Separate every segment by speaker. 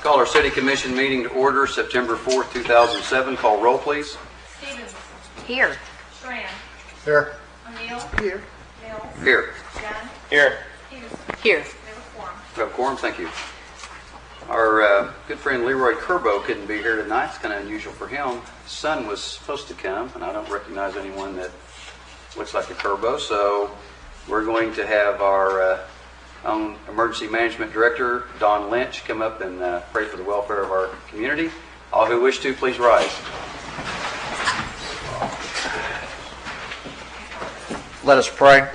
Speaker 1: call our City Commission meeting to order, September 4th, 2007. Call roll, please.
Speaker 2: Stevens.
Speaker 3: Here.
Speaker 2: Strand.
Speaker 4: Here.
Speaker 2: O'Neill.
Speaker 4: Here.
Speaker 2: Mills.
Speaker 1: Here.
Speaker 2: Young.
Speaker 4: Here.
Speaker 2: Peterson.
Speaker 3: Here.
Speaker 2: We have a quorum.
Speaker 1: We have a quorum, thank you. Our good friend Leroy Curbo couldn't be here tonight. It's kind of unusual for him. His son was supposed to come, and I don't recognize anyone that looks like a Curbo, so we're going to have our own Emergency Management Director, Don Lynch, come up and pray for the welfare of our community. All who wish to, please rise.
Speaker 4: Let us pray.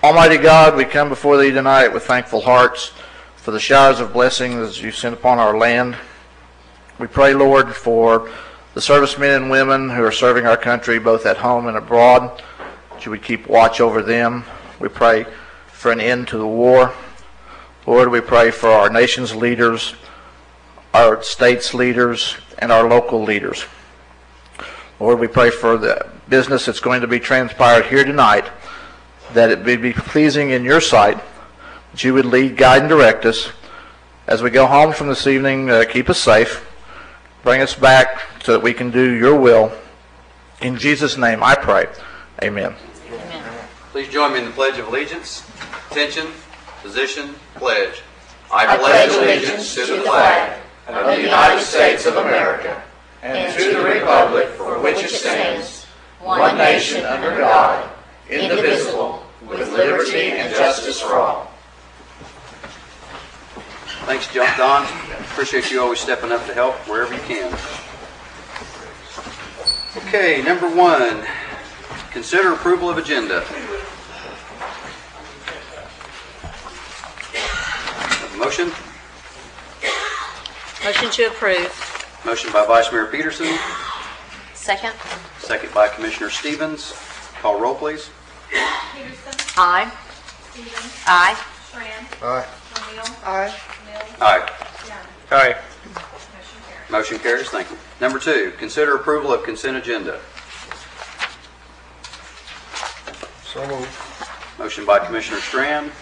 Speaker 4: Almighty God, we come before Thee tonight with thankful hearts for the showers of blessings You sent upon our land. We pray, Lord, for the servicemen and women who are serving our country both at home and abroad, that You would keep watch over them. We pray for an end to the war. Lord, we pray for our nation's leaders, our state's leaders, and our local leaders. Lord, we pray for the business that's going to be transpired here tonight, that it would be pleasing in Your sight, that You would lead, guide, and direct us. As we go home from this evening, keep us safe. Bring us back so that we can do Your will. In Jesus' name I pray. Amen.
Speaker 3: Amen.
Speaker 1: Please join me in the Pledge of Allegiance. Attention, position, pledge. I pledge allegiance to the flag of the United States of America and to the republic for which it stands, one nation under God, indivisible, with liberty and justice for all. Thanks, Don. Appreciate you always stepping up to help wherever you can. Okay, number 1, consider approval of agenda. Motion?
Speaker 3: Motion to approve.
Speaker 1: Motion by Vice Mayor Peterson.
Speaker 3: Second.
Speaker 1: Second by Commissioner Stevens. Call roll, please.
Speaker 2: Peterson.
Speaker 3: Aye.
Speaker 2: Stevens.
Speaker 3: Aye.
Speaker 2: Strand.
Speaker 4: Aye.
Speaker 2: O'Neill.
Speaker 4: Aye.
Speaker 2: Mills.
Speaker 1: Aye.
Speaker 2: Young.
Speaker 4: Aye.
Speaker 2: Motion carries.
Speaker 1: Motion carries. Thank you. Number 2, consider approval of consent agenda.
Speaker 4: So moved.
Speaker 1: Motion by Commissioner Strand.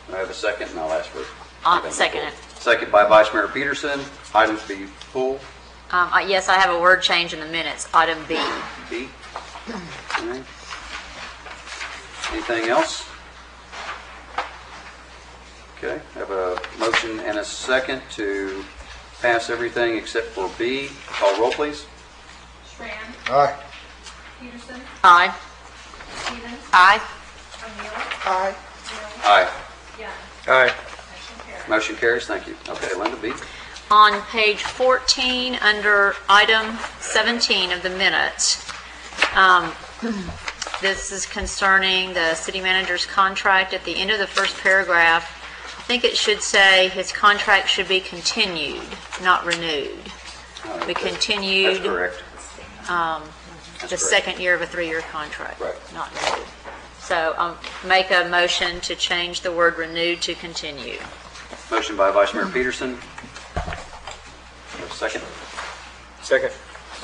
Speaker 1: I have a second, and I'll ask for
Speaker 3: Second it.
Speaker 1: Second by Vice Mayor Peterson. Items be full.
Speaker 3: Yes, I have a word change in the minutes. Item B.
Speaker 1: B. All right. Anything else? Okay. I have a motion and a second to pass everything except for B. Call roll, please.
Speaker 2: Strand.
Speaker 4: Aye.
Speaker 2: Peterson.
Speaker 3: Aye.
Speaker 2: Stevens.
Speaker 3: Aye.
Speaker 2: O'Neill.
Speaker 4: Aye.
Speaker 2: Mills.
Speaker 1: Aye.
Speaker 2: Young.
Speaker 4: Aye.
Speaker 2: Motion carries.
Speaker 1: Motion carries. Thank you. Okay, Linda, B.
Speaker 3: On page 14, under item 17 of the minutes, this is concerning the city manager's contract. At the end of the first paragraph, I think it should say his contract should be continued, not renewed. We continued.
Speaker 1: That's correct.
Speaker 3: The
Speaker 1: correct.
Speaker 3: second year of a 3-year contract,
Speaker 1: Right.
Speaker 3: not renewed. So make a motion to change the word renewed to continue.
Speaker 1: Motion by Vice Mayor Peterson. Second.
Speaker 4: Second.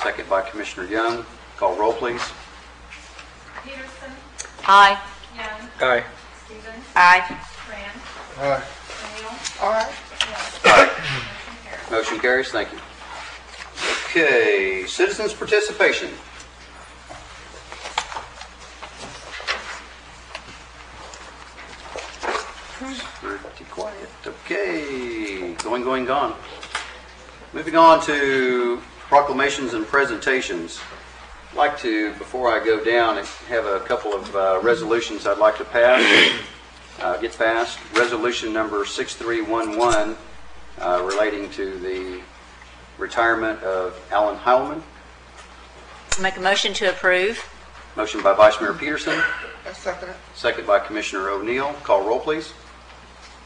Speaker 1: Second by Commissioner Young. Call roll, please.
Speaker 2: Peterson.
Speaker 3: Aye.
Speaker 2: Young.
Speaker 4: Aye.
Speaker 2: Stevens.
Speaker 3: Aye.
Speaker 2: Strand.
Speaker 4: Aye.
Speaker 2: O'Neill.
Speaker 4: Aye.
Speaker 2: Mills. Motion carries.
Speaker 1: Motion carries. Thank you. Okay, citizens' participation. Pretty quiet. Okay, gone. Moving on to proclamations and presentations. I'd like to, before I go down, have a couple of resolutions I'd like to pass, get passed. Resolution number 6311 relating to the retirement of Alan Heilman.
Speaker 3: Make a motion to approve.
Speaker 1: Motion by Vice Mayor Peterson.
Speaker 4: I second it.
Speaker 1: Second by Commissioner O'Neill. Call roll, please.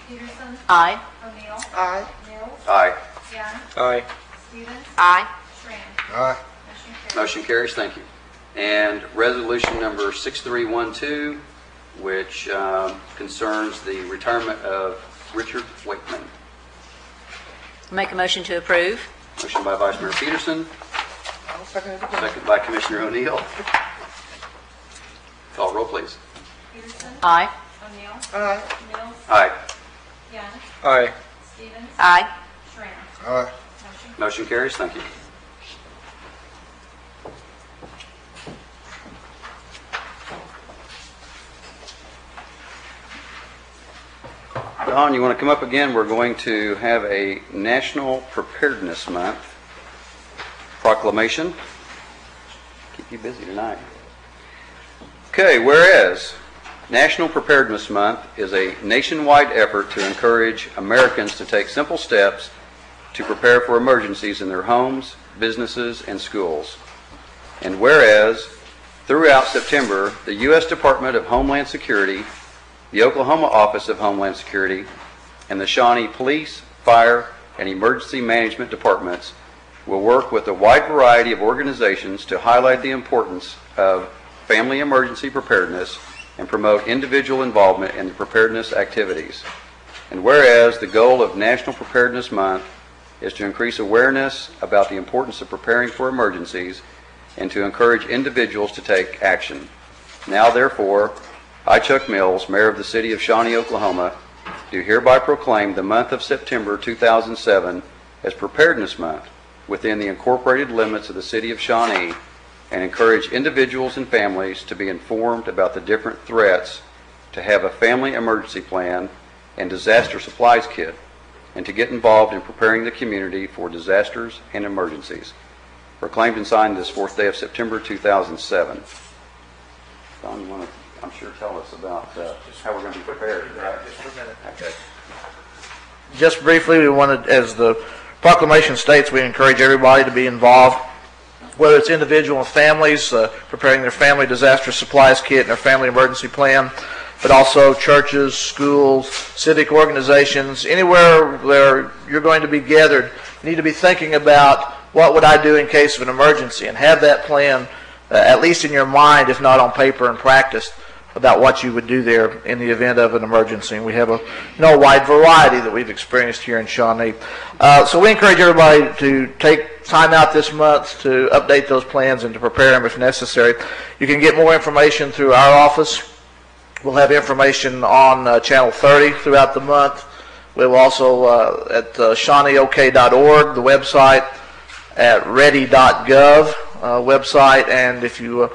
Speaker 2: Peterson.
Speaker 3: Aye.
Speaker 2: O'Neill.
Speaker 4: Aye.
Speaker 2: Mills.
Speaker 1: Aye.
Speaker 2: Young.
Speaker 4: Aye.
Speaker 2: Stevens.
Speaker 3: Aye.
Speaker 2: Strand.
Speaker 4: Aye.
Speaker 2: Motion carries.
Speaker 1: Motion carries. Thank you. And resolution number 6312, which concerns the retirement of Richard Wakeman.
Speaker 3: Make a motion to approve.
Speaker 1: Motion by Vice Mayor Peterson.
Speaker 4: I'll second it again.
Speaker 1: Second by Commissioner O'Neill. Call roll, please.
Speaker 2: Peterson.
Speaker 3: Aye.
Speaker 2: O'Neill.
Speaker 4: Aye.
Speaker 2: Mills.
Speaker 1: Aye.
Speaker 2: Young,
Speaker 5: Aye.
Speaker 2: Stevens,
Speaker 3: Aye.
Speaker 2: Schrader.
Speaker 5: Aye.
Speaker 2: Motion
Speaker 1: Motion carries. Thank you. Don, you want to come up again? We're going to have a National Preparedness Month proclamation. Keep you busy tonight. Okay, whereas National Preparedness Month is a nationwide effort to encourage Americans to take simple steps to prepare for emergencies in their homes, businesses, and schools. And whereas throughout September, the U.S. Department of Homeland Security, the Oklahoma Office of Homeland Security, and the Shawnee Police, Fire, and Emergency Management Departments will work with a wide variety of organizations to highlight the importance of family emergency preparedness and promote individual involvement in the preparedness activities. And whereas the goal of National Preparedness Month is to increase awareness about the importance of preparing for emergencies and to encourage individuals to take action. Now, therefore, I, Chuck Mills, Mayor of the City of Shawnee, Oklahoma, do hereby proclaim the month of September 2007 as Preparedness Month within the incorporated limits of the City of Shawnee and encourage individuals and families to be informed about the different threats, to have a family emergency plan and disaster supplies kit, and to get involved in preparing the community for disasters and emergencies. Proclaimed and signed this 4th day of September 2007. Don, you want to, I'm sure, tell us about how we're going to be prepared, right?
Speaker 5: Just for a minute.
Speaker 1: Okay.
Speaker 4: Just briefly, we wanted, as the proclamation states, we encourage everybody to be involved, whether it's individual and families preparing their family disaster supplies kit and their family emergency plan, but also churches, schools, civic organizations, anywhere where you're going to be gathered. You need to be thinking about what would I do in case of an emergency and have that plan at least in your mind, if not on paper and practiced, about what you would do there in the event of an emergency. And we have a wide variety that we've experienced here in Shawnee. So we encourage everybody to take time out this month to update those plans and to prepare them if necessary. You can get more information through our office. We'll have information on Channel 30 throughout the month. We will also at ShawneeOK.org, the website, at ready.gov website, and if you are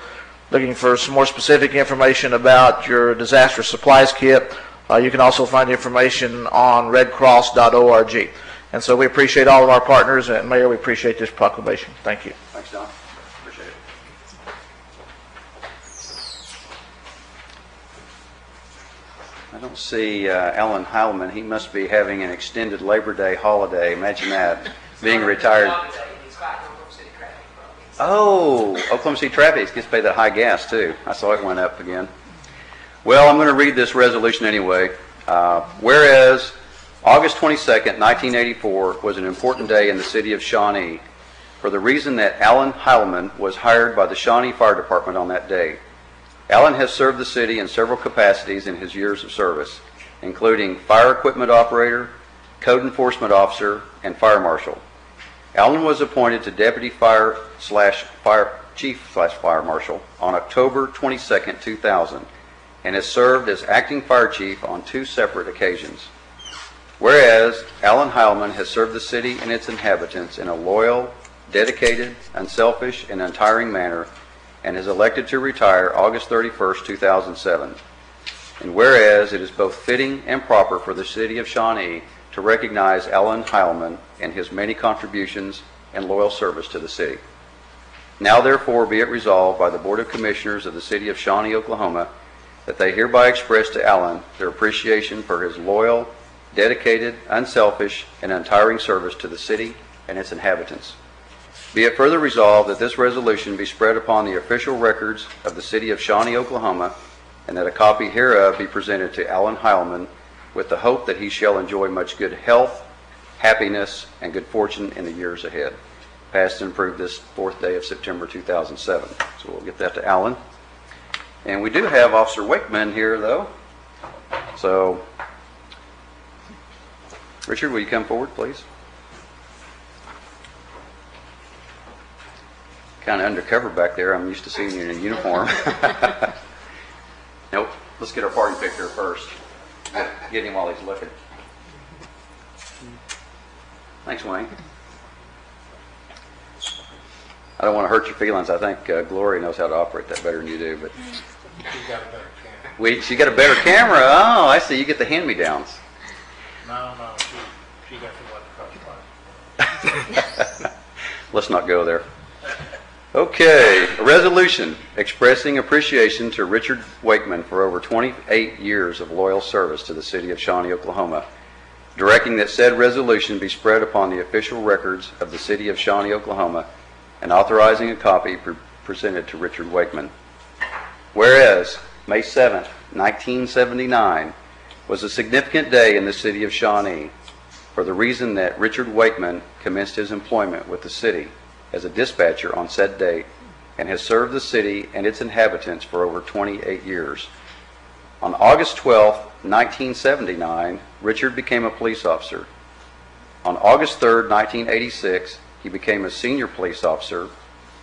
Speaker 4: looking for some more specific information about your disaster supplies kit, you can also find information on redcross.org. And so we appreciate all of our partners, and Mayor, we appreciate this proclamation. Thank you.
Speaker 1: Thanks, Don. Appreciate it. I don't see Alan Heilman. He must be having an extended Labor Day holiday. Imagine that, being retired. Oh, Oklahoma City traffic gets paid that high gas, too. I saw it went up again. Well, I'm going to read this resolution anyway. Whereas August 22nd, 1984 was an important day in the city of Shawnee for the reason that Alan Heilman was hired by the Shawnee Fire Department on that day. Alan has served the city in several capacities in his years of service, including fire equipment operator, code enforcement officer, and fire marshal. Alan was appointed to Deputy Fire Chief/Fire Marshal on October 22, 2000, and has served as Acting Fire Chief on 2 separate occasions. Whereas Alan Heilman has served the city and its inhabitants in a loyal, dedicated, unselfish, and untiring manner, and is elected to retire August 31, 2007. And whereas it is both fitting and proper for the city of Shawnee to recognize Alan Heilman and his many contributions and loyal service to the city. Now therefore be it resolved by the Board of Commissioners of the City of Shawnee, Oklahoma, that they hereby express to Alan their appreciation for his loyal, dedicated, unselfish, and untiring service to the city and its inhabitants. Be it further resolved that this resolution be spread upon the official records of the City of Shawnee, Oklahoma, and that a copy hereof be presented to Alan Heilman with the hope that he shall enjoy much good health, happiness, and good fortune in the years ahead. Passed and approved this 4th day of September 2007. So we'll get that to Alan. And we do have Officer Wakeman here, though. So, Richard, will you come forward, please? Kind of undercover back there. I'm used to seeing you in a uniform. Nope. Let's get our party picture first. Get him while he's looking. Thanks, Wayne. I don't want to hurt your feelings. I think Gloria knows how to operate that better than you do. But
Speaker 5: She's got a better camera.
Speaker 1: she got a better camera. Oh, I see. You get the hand-me-downs.
Speaker 5: No, she got the one across.
Speaker 1: Let's not go there. Okay, a resolution expressing appreciation to Richard Wakeman for over 28 years of loyal service to the city of Shawnee, Oklahoma, directing that said resolution be spread upon the official records of the city of Shawnee, Oklahoma, and authorizing a copy presented to Richard Wakeman. Whereas May 7th, 1979 was a significant day in the city of Shawnee for the reason that Richard Wakeman commenced his employment with the city as a dispatcher on said date and has served the city and its inhabitants for over 28 years. On August 12, 1979, Richard became a police officer. On August 3, 1986, he became a senior police officer,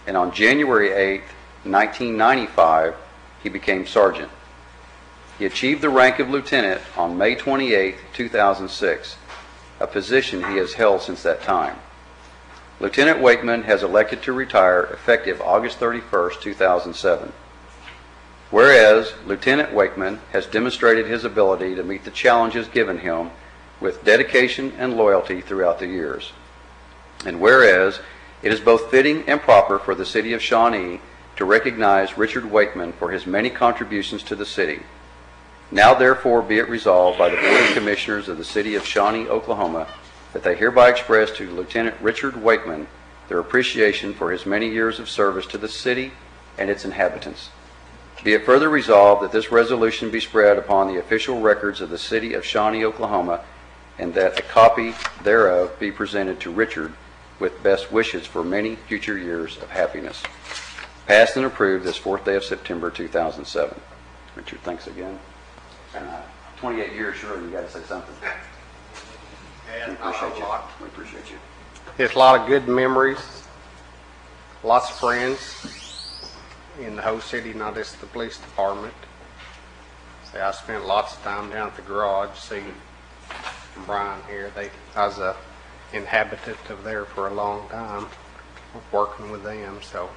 Speaker 1: and on January 8, 1995, he became sergeant. He achieved the rank of lieutenant on May 28, 2006, a position he has held since that time. Lieutenant Wakeman has elected to retire effective August 31, 2007. Whereas Lieutenant Wakeman has demonstrated his ability to meet the challenges given him with dedication and loyalty throughout the years. And whereas it is both fitting and proper for the city of Shawnee to recognize Richard Wakeman for his many contributions to the city. Now therefore be it resolved by the Board of Commissioners of the city of Shawnee, Oklahoma, that they hereby express to Lieutenant Richard Wakeman their appreciation for his many years of service to the city and its inhabitants. Be it further resolved that this resolution be spread upon the official records of the city of Shawnee, Oklahoma, and that a copy thereof be presented to Richard with best wishes for many future years of happiness. Passed and approved this 4th day of September 2007. Richard, thanks again. 28 years, surely you got to say something. We appreciate you. We appreciate you.
Speaker 6: There's a lot of good memories, lots of friends in the whole city, not just the police department. So I spent lots of time down at the garage seeing Brian here. I was a inhabitant of there for a long time, working with them. So,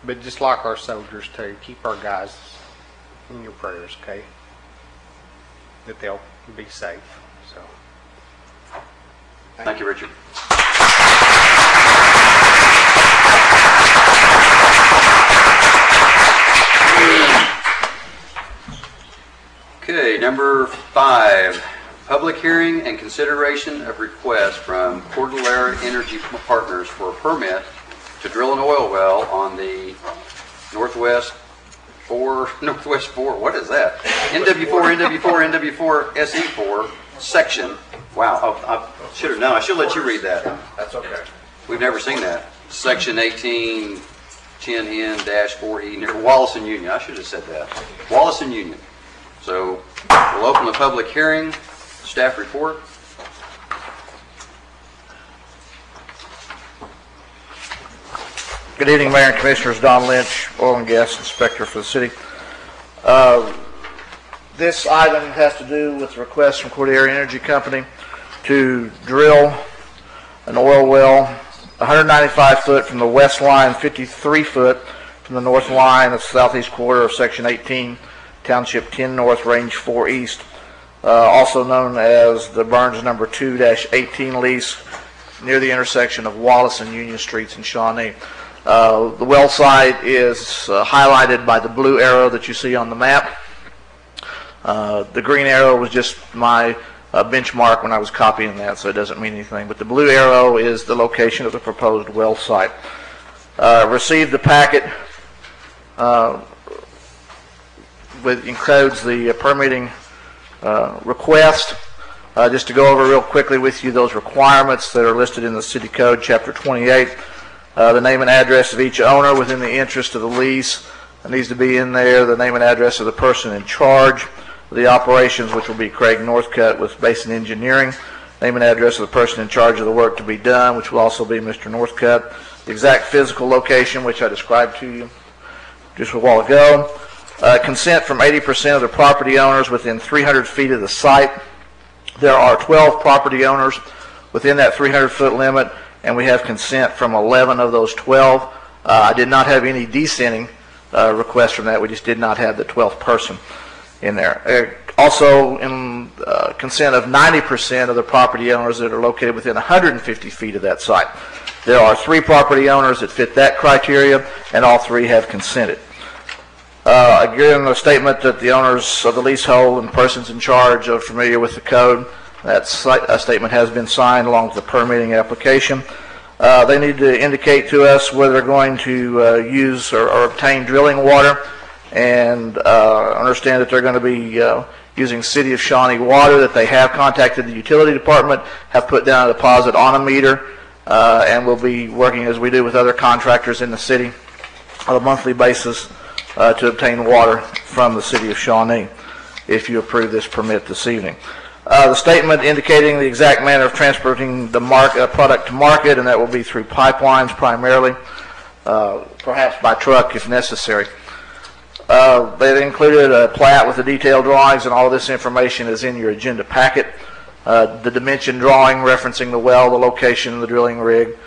Speaker 6: but just like our soldiers too, keep our guys in your prayers, okay? That they'll be safe. So.
Speaker 1: Thank you, Richard. Okay, number 5, public hearing and consideration of request from Cordillera Energy Partners for a permit to drill an oil well on the Northwest 4, what is that? NW4, SE4 section. Wow, I should have known. I should let you read that.
Speaker 4: That's okay.
Speaker 1: We've never seen that. Section 1810N-4E near Wallace and Union. I should have said that. Wallace and Union. So we'll open the public hearing. Staff report.
Speaker 4: Good evening, Mayor and Commissioners. Don Lynch, Oil and Gas Inspector for the city. This item has to do with the request from Cordillera Energy Company to drill an oil well 195 foot from the west line, 53 foot from the north line of the southeast quarter of Section 18, Township 10 North, Range 4 East, also known as the Burns number 2-18 lease, near the intersection of Wallace and Union Streets in Shawnee. The well site is highlighted by the blue arrow that you see on the map. The green arrow was just my benchmark when I was copying that, so it doesn't mean anything. But the blue arrow is the location of the proposed well site. Received the packet with encodes the permitting request. Just to go over real quickly with you those requirements that are listed in the City Code, Chapter 28. The name and address of each owner within the interest of the lease needs to be in there. The name and address of the person in charge of the operations, which will be Craig Northcutt with Basin Engineering. Name and address of the person in charge of the work to be done, which will also be Mr. Northcutt. The exact physical location, which I described to you just a while ago. Consent from 80% of the property owners within 300 feet of the site. There are 12 property owners within that 300-foot limit, and we have consent from 11 of those 12. I did not have any dissenting requests from that. We just did not have the 12th person in there. Also, in consent of 90% of the property owners that are located within 150 feet of that site. There are 3 property owners that fit that criteria, and all 3 have consented. Again, a statement that the owners of the leasehold and persons in charge are familiar with the code. That statement has been signed along with the permitting application. They need to indicate to us whether they're going to use or obtain drilling water, and understand that they're going to be using City of Shawnee water, that they have contacted the utility department, have put down a deposit on a meter, and will be working as we do with other contractors in the city on a monthly basis to obtain water from the City of Shawnee if you approve this permit this evening. The statement indicating the exact manner of transporting the product to market, and that will be through pipelines primarily, perhaps by truck if necessary. They've included a plat with the detailed drawings, and all of this information is in your agenda packet. The dimension drawing referencing the well, the location, the drilling rig,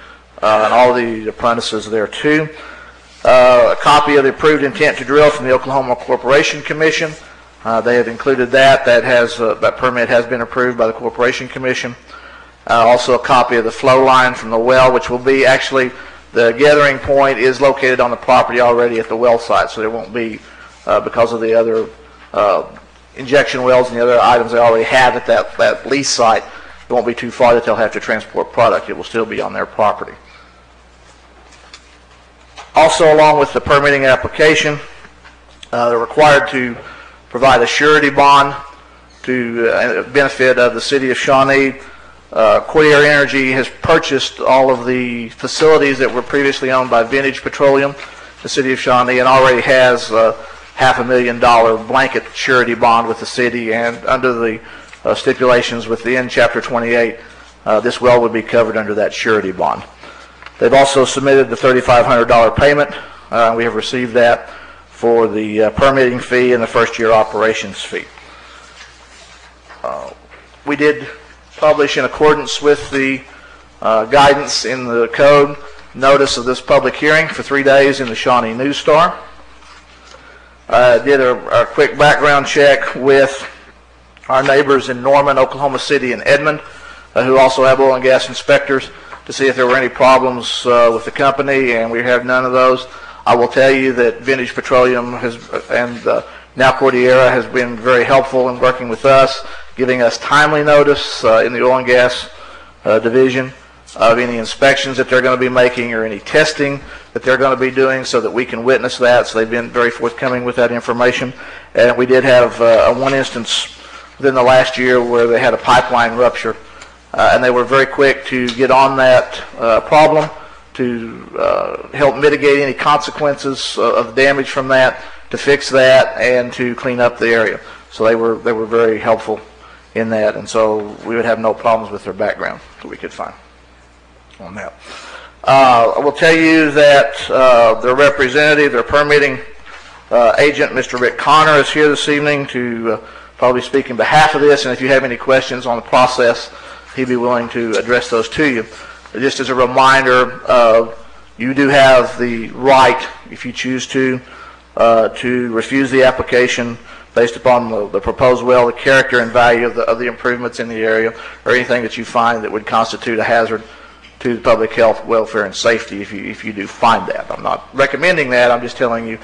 Speaker 4: and all the apprentices there too. A copy of the approved intent to drill from the Oklahoma Corporation Commission. They have included that. That permit has been approved by the Corporation Commission. Also a copy of the flow line from the well, which will be actually, the gathering point is located on the property already at the well site, so there won't be, because of the other injection wells and the other items they already have at that lease site, it won't be too far that they'll have to transport product. It will still be on their property. Also, along with the permitting application, they're required to provide a surety bond to benefit of the City of Shawnee. Cordier Energy has purchased all of the facilities that were previously owned by Vintage Petroleum, the City of Shawnee, and already has $500,000 blanket surety bond with the city, and under the stipulations within Chapter 28, this well would be covered under that surety bond. They've also submitted the $3,500 payment. We have received that for the permitting fee and the first-year operations fee. We did publish, in accordance with the guidance in the code, notice of this public hearing for 3 days in the Shawnee News Star. Did a quick background check with our neighbors in Norman, Oklahoma City, and Edmond, who also have oil and gas inspectors, to see if there were any problems with the company, and we have none of those. I will tell you that Vintage Petroleum and now Cordillera has been very helpful in working with us, giving us timely notice in the oil and gas division of any inspections that they're going to be making or any testing that they're going to be doing, so that we can witness that. So they've been very forthcoming with that information. And we did have one instance within the last year where they had a pipeline rupture, and they were very quick to get on that problem to help mitigate any consequences of damage from that, to fix that, and to clean up the area. So they were very helpful in that, and so we would have no problems with their background that we could find on that. I will tell you that their representative, their permitting agent, Mr. Rick Connor, is here this evening to probably speak in behalf of this, and if you have any questions on the process, he'd be willing to address those to you. Just as a reminder, you do have the right, if you choose to refuse the application based upon the proposed well, the character and value of the improvements in the area, or anything that you find that would constitute a hazard to the public health, welfare, and safety if you do find that. I'm not recommending that. I'm just telling you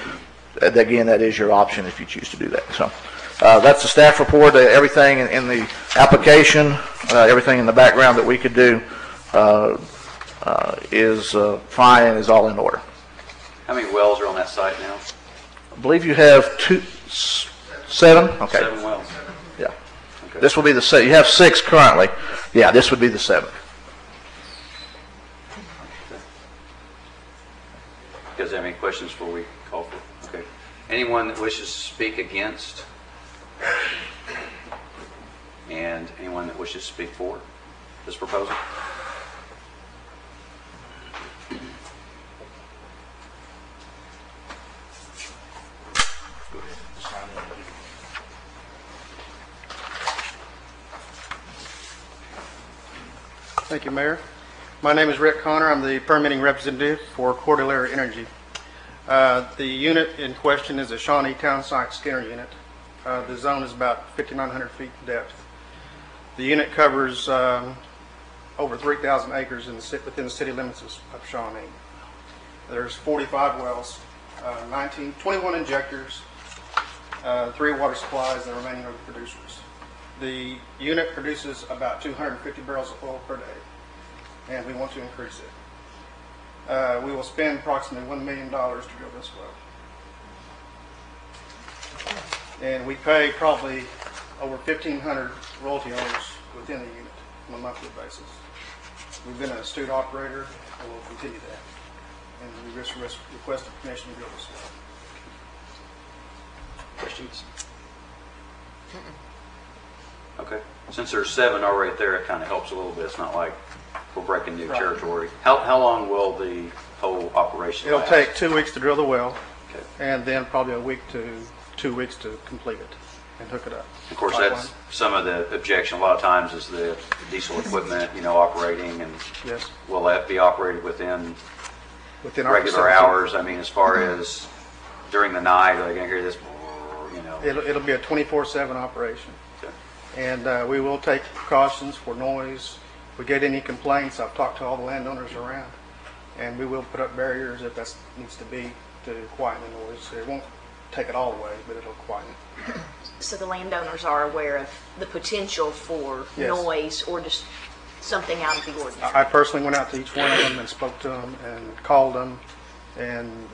Speaker 4: that, again, that is your option if you choose to do that. So that's the staff report. Everything in the application, everything in the background that we could do is fine and is all in order.
Speaker 1: How many wells are on that site now?
Speaker 4: I believe you have 7? Okay.
Speaker 1: 7 wells.
Speaker 4: Yeah.
Speaker 1: Okay.
Speaker 4: This will be the 7. You have 6 currently. Yeah, this would be the 7th.
Speaker 1: You guys have any questions before we call for? Okay. Anyone that wishes to speak against? And anyone that wishes to speak for this proposal?
Speaker 7: Thank you, Mayor. My name is Rick Connor. I'm the permitting representative for Cordillera Energy. The unit in question is a Shawnee Town Site Skinner unit. The zone is about 5,900 feet in depth. The unit covers over 3,000 acres within the city limits of Shawnee. There's 45 wells, 21 injectors, 3 water supplies, and the remaining are the producers. The unit produces about 250 barrels of oil per day, and we want to increase it. We will spend approximately $1 million to drill this well. And we pay probably over 1,500 royalty owners within the unit on a monthly basis. We've been an astute operator, and we'll continue that. And we just request permission to drill this well.
Speaker 1: Questions? Okay. Since there's 7 already there, it kind of helps a little bit. It's not like we're breaking new territory. How long will the whole operation
Speaker 7: It'll
Speaker 1: last?
Speaker 7: take 2 weeks to drill the well,
Speaker 1: Okay.
Speaker 7: and then probably a week to 2 weeks to complete it and hook it up.
Speaker 1: Of course, that's some of the objection a lot of times is the diesel equipment, operating, and
Speaker 7: Yes,
Speaker 1: will that be operated within
Speaker 7: within our
Speaker 1: regular
Speaker 7: facility.
Speaker 1: hours? I mean, as far as during the night, are they going to hear this,
Speaker 7: It'll be a 24/7 operation.
Speaker 1: Okay.
Speaker 7: And we will take precautions for noise. If we get any complaints, I've talked to all the landowners around, and we will put up barriers if that needs to be to quieten the noise. It won't take it all away, but it'll quieten it.
Speaker 8: So the landowners are aware of the potential for
Speaker 7: Yes.
Speaker 8: noise or just something out of the ordinary?
Speaker 7: I personally went out to each one of them and spoke to them and called them and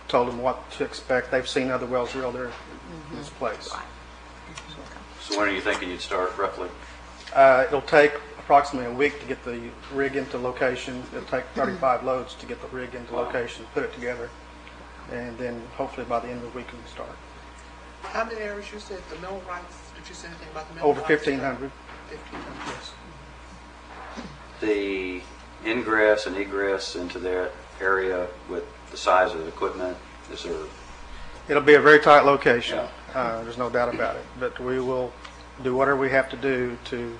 Speaker 7: told them what to expect. They've seen other wells drilled there in this place.
Speaker 1: So when are you thinking you'd start roughly?
Speaker 7: It'll take approximately a week to get the rig into location. It'll take 35 loads to get the rig into location, put it together, and then hopefully by the end of the week we can start.
Speaker 9: How many areas you said the mill rights? Did you say anything about the mill
Speaker 7: Over
Speaker 9: rights?
Speaker 7: 1,500.
Speaker 9: 1,500.
Speaker 7: Yes.
Speaker 1: The ingress and egress into that area with the size of the equipment, is there?
Speaker 7: It'll be a very tight location.
Speaker 1: Yeah.
Speaker 7: There's no doubt about it. But we will do whatever we have to do to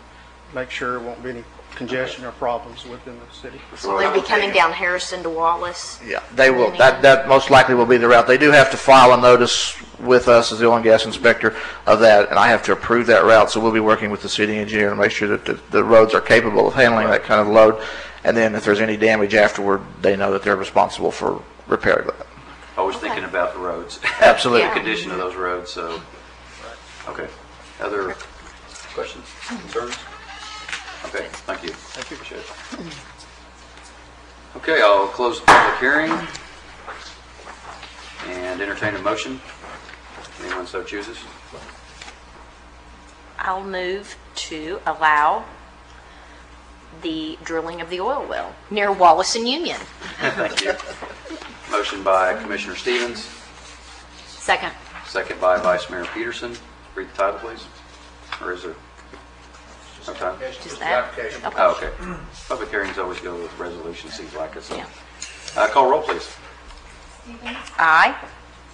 Speaker 7: make sure there won't be any congestion or problems within the city.
Speaker 8: So they'll be coming down Harrison to Wallace?
Speaker 4: Yeah, they will. That most likely will be the route. They do have to file a notice with us as the oil and gas inspector of that, and I have to approve that route. So we'll be working with the city engineer to make sure that the roads are capable of handling that kind of load. And then if there's any damage afterward, they know that they're responsible for repairing that.
Speaker 1: Always thinking about the roads.
Speaker 4: Absolutely.
Speaker 1: The condition of those roads, so. Okay. Other questions, concerns? Okay, thank you. Thank you. Appreciate it. Okay, I'll close the public hearing and entertain a motion. Anyone so chooses?
Speaker 8: I'll move to allow the drilling of the oil well near Wallace and Union.
Speaker 1: Thank you. Motion by Commissioner Stevens,
Speaker 8: Second.
Speaker 1: second by Vice Mayor Peterson. Read the title, please. Or is there? Okay.
Speaker 8: Just that?
Speaker 1: Oh, okay. Public hearings always go with resolution, seems like it. So.
Speaker 8: Yeah.
Speaker 1: Call roll, please.
Speaker 2: Stevens,
Speaker 8: Aye.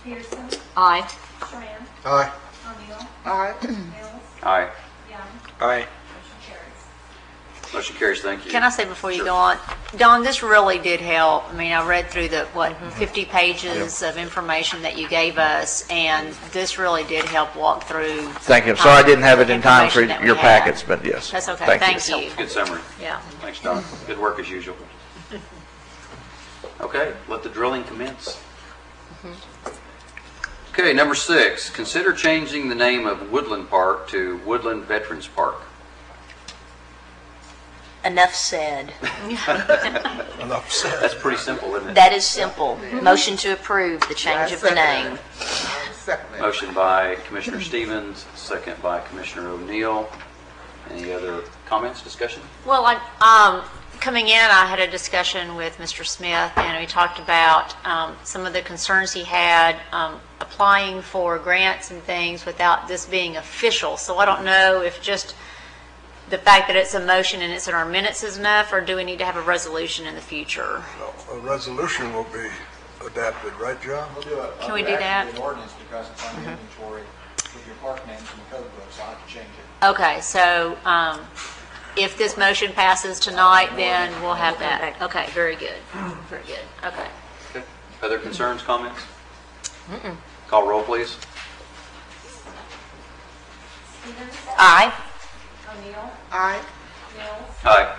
Speaker 2: Peterson,
Speaker 8: Aye.
Speaker 2: Tran,
Speaker 5: Aye.
Speaker 2: O'Neill,
Speaker 9: Aye.
Speaker 2: Mills,
Speaker 1: Aye.
Speaker 2: Young,
Speaker 5: Aye.
Speaker 2: motion carries.
Speaker 1: Motion carries. Thank you.
Speaker 3: Can I say before you
Speaker 1: Sure.
Speaker 3: go on, Don, this really did help. I mean, I read through the, 50 pages of information that you gave us, and this really did help walk through.
Speaker 4: Thank you. I'm sorry I didn't have it in time for
Speaker 3: information that we
Speaker 4: your
Speaker 3: had.
Speaker 4: packets, but yes.
Speaker 3: That's okay. Thank you.
Speaker 1: Good summary.
Speaker 3: Yeah.
Speaker 1: Thanks, Don. Good work as usual. Okay, let the drilling commence. Okay, number 6, consider changing the name of Woodland Park to Woodland Veterans Park.
Speaker 8: Enough said.
Speaker 1: That's pretty simple, isn't it?
Speaker 8: That is simple. Motion to approve the change of the name.
Speaker 9: Second.
Speaker 1: Motion by Commissioner Stevens, second by Commissioner O'Neill. Any other comments, discussion?
Speaker 3: Well, coming in, I had a discussion with Mr. Smith, and we talked about some of the concerns he had applying for grants and things without this being official. So I don't know if just the fact that it's a motion and it's in our minutes is enough, or do we need to have a resolution in the future?
Speaker 10: A resolution will be adapted, right, John?
Speaker 11: We'll do it.
Speaker 3: Can we do that?
Speaker 11: An ordinance because it's on the inventory with your park names in the code book, so I have to change it.
Speaker 3: Okay, so if this motion passes tonight, then we'll have that. Okay, very good. Very good. Okay.
Speaker 1: Okay. Other concerns, comments? Call roll, please.
Speaker 2: Stevens?
Speaker 8: Aye.
Speaker 2: O'Neill?
Speaker 9: Aye.
Speaker 2: Mills?
Speaker 1: Aye.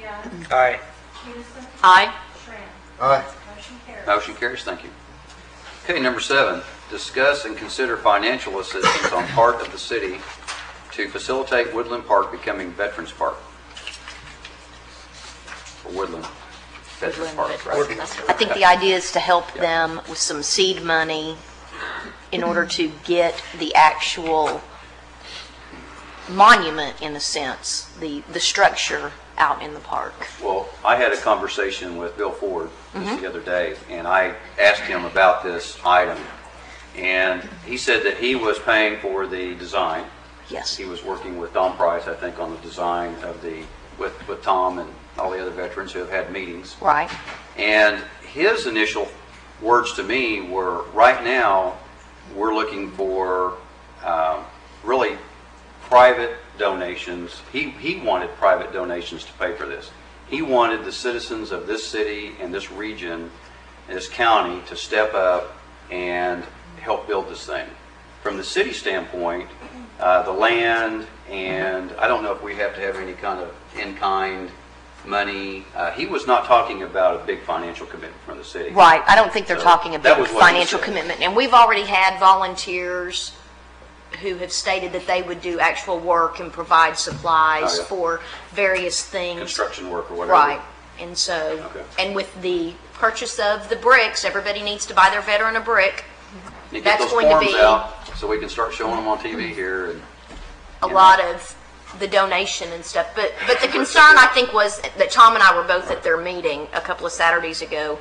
Speaker 2: Young?
Speaker 5: Aye.
Speaker 2: Peterson?
Speaker 3: Aye.
Speaker 2: Tran?
Speaker 10: Aye.
Speaker 2: Motion carries.
Speaker 1: Motion carries. Thank you. Okay, number 7, discuss and consider financial assistance on part of the city to facilitate Woodland Park becoming Veterans Park. Or Woodland Veterans Park, right?
Speaker 8: I think the idea is to help them with some seed money in order to get the actual monument, in a sense, the structure out in the park.
Speaker 1: Well, I had a conversation with Bill Ford just the other day, and I asked him about this item, and he said that he was paying for the design.
Speaker 8: Yes.
Speaker 1: He was working with Don Price, I think, on the design of with Tom and all the other veterans who have had meetings.
Speaker 8: Right.
Speaker 1: And his initial words to me were, right now, we're looking for really private donations. He wanted private donations to pay for this. He wanted the citizens of this city and this region, this county, to step up and help build this thing. From the city standpoint, the land, and I don't know if we have to have any kind of in-kind money. He was not talking about a big financial commitment from the city.
Speaker 8: Right. I don't think they're
Speaker 1: So
Speaker 8: talking
Speaker 1: that
Speaker 8: about
Speaker 1: was what he
Speaker 8: financial
Speaker 1: said.
Speaker 8: commitment. And we've already had volunteers who have stated that they would do actual work and provide supplies
Speaker 1: Oh, yeah.
Speaker 8: for various things.
Speaker 1: Construction work or whatever.
Speaker 8: Right. And so,
Speaker 1: Okay.
Speaker 8: and with the purchase of the bricks, everybody needs to buy their veteran a brick.
Speaker 1: You get
Speaker 8: That's
Speaker 1: those
Speaker 8: going to
Speaker 1: forms
Speaker 8: be-
Speaker 1: out so we can start showing them on TV here. And,
Speaker 8: A lot of the donation and stuff. But the concern, I think, was that Tom and I were both at their meeting a couple of Saturdays ago.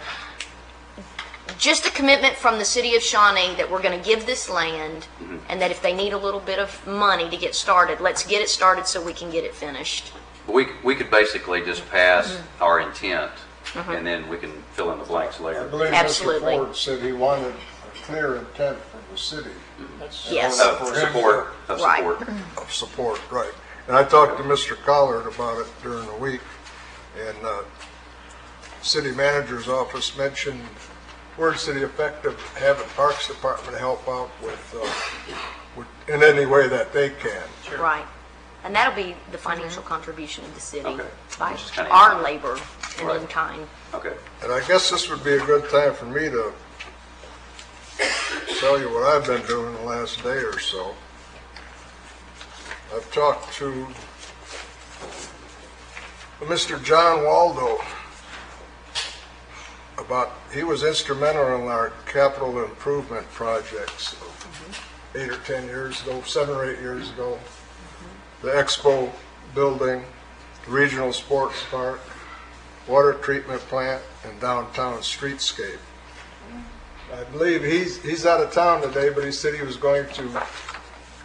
Speaker 8: Just a commitment from the city of Shawnee that we're going to give this land, and that if they need a little bit of money to get started, let's get it started so we can get it finished.
Speaker 1: we could basically just pass our intent, and then we can fill in the blanks
Speaker 10: I
Speaker 1: later.
Speaker 10: believe
Speaker 8: Absolutely.
Speaker 10: Mr. Ford said he wanted a clear intent from the city
Speaker 8: Yes.
Speaker 1: Of support, of
Speaker 8: Right.
Speaker 1: support.
Speaker 10: of support, right. And I talked to Mr. Collard about it during the week, and city manager's office mentioned words to the effect of having Parks Department help out with in any way that they can.
Speaker 8: Right. And that'll be the financial contribution of the city
Speaker 1: Okay.
Speaker 8: by
Speaker 1: Which is kinda
Speaker 8: our
Speaker 1: in-kind.
Speaker 8: labor and
Speaker 1: Right.
Speaker 8: in kind.
Speaker 1: Okay.
Speaker 10: And I guess this would be a good time for me to tell you what I've been doing the last day or so. I've talked to Mr. John Waldo about, he was instrumental in our capital improvement projects 8 or 10 years ago, 7 or 8 years ago. The Expo building, the regional sports park, water treatment plant, and downtown streetscape. I believe he's out of town today, but he said he was going to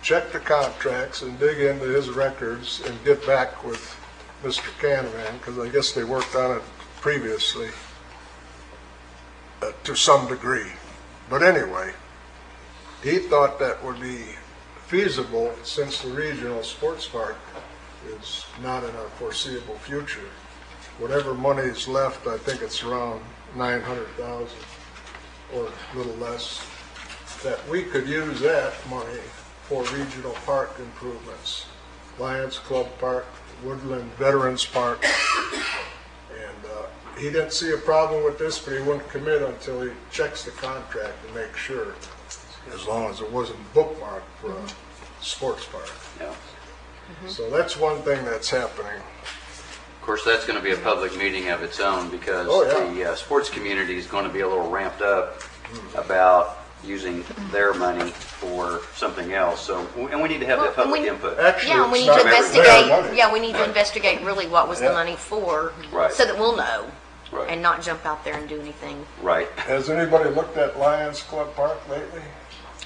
Speaker 10: check the contracts and dig into his records and get back with Mr. Canavan, because I guess they worked on it previously to some degree. But anyway, he thought that would be feasible since the regional sports park is not in our foreseeable future. Whatever money is left, I think it's around 900,000 or a little less, that we could use that money for regional park improvements. Lions Club Park, Woodland Veterans Park. And he didn't see a problem with this, but he wouldn't commit until he checks the contract to make sure, as long as it wasn't bookmarked for a sports park.
Speaker 1: Yeah.
Speaker 10: So that's one thing that's happening.
Speaker 1: Of course, that's going to be a public meeting of its own, because
Speaker 10: Oh, yeah.
Speaker 1: the sports community is going to be a little ramped up about using their money for something else. So, and we need to have that
Speaker 8: Well,
Speaker 1: public
Speaker 8: we-
Speaker 1: input.
Speaker 10: Actually,
Speaker 8: Yeah, and we
Speaker 10: it's
Speaker 8: need to
Speaker 10: not their
Speaker 8: investigate,
Speaker 10: money.
Speaker 8: yeah, we need to investigate really what was the
Speaker 10: Yeah.
Speaker 8: money for,
Speaker 1: Right.
Speaker 8: so that we'll know,
Speaker 1: Right.
Speaker 8: and not jump out there and do anything.
Speaker 1: Right.
Speaker 10: Has anybody looked at Lions Club Park lately?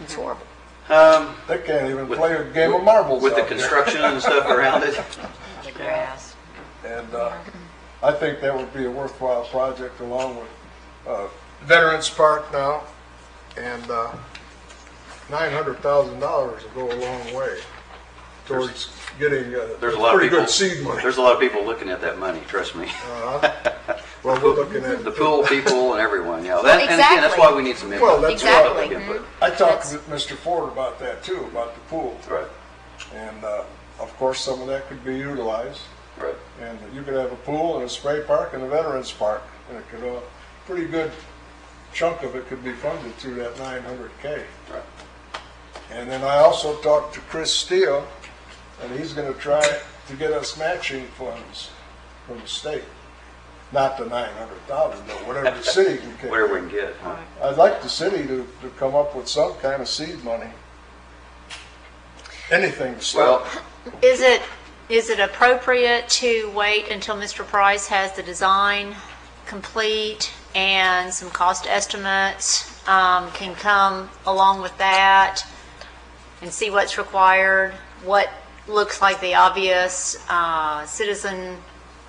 Speaker 8: It's horrible.
Speaker 10: They can't even
Speaker 1: With-
Speaker 10: play a game of marbles
Speaker 1: With the
Speaker 10: out there.
Speaker 1: construction and stuff around it.
Speaker 8: The grass.
Speaker 10: And I think that would be a worthwhile project, along with Veterans Park now, and $900,000 will go a long way. towards getting
Speaker 1: There's a lot of
Speaker 10: pretty
Speaker 1: people.
Speaker 10: good seed money.
Speaker 1: There's a lot of people looking at that money. Trust me.
Speaker 10: Well, we're looking at
Speaker 1: The pool people and everyone. Yeah.
Speaker 8: Well,
Speaker 1: And again, that's
Speaker 8: exactly.
Speaker 1: why we need some input.
Speaker 10: Well, that's
Speaker 8: Exactly.
Speaker 1: Public input.
Speaker 10: I talked with Mr. Ford about that too, about the pool.
Speaker 1: Right.
Speaker 10: And of course, some of that could be utilized.
Speaker 1: Right.
Speaker 10: And you could have a pool and a spray park and a veterans park. And it could, pretty good chunk of it could be funded through that 900K.
Speaker 1: Right.
Speaker 10: And then I also talked to Chris Steele, and he's going to try to get us matching funds from the state. Not the 900,000, but whatever the city can kick.
Speaker 1: Whatever we can get. Huh?
Speaker 10: I'd like the city to come up with some kind of seed money. Anything to start.
Speaker 1: Well,
Speaker 3: Is it appropriate to wait until Mr. Price has the design complete and some cost estimates can come along with that and see what's required, what looks like the obvious citizen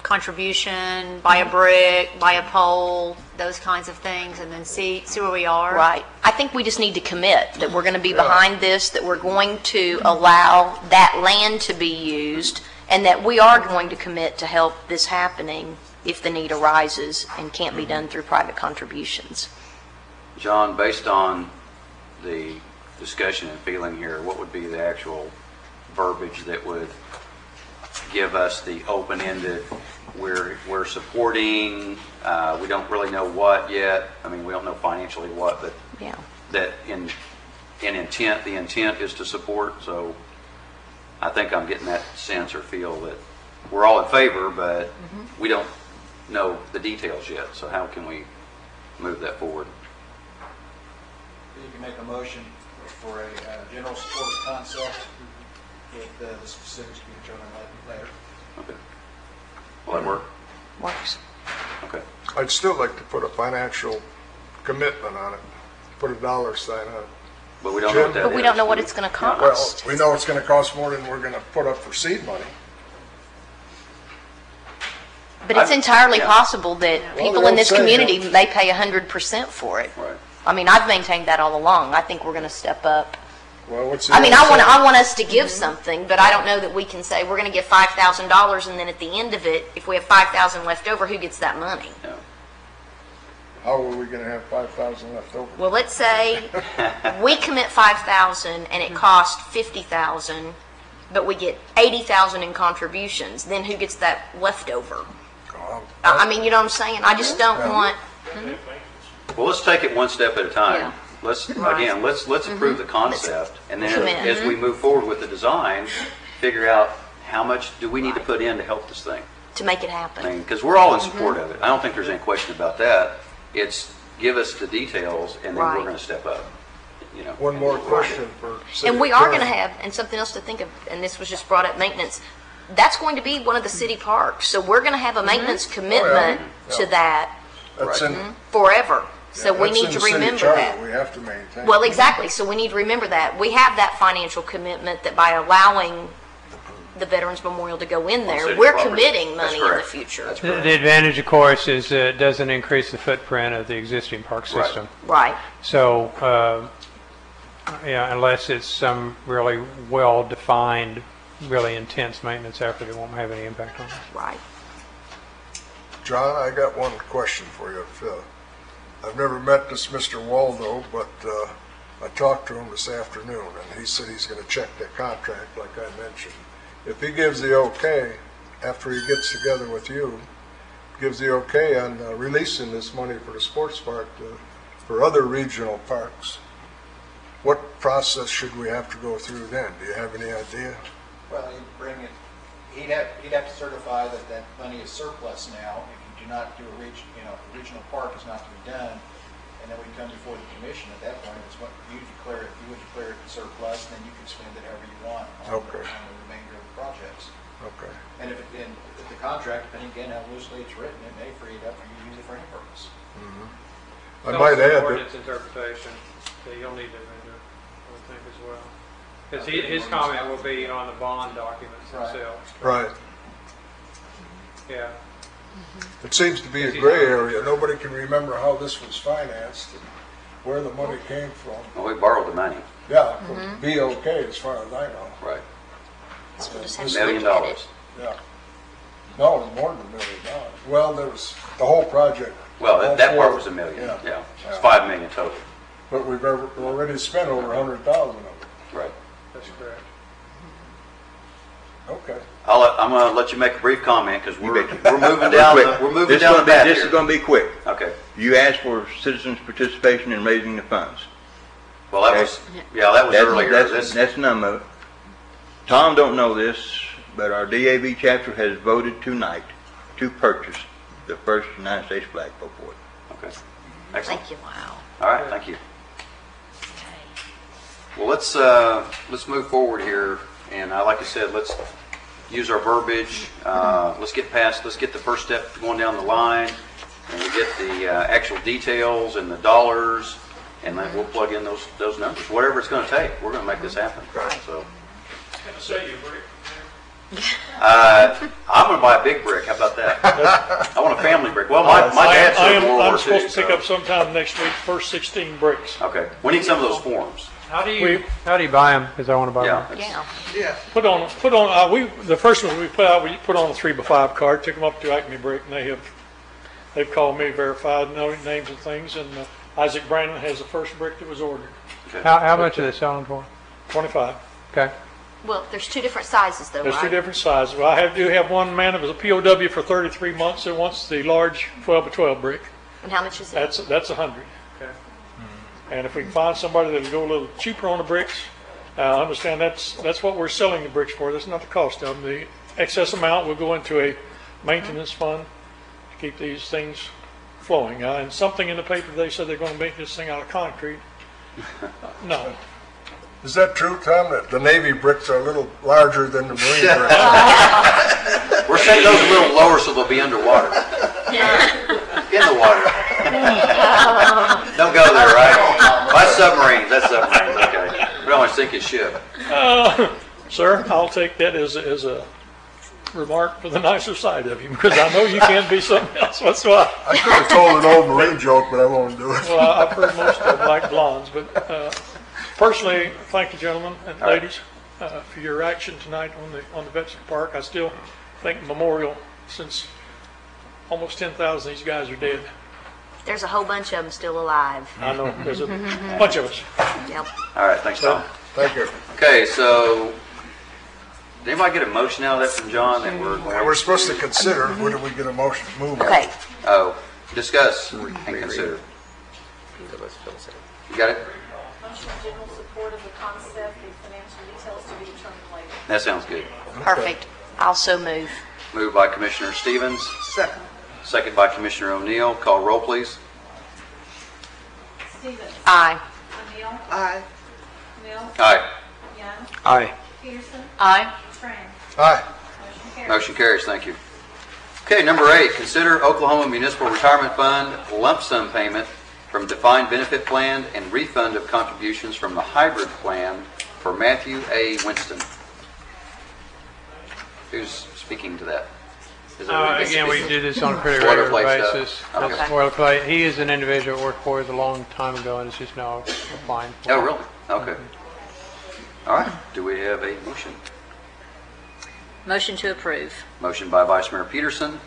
Speaker 3: contribution, buy a brick, buy a pole, those kinds of things, and then see where we are?
Speaker 8: Right. I think we just need to commit that we're going to be behind this, that we're going to allow that land to be used, and that we are going to commit to help this happening if the need arises and can't be done through private contributions.
Speaker 1: John, based on the discussion and feeling here, what would be the actual verbiage that would give us the open-ended, we're supporting, we don't really know what yet, I mean, we don't know financially what, but
Speaker 8: Yeah.
Speaker 1: that in intent, the intent is to support, so I think I'm getting that sense or feel that we're all in favor, but we don't know the details yet, so how can we move that forward?
Speaker 11: You can make a motion for a general support concept with the specifics to be determined later.
Speaker 1: Okay. Will that work?
Speaker 8: Works.
Speaker 1: Okay.
Speaker 10: I'd still like to put a financial commitment on it, put a dollar sign on it.
Speaker 1: But we don't know what that is.
Speaker 8: But we don't know what it's going to cost.
Speaker 10: Well, we know it's going to cost more than we're going to put up for seed money.
Speaker 8: But it's entirely possible that
Speaker 10: Well,
Speaker 8: people
Speaker 10: they
Speaker 8: in this
Speaker 10: don't say
Speaker 8: community
Speaker 10: that.
Speaker 8: may pay 100% for it.
Speaker 1: Right.
Speaker 8: I mean, I've maintained that all along. I think we're going to step up.
Speaker 10: Well, what's the
Speaker 8: I mean,
Speaker 10: old saying?
Speaker 8: I want us to give something, but I don't know that we can say we're going to give $5,000 and then at the end of it, if we have $5,000 left over, who gets that money?
Speaker 1: No.
Speaker 10: How are we going to have 5,000 left over?
Speaker 8: Well, let's say we commit 5,000 and it costs 50,000, but we get 80,000 in contributions. Then who gets that leftover? I mean, you know what I'm saying? I just don't want.
Speaker 1: Well, let's take it one step at a time.
Speaker 8: Yeah.
Speaker 1: Let's,
Speaker 8: Right.
Speaker 1: again, let's approve the concept, and then
Speaker 8: Commit.
Speaker 1: as we move forward with the design, figure out how much do we need to put in to help this thing.
Speaker 8: To make it
Speaker 1: I
Speaker 8: happen.
Speaker 1: mean, because we're all in support of it. I don't think there's any question about that. It's give us the details, and then
Speaker 8: Right.
Speaker 1: we're going to step up. You know.
Speaker 10: One more question for City
Speaker 8: And we are
Speaker 10: Attorney.
Speaker 8: going to have, and something else to think of, and this was just brought up, maintenance. That's going to be one of the city parks. So we're going to have a maintenance commitment to that
Speaker 10: That's in,
Speaker 8: forever. So we
Speaker 10: that's
Speaker 8: need
Speaker 10: in
Speaker 8: to
Speaker 10: the city
Speaker 8: remember
Speaker 10: charter.
Speaker 8: that.
Speaker 10: We have to maintain.
Speaker 8: Well, exactly. So we need to remember that. We have that financial commitment that by allowing the Veterans Memorial to go in there,
Speaker 1: city
Speaker 8: we're
Speaker 1: property.
Speaker 8: committing
Speaker 1: That's
Speaker 8: money in the
Speaker 1: correct.
Speaker 8: future.
Speaker 1: That's
Speaker 5: The
Speaker 1: correct.
Speaker 5: the advantage, of course, is that it doesn't increase the footprint of the existing park
Speaker 1: Right.
Speaker 5: system.
Speaker 8: Right.
Speaker 5: So, yeah, unless it's some really well-defined, really intense maintenance effort, it won't have any impact on it.
Speaker 8: Right.
Speaker 10: John, I got one question for you. I've never met this Mr. Waldo, but I talked to him this afternoon, and he said he's going to check the contract like I mentioned. If he gives the okay, after he gets together with you, gives the okay on releasing this money for the sports park for other regional parks, what process should we have to go through then? Do you have any idea?
Speaker 11: Well, he'd bring it, he'd have to certify that that money is surplus now. If you do not do a regional park is not to be done, and then we come before the commission at that point, it's what you declare it, you would declare it surplus, and then you can spend it however you want on
Speaker 10: Okay.
Speaker 11: on the remainder of the projects.
Speaker 10: Okay.
Speaker 11: And if the contract, depending again how loosely it's written, it may free it up for you to use it for any purpose.
Speaker 10: I might add that,
Speaker 5: Ordinance interpretation that you'll need to render, I would think, as well. Because his comment will be on the bond documents
Speaker 11: Right.
Speaker 5: themselves.
Speaker 10: right.
Speaker 5: Yeah.
Speaker 10: It seems to be a gray area. Nobody can remember how this was financed and where the money came from.
Speaker 1: Well, we borrowed the money.
Speaker 10: Yeah, from BOK as far as I know.
Speaker 1: Right.
Speaker 8: So we'll just have
Speaker 1: $1
Speaker 8: to
Speaker 1: million.
Speaker 8: look at it.
Speaker 10: Yeah. No, it was more than $1 million. Well, there was the whole project.
Speaker 1: Well,
Speaker 10: all
Speaker 1: that part
Speaker 10: four.
Speaker 1: was $1 million,
Speaker 10: Yeah.
Speaker 1: yeah. It's $5 million total.
Speaker 10: But we've already spent over 100,000 of it.
Speaker 1: Right.
Speaker 5: That's correct.
Speaker 10: Okay.
Speaker 1: I'm going to let you make a brief comment because we're moving down the path
Speaker 12: This is
Speaker 1: here.
Speaker 12: going to be quick.
Speaker 1: Okay.
Speaker 12: You asked for citizens' participation in raising the funds.
Speaker 1: Well, that was earlier.
Speaker 12: That's none of it. Tom don't know this, but our DAV chapter has voted tonight to purchase the first United States flagpole for it.
Speaker 1: Okay. Excellent.
Speaker 8: Thank you. Wow.
Speaker 1: All right, thank you. Well, let's move forward here, and like I said, let's use our verbiage. Let's get the first step going down the line, and we get the actual details and the dollars, and then we'll plug in those numbers. Whatever it's going to take, we're going to make this happen. So, I'm going to buy a big brick. How about that? I want a family brick. Well, my dad served World War II.
Speaker 13: I'm supposed to pick
Speaker 1: so-
Speaker 13: up sometime next week, first 16 bricks.
Speaker 1: Okay, we need some of those forms.
Speaker 5: How do you buy them? Because I want to buy
Speaker 1: Yeah.
Speaker 5: them.
Speaker 8: Yeah.
Speaker 9: Yeah.
Speaker 13: The first one we put out, we put on a 3x5 card, took them up to Acme Brick, and they've called me, verified names and things, and Isaac Brandon has the first brick that was ordered,
Speaker 5: How much are they selling for?
Speaker 13: 25.
Speaker 5: Okay.
Speaker 8: Well, there's two different sizes though,
Speaker 13: There's
Speaker 8: right?
Speaker 13: two different sizes. Well, I do have one man that was a POW for 33 months that wants the large 12x12 brick.
Speaker 8: And how much is it?
Speaker 13: That's 100. And if we can find somebody that'll go a little cheaper on the bricks, understand that's what we're selling the bricks for. That's not the cost of them. The excess amount will go into a maintenance fund to keep these things flowing. And something in the paper, they said they're going to make this thing out of concrete. No.
Speaker 10: Is that true, Tom, that the Navy bricks are a little larger than the Marine bricks?
Speaker 1: We're setting those a little lower so they'll be underwater. In the water. Don't go there, right? By submarines, that's submarines, okay. We don't want to sink his ship.
Speaker 13: Sir, I'll take that as a remark for the nicer side of you, because I know you can be something else. That's why.
Speaker 10: I could have told an old Marine joke, but I won't do it.
Speaker 13: Well, I've heard most of them like blondes, but personally, thank you, gentlemen and ladies, for your action tonight on the Veterans Park. I still think memorial, since almost 10,000 of these guys are dead.
Speaker 8: There's a whole bunch of them still alive.
Speaker 13: I know there's a bunch of us.
Speaker 8: Yep.
Speaker 1: All right, thanks, Tom.
Speaker 10: Thank you.
Speaker 1: Okay, so did anybody get a motion out of that from John that
Speaker 10: We're supposed to consider, where do we get a motion moved?
Speaker 8: Okay.
Speaker 1: discuss and consider? You got it?
Speaker 2: Motion in general support of the concept with financial details to be determined later.
Speaker 1: That sounds good.
Speaker 8: Perfect. Also move.
Speaker 1: Moved by Commissioner Stevens,
Speaker 9: Second.
Speaker 1: second by Commissioner O'Neill. Call roll, please.
Speaker 2: Stevens.
Speaker 8: Aye.
Speaker 2: O'Neill.
Speaker 9: Aye.
Speaker 2: Mills.
Speaker 1: Aye.
Speaker 2: Young.
Speaker 5: Aye.
Speaker 2: Peterson.
Speaker 8: Aye.
Speaker 2: Tran.
Speaker 10: Aye.
Speaker 2: Motion carries.
Speaker 1: Motion carries. Thank you. Okay, number 8, consider Oklahoma Municipal Retirement Fund lump sum payment from defined benefit plan and refund of contributions from the hybrid plan for Matthew A. Winston. Who's speaking to that? Is that
Speaker 5: Again, we do this on a pretty
Speaker 1: Boilerplate
Speaker 5: regular
Speaker 1: stuff.
Speaker 5: basis.
Speaker 1: Okay.
Speaker 5: That's boilerplate. He is an individual that worked for us a long time ago, and it's just now applying for
Speaker 1: Oh,
Speaker 5: it.
Speaker 1: really? Okay. All right. Do we have a motion?
Speaker 3: Motion to approve.
Speaker 1: Motion by Vice Mayor Peterson,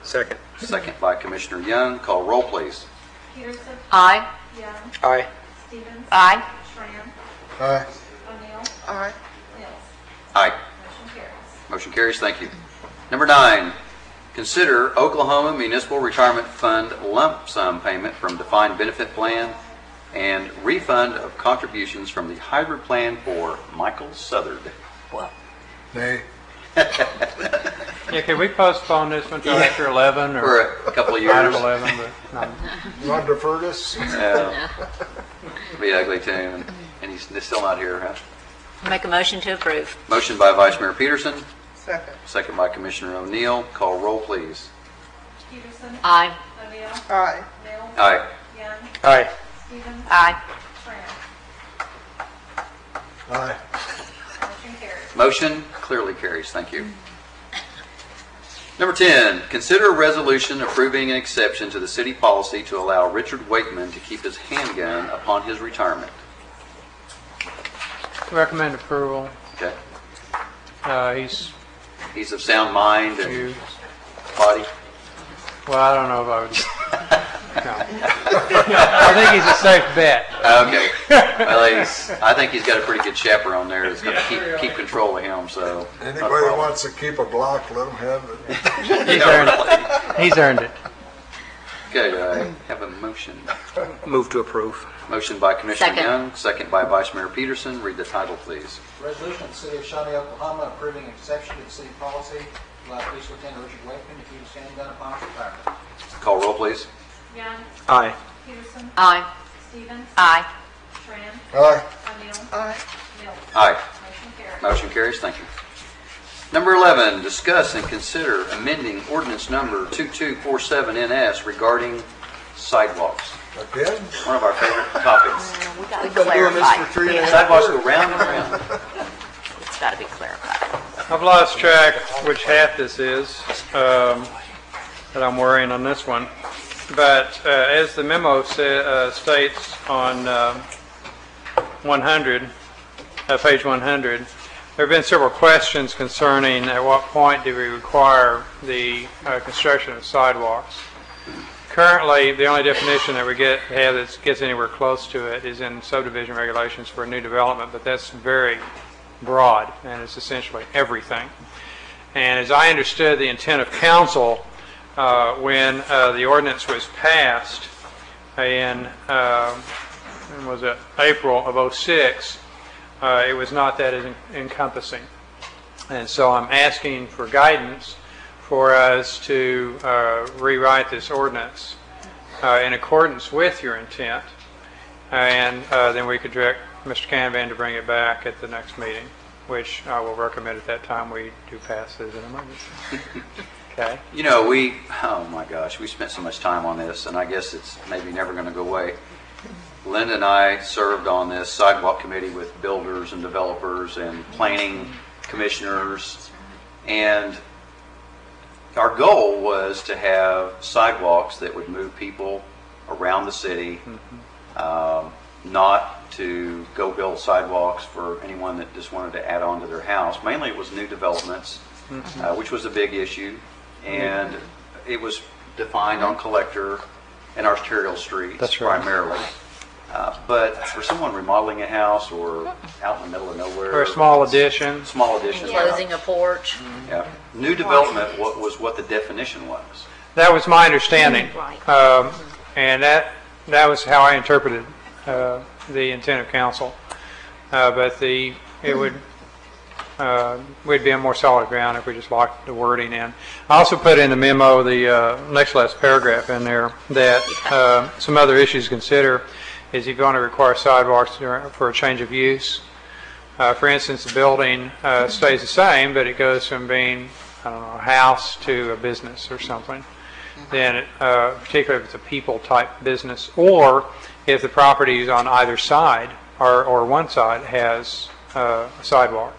Speaker 6: Second.
Speaker 1: second by Commissioner Young. Call roll, please.
Speaker 2: Peterson.
Speaker 3: Aye.
Speaker 2: Young.
Speaker 6: Aye.
Speaker 2: Stevens.
Speaker 8: Aye.
Speaker 2: Tran.
Speaker 10: Aye.
Speaker 2: O'Neill.
Speaker 9: Aye.
Speaker 2: Mills.
Speaker 1: Aye.
Speaker 2: Motion carries.
Speaker 1: Motion carries. Thank you. Number 9, consider Oklahoma Municipal Retirement Fund lump sum payment from defined benefit plan and refund of contributions from the hybrid plan for Michael Southard.
Speaker 10: Nay.
Speaker 5: Yeah, can we postpone this one until after 11
Speaker 1: For
Speaker 5: or
Speaker 1: a couple of
Speaker 5: out
Speaker 1: years.
Speaker 5: of 11? But no.
Speaker 10: You want to defer this?
Speaker 1: Be ugly to him, and he's still not here, huh?
Speaker 3: Make a motion to approve.
Speaker 1: Motion by Vice Mayor Peterson,
Speaker 9: Second.
Speaker 1: second by Commissioner O'Neill. Call roll, please.
Speaker 2: Peterson.
Speaker 3: Aye.
Speaker 2: O'Neill.
Speaker 9: Aye.
Speaker 2: Mills.
Speaker 1: Aye.
Speaker 2: Young.
Speaker 6: Aye.
Speaker 2: Stevens.
Speaker 8: Aye.
Speaker 2: Tran.
Speaker 10: Aye.
Speaker 2: Motion carries.
Speaker 1: Motion clearly carries. Thank you. Number 10, consider a resolution approving an exception to the city policy to allow Richard Wakeman to keep his handgun upon his retirement.
Speaker 5: Recommend approval.
Speaker 1: Okay. He's of sound mind and
Speaker 5: You-
Speaker 1: body.
Speaker 5: Well, I don't know if I would. No. I think he's a safe bet.
Speaker 1: Okay. Well, I think he's got a pretty good chaperone there that's going to keep control of him. So
Speaker 10: Anybody that wants to keep a block, let them have it.
Speaker 5: He's earned it. He's earned it.
Speaker 1: Okay, I have a motion.
Speaker 6: Move to approve.
Speaker 1: Motion by Commissioner
Speaker 3: Second.
Speaker 1: Young, second by Vice Mayor Peterson. Read the title, please.
Speaker 11: Resolution of the City of Shawnee, Oklahoma approving exception to the city policy to allow Police Lieutenant Richard Wakeman to use handgun upon his retirement.
Speaker 1: Call roll, please.
Speaker 2: Young,
Speaker 6: Aye.
Speaker 2: Peterson,
Speaker 3: Aye.
Speaker 2: Stevens,
Speaker 3: Aye.
Speaker 2: Tran,
Speaker 10: Aye.
Speaker 2: O'Neill,
Speaker 9: Aye.
Speaker 2: Mills.
Speaker 1: Aye.
Speaker 2: Motion carries.
Speaker 1: Motion carries. Thank you. Number 11, discuss and consider amending ordinance number 2247NS regarding sidewalks.
Speaker 10: Again?
Speaker 1: One of our favorite topics.
Speaker 3: We got to
Speaker 10: Been doing this for
Speaker 3: clarify.
Speaker 10: 3.5
Speaker 1: Sidewalks go
Speaker 10: years.
Speaker 1: round and round.
Speaker 3: It's got to be clarified.
Speaker 5: I've lost track which half this is that I'm worrying on this one. But as the memo states on 100, page 100, there have been several questions concerning at what point do we require the construction of sidewalks. Currently, the only definition that we have that gets anywhere close to it is in subdivision regulations for a new development, but that's very broad, and it's essentially everything. And as I understood the intent of council when the ordinance was passed in when was it? April of '06, it was not that encompassing. And so I'm asking for guidance for us to rewrite this ordinance in accordance with your intent, and then we could direct Mr. Canvan to bring it back at the next meeting, which I will recommend at that time we do pass as an emergency. Okay?
Speaker 1: You know, oh my gosh, we spent so much time on this, and I guess it's maybe never going to go away. Linda and I served on this sidewalk committee with builders and developers and planning commissioners, and our goal was to have sidewalks that would move people around the city, not to go build sidewalks for anyone that just wanted to add on to their house. Mainly it was new developments, which was a big issue, and it was defined on Collector and arterial streets.
Speaker 5: That's right.
Speaker 1: Primarily. But for someone remodeling a house or out in the middle of nowhere.
Speaker 5: Or a small addition.
Speaker 1: Small additions.
Speaker 3: Closing a porch.
Speaker 1: Yeah. New development was what the definition was.
Speaker 5: That was my understanding,
Speaker 3: Right.
Speaker 5: and that was how I interpreted the intent of council. But it would we'd be on more solid ground if we just locked the wording in. I also put in the memo the next last paragraph in there that some other issues to consider is if you want to require sidewalks for a change of use. For instance, the building stays the same, but it goes from being, I don't know, a house to a business or something. Then, particularly if it's a people-type business, or if the property is on either side, or one side has a sidewalk.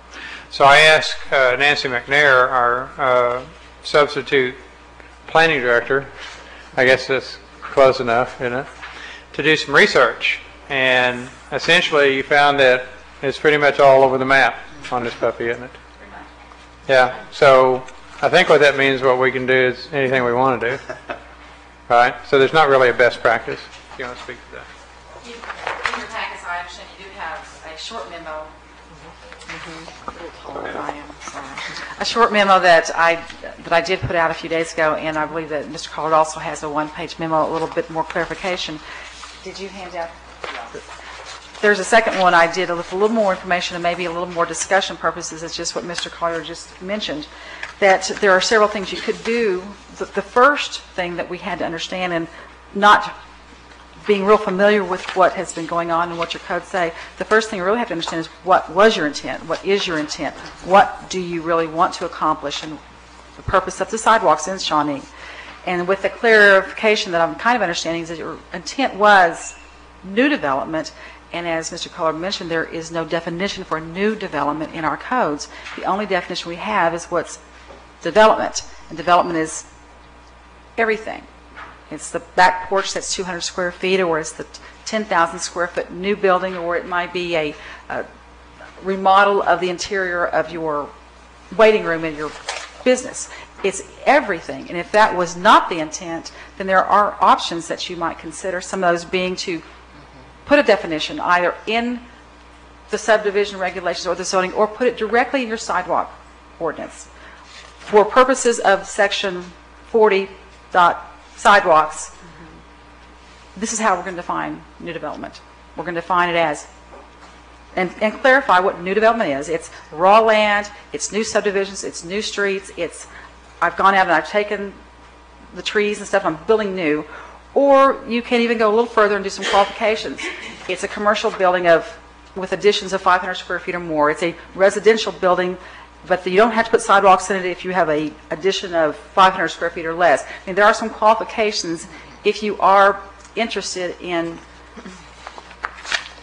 Speaker 5: So I asked Nancy McNair, our substitute planning director, I guess that's close enough, isn't it, to do some research. And essentially you found that it's pretty much all over the map on this puppy, isn't it? Yeah, so I think what that means, what we can do is anything we want to do. Right? So there's not really a best practice. If you want to speak to that.
Speaker 14: In your packets, I understand you do have a short memo. A short memo that I did put out a few days ago, and I believe that Mr. Collard also has a one-page memo, a little bit more clarification. Did you hand out? There's a second one I did with a little more information and maybe a little more discussion purposes. It's just what Mr. Collard just mentioned, that there are several things you could do. The first thing that we had to understand, and not being real familiar with what has been going on and what your codes say, the first thing you really have to understand is what was your intent, what is your intent, what do you really want to accomplish, and the purpose of the sidewalks in Shawnee. And with the clarification that I'm kind of understanding is that your intent was new development, and as Mr. Collard mentioned, there is no definition for new development in our codes. The only definition we have is what's development, and development is everything. It's the back porch that's 200 square feet, or it's the 10,000 square foot new building, or it might be a remodel of the interior of your waiting room in your business. It's everything. And if that was not the intent, then there are options that you might consider, some of those being to put a definition either in the subdivision regulations or the zoning, or put it directly in your sidewalk ordinance. For purposes of section 40 sidewalks, this is how we're going to define new development. We're going to define it as, and clarify what new development is. It's raw land, it's new subdivisions, it's new streets, it's, I've gone out and I've taken the trees and stuff, I'm building new. Or you can even go a little further and do some qualifications. It's a commercial building with additions of 500 square feet or more. It's a residential building, but you don't have to put sidewalks in it if you have a addition of 500 square feet or less. I mean, there are some qualifications if you are interested in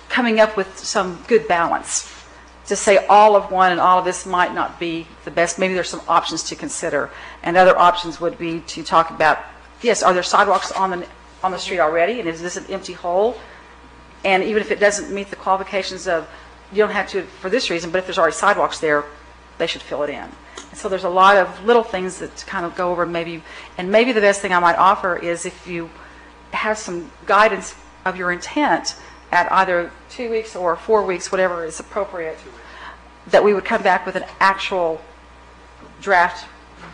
Speaker 14: coming up with some good balance. To say all of one and all of this might not be the best. Maybe there's some options to consider. And other options would be to talk about, yes, are there sidewalks on the street already? And is this an empty hole? And even if it doesn't meet the qualifications of, you don't have to for this reason, but if there's already sidewalks there, they should fill it in. And so there's a lot of little things that kind of go over maybe the best thing I might offer is if you have some guidance of your intent at either 2 weeks or 4 weeks, whatever is appropriate, that we would come back with an actual draft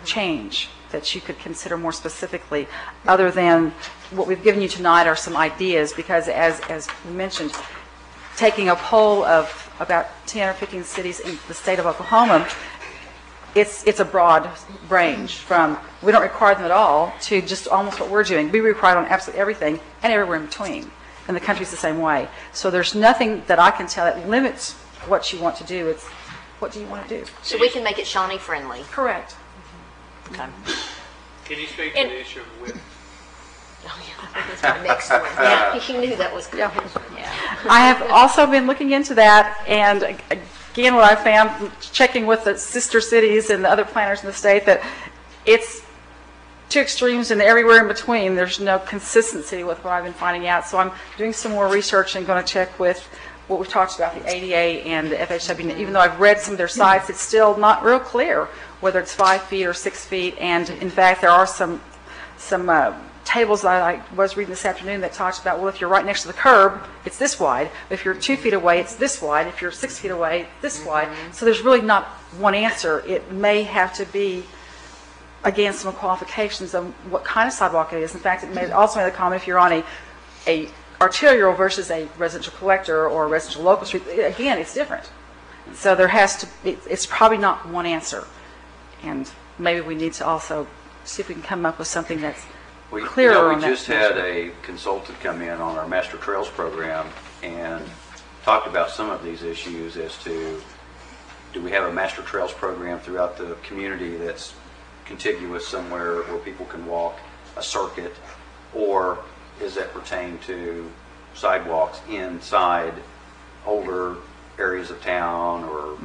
Speaker 14: change that you could consider more specifically, other than what we've given you tonight are some ideas, because as we mentioned, taking a poll of about 10 or 15 cities in the state of Oklahoma, it's a broad range from we don't require them at all to just almost what we're doing. We require on absolutely everything and everywhere in between. And the country's the same way. So there's nothing that I can tell that limits what you want to do. It's what do you want to do?
Speaker 8: So we can make it Shawnee friendly.
Speaker 14: Correct.
Speaker 8: Okay.
Speaker 5: Can you speak to the issue of width?
Speaker 8: Oh, yeah, that's my next one. Yeah, he knew that was coming. Yeah.
Speaker 14: I have also been looking into that, and again, what I found checking with the sister cities and the other planners in the state, that it's two extremes and everywhere in between. There's no consistency with what I've been finding out. So I'm doing some more research and going to check with what we've talked about, the ADA and the FHW. Even though I've read some of their sites, it's still not real clear whether it's 5 feet or 6 feet. And in fact, there are some tables that I was reading this afternoon that talks about, well, if you're right next to the curb, it's this wide. If you're 2 feet away, it's this wide. If you're 6 feet away, this wide. So there's really not one answer. It may have to be, again, some qualifications of what kind of sidewalk it is. In fact, it may also make a comment if you're on a arterial versus a residential collector or a residential local street. Again, it's different. So there has to be, it's probably not one answer. And maybe we need to also see if we can come up with something that's clearer on that.
Speaker 1: We just had a consultant come in on our Master Trails program and talked about some of these issues as to, do we have a Master Trails program throughout the community that's contiguous somewhere where people can walk a circuit, or is that pertain to sidewalks inside older areas of town, or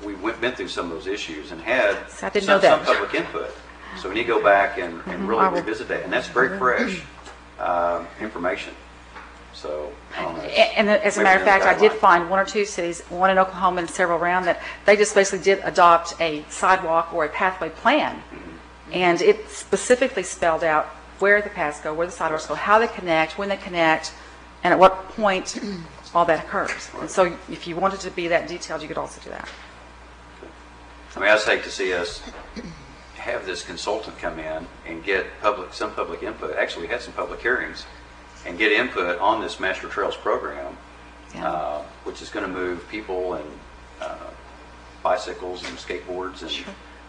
Speaker 1: we've been through some of those issues and had some public input. So we need to go back and really revisit that, and that's very fresh information. So, I don't know.
Speaker 14: And as a matter of fact, I did find 1 or 2 cities, one in Oklahoma and several around, that they just basically did adopt a sidewalk or a pathway plan. And it specifically spelled out where the paths go, where the sidewalks go, how they connect, when they connect, and at what point all that occurs. And so if you wanted to be that detailed, you could also do that.
Speaker 1: I mean, I'd hate to see us have this consultant come in and get some public input. Actually, we had some public hearings and get input on this Master Trails program, which is going to move people and bicycles and skateboards and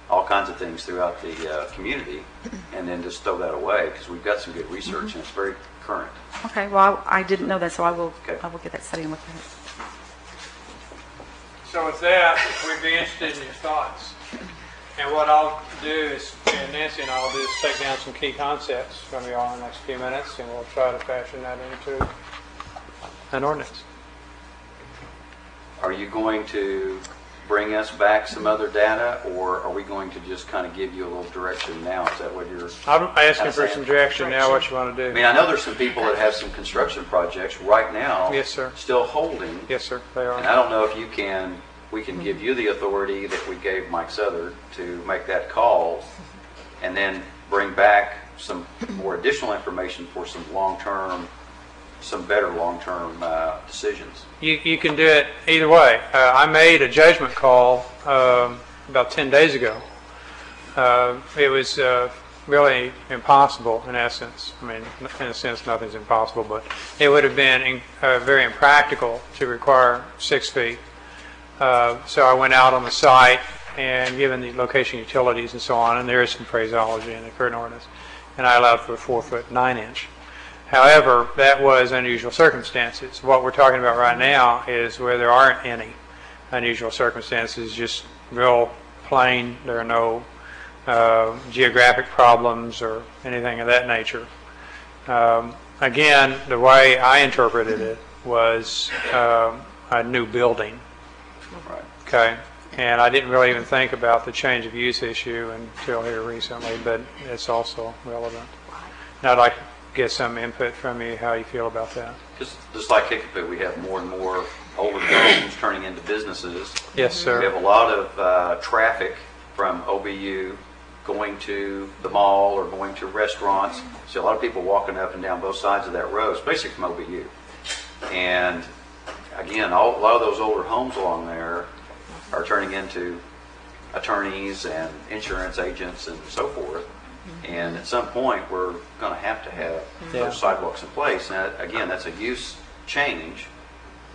Speaker 1: all kinds of things throughout the community, and then just throw that away because we've got some good research and it's very current.
Speaker 14: Okay, well, I didn't know that, so I will get that study and look at it.
Speaker 5: So with that, we'd be interested in your thoughts. And what I'll do is, and Nancy and I will do is take down some key concepts from you all in the next few minutes, and we'll try to fashion that into an ordinance.
Speaker 1: Are you going to bring us back some other data, or are we going to just kind of give you a little direction now? Is that what you're
Speaker 5: I'm asking for some direction now, what you want to do.
Speaker 1: I mean, I know there's some people that have some construction projects right now.
Speaker 5: Yes, sir.
Speaker 1: Still holding.
Speaker 5: Yes, sir, they are.
Speaker 1: And I don't know if you can we can give you the authority that we gave Mike Southard to make that call, and then bring back some more additional information for some better long-term decisions.
Speaker 5: You can do it either way. I made a judgment call about 10 days ago. It was really impossible in essence. I mean, in a sense, nothing's impossible, but it would have been very impractical to require 6 feet. So I went out on the site and given the location utilities and so on, and there is some phraseology in the current ordinance, and I allowed for a 4-foot 9-inch. However, that was unusual circumstances. What we're talking about right now is where there aren't any unusual circumstances, just real plain, there are no geographic problems or anything of that nature. Again, the way I interpreted it was a new building.
Speaker 1: Right.
Speaker 5: Okay, and I didn't really even think about the change of use issue until here recently, but it's also relevant. And I'd like to get some input from you, how you feel about that.
Speaker 1: Just like Kickapoo, we have more and more older homes turning into businesses.
Speaker 5: Yes, sir.
Speaker 1: We have a lot of traffic from OBU going to the mall or going to restaurants. So a lot of people walking up and down both sides of that road, especially from OBU. And again, a lot of those older homes along there are turning into attorneys and insurance agents and so forth. And at some point, we're going to have those sidewalks in place. Now, again, that's a use change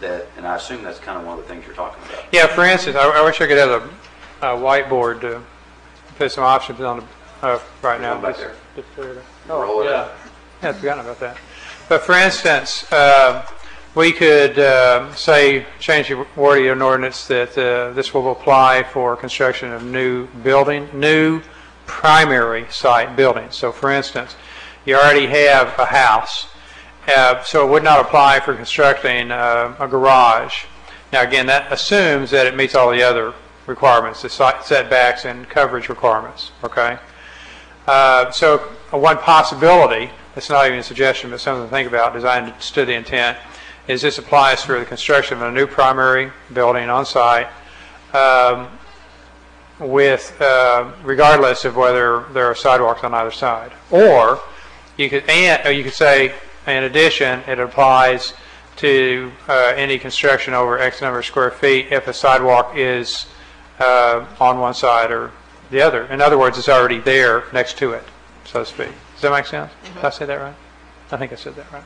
Speaker 1: and I assume that's kind of one of the things you're talking about.
Speaker 5: Yeah, for instance, I wish I could have a whiteboard to put some options on right now.
Speaker 1: Back there.
Speaker 5: Oh, yeah. Yeah, I'd forgotten about that. But for instance, we could say, change the wording of an ordinance that this will apply for construction of new primary site buildings. So for instance, you already have a house, so it would not apply for constructing a garage. Now again, that assumes that it meets all the other requirements, the setbacks and coverage requirements, okay? So one possibility, it's not even a suggestion, but something to think about, as I understood the intent, is this applies for the construction of a new primary building on site, regardless of whether there are sidewalks on either side. Or you could say, in addition, it applies to any construction over X number of square feet if a sidewalk is on one side or the other. In other words, it's already there next to it, so to speak. Does that make sense? Mm-hmm. Did I say that right? I think I said that right.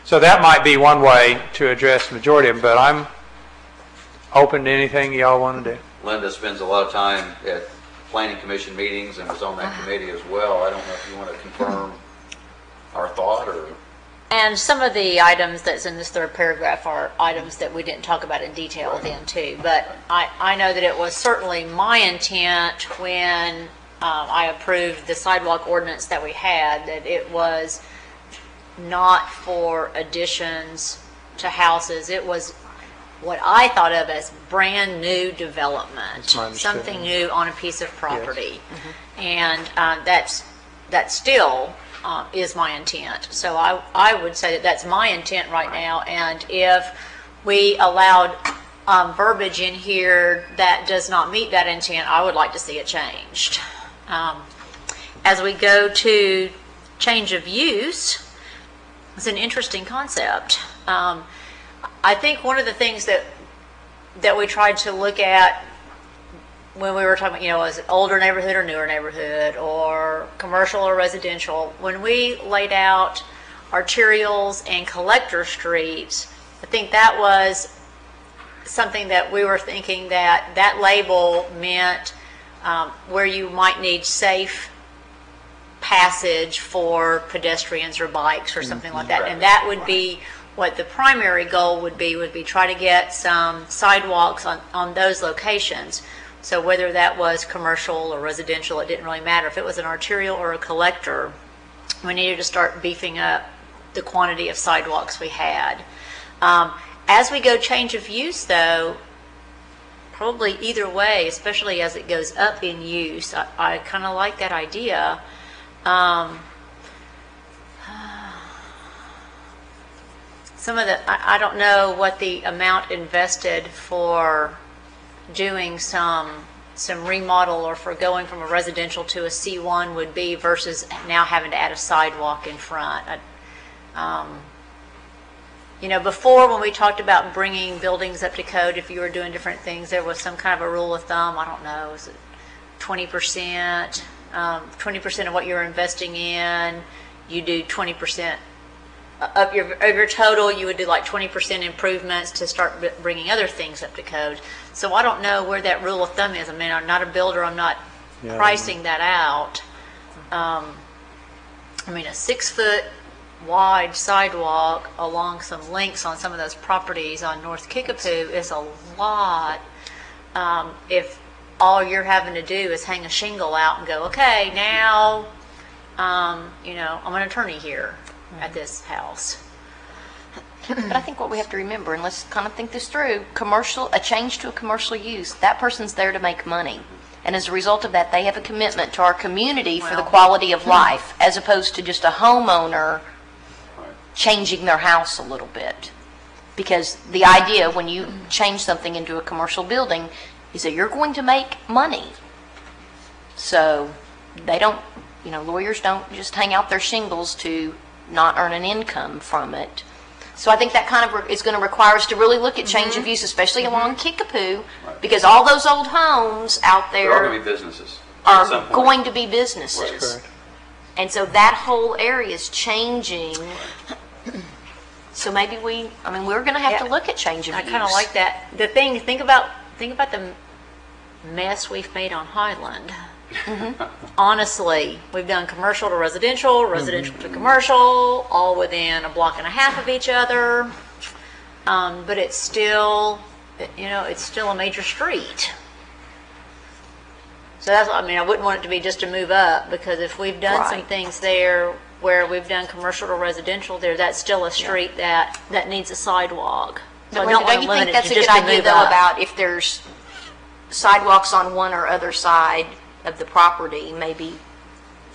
Speaker 5: So that might be one way to address the majority of them, but I'm open to anything y'all want to do.
Speaker 1: Linda spends a lot of time at planning commission meetings and was on that committee as well. I don't know if you want to confirm our thought or...
Speaker 3: And some of the items that's in this third paragraph are items that we didn't talk about in detail then too. But I know that it was certainly my intent when I approved the sidewalk ordinance that we had, that it was not for additions to houses. It was what I thought of as brand new development, something new on a piece of property. Yes. Mm-hmm. And that's still is my intent. So I would say that that's my intent right now. And if we allowed verbiage in here that does not meet that intent, I would like to see it changed. As we go to change of use, it's an interesting concept. I think one of the things that we tried to look at when we were talking about, was it older neighborhood or newer neighborhood or commercial or residential, when we laid out arterials and collector streets, I think that was something that we were thinking that label meant where you might need safe passage for pedestrians or bikes or something like that. And that would be what the primary goal would be try to get some sidewalks on those locations. So whether that was commercial or residential, it didn't really matter. If it was an arterial or a collector, we needed to start beefing up the quantity of sidewalks we had. As we go change of use, though, probably either way, especially as it goes up in use, I kind of like that idea. Some of the, I don't know what the amount invested for doing some remodel or for going from a residential to a C1 would be versus now having to add a sidewalk in front. Before when we talked about bringing buildings up to code, if you were doing different things, there was some kind of a rule of thumb. I don't know, is it 20%? 20% of what you're investing in, you do 20% of your total. You would do like 20% improvements to start bringing other things up to code. So I don't know where that rule of thumb is. I mean, I'm not a builder. I'm not pricing that out. I mean, a 6-foot wide sidewalk along some links on some of those properties on North Kickapoo is a lot. If all you're having to do is hang a shingle out and go, okay, now, I'm an attorney here at this house.
Speaker 8: But I think what we have to remember, and let's kind of think this through, a change to a commercial use, that person's there to make money. And as a result of that, they have a commitment to our community for the quality of life, as opposed to just a homeowner changing their house a little bit. Because the idea when you change something into a commercial building is that you're going to make money. So they don't, lawyers don't just hang out their shingles to not earn an income from it. So I think that kind of is going to require us to really look at change of use, especially along Kickapoo, because all those old homes out there
Speaker 1: They're all going to be businesses.
Speaker 8: are going to be businesses. And so that whole area is changing. So maybe we're going to have to look at change of use.
Speaker 3: I kind of like that. Think about the mess we've made on Highland. Honestly, we've done commercial to residential, residential to commercial, all within a block and a half of each other. But it's still, it's still a major street. So that's, I wouldn't want it to be just to move up, because if we've done some things there where we've done commercial to residential there, that's still a street that needs a sidewalk. So
Speaker 8: But don't you think that's a good idea, though, about if there's sidewalks on one or other side of the property, maybe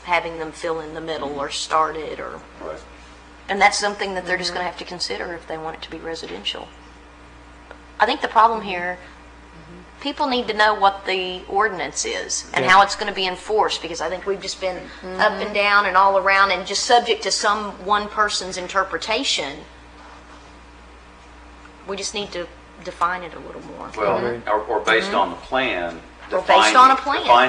Speaker 8: having them fill in the middle or started, or and that's something that they're just going to have to consider if they want it to be residential. I think the problem here, people need to know what the ordinance is and how it's going to be enforced, because I think we've just been up and down and all around and just subject to one person's interpretation. We just need to define it a little more.
Speaker 1: Well, or based on the plan.
Speaker 8: Define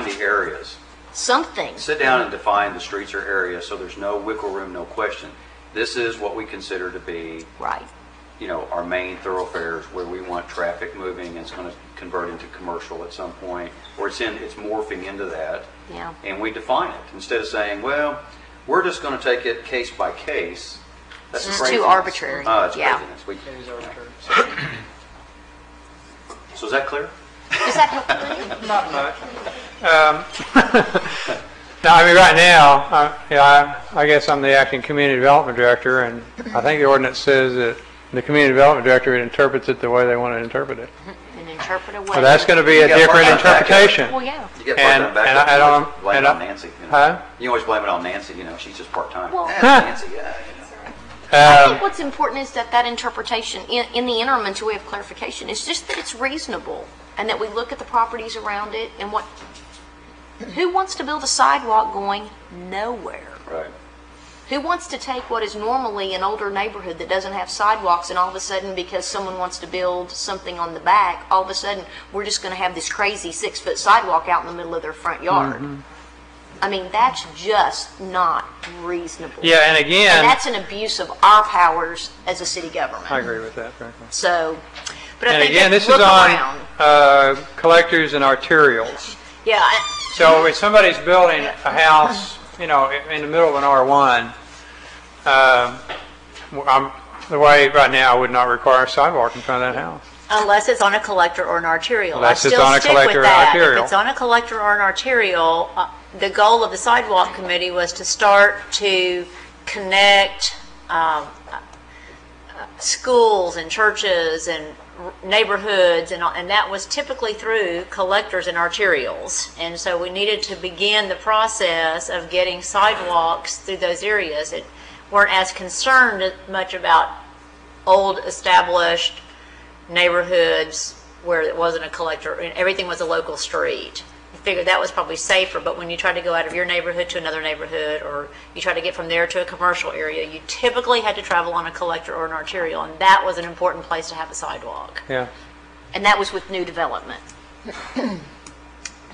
Speaker 1: the areas.
Speaker 8: Something.
Speaker 1: Sit down and define the streets or areas so there's no wiggle room, no question. This is what we consider to be our main thoroughfares where we want traffic moving, and it's going to convert into commercial at some point, or it's morphing into that.
Speaker 8: Yeah.
Speaker 1: And we define it instead of saying, well, we're just going to take it case by case. That's
Speaker 8: It's
Speaker 1: craziness.
Speaker 8: too arbitrary.
Speaker 1: It's
Speaker 8: Yeah.
Speaker 1: craziness. So is that clear?
Speaker 8: Does that help you?
Speaker 5: Not much. No, right now, I guess I'm the acting community development director, and I think the ordinance says that the community development director interprets it the way they want to interpret it.
Speaker 8: And interpret a way.
Speaker 5: Well, that's going to be a different interpretation.
Speaker 8: Well, yeah.
Speaker 1: You get part-time back.
Speaker 5: And I don't
Speaker 1: blame it on Nancy. You always blame it on Nancy. She's just part-time.
Speaker 8: Well,
Speaker 1: Nancy,
Speaker 8: I think what's important is that interpretation, in the interim until we have clarification, is just that it's reasonable, and that we look at the properties around it and who wants to build a sidewalk going nowhere?
Speaker 1: Right.
Speaker 8: Who wants to take what is normally an older neighborhood that doesn't have sidewalks, and all of a sudden, because someone wants to build something on the back, all of a sudden we're just going to have this crazy 6-foot sidewalk out in the middle of their front yard? That's just not reasonable.
Speaker 5: Yeah, and again...
Speaker 8: And that's an abuse of our powers as a city government.
Speaker 5: I agree with that, frankly.
Speaker 8: So, but I
Speaker 5: And
Speaker 8: think
Speaker 5: again, this is on collectors and arterials.
Speaker 8: Yeah.
Speaker 5: So if somebody's building a house, in the middle of an R1, the way right now I would not require a sidewalk in front of that house.
Speaker 3: Unless it's on a collector or an arterial.
Speaker 5: Unless
Speaker 3: I
Speaker 5: it's
Speaker 3: still
Speaker 5: on a
Speaker 3: stick
Speaker 5: collector
Speaker 3: with
Speaker 5: or
Speaker 3: that.
Speaker 5: arterial.
Speaker 3: If it's on a collector or an arterial, the goal of the sidewalk committee was to start to connect schools and churches and neighborhoods, and that was typically through collectors and arterials. And so we needed to begin the process of getting sidewalks through those areas. It weren't as concerned much about old established neighborhoods where it wasn't a collector, and everything was a local street. You figured that was probably safer, but when you try to go out of your neighborhood to another neighborhood, or you try to get from there to a commercial area, you typically had to travel on a collector or an arterial, and that was an important place to have a sidewalk.
Speaker 5: Yeah.
Speaker 8: And that was with new development.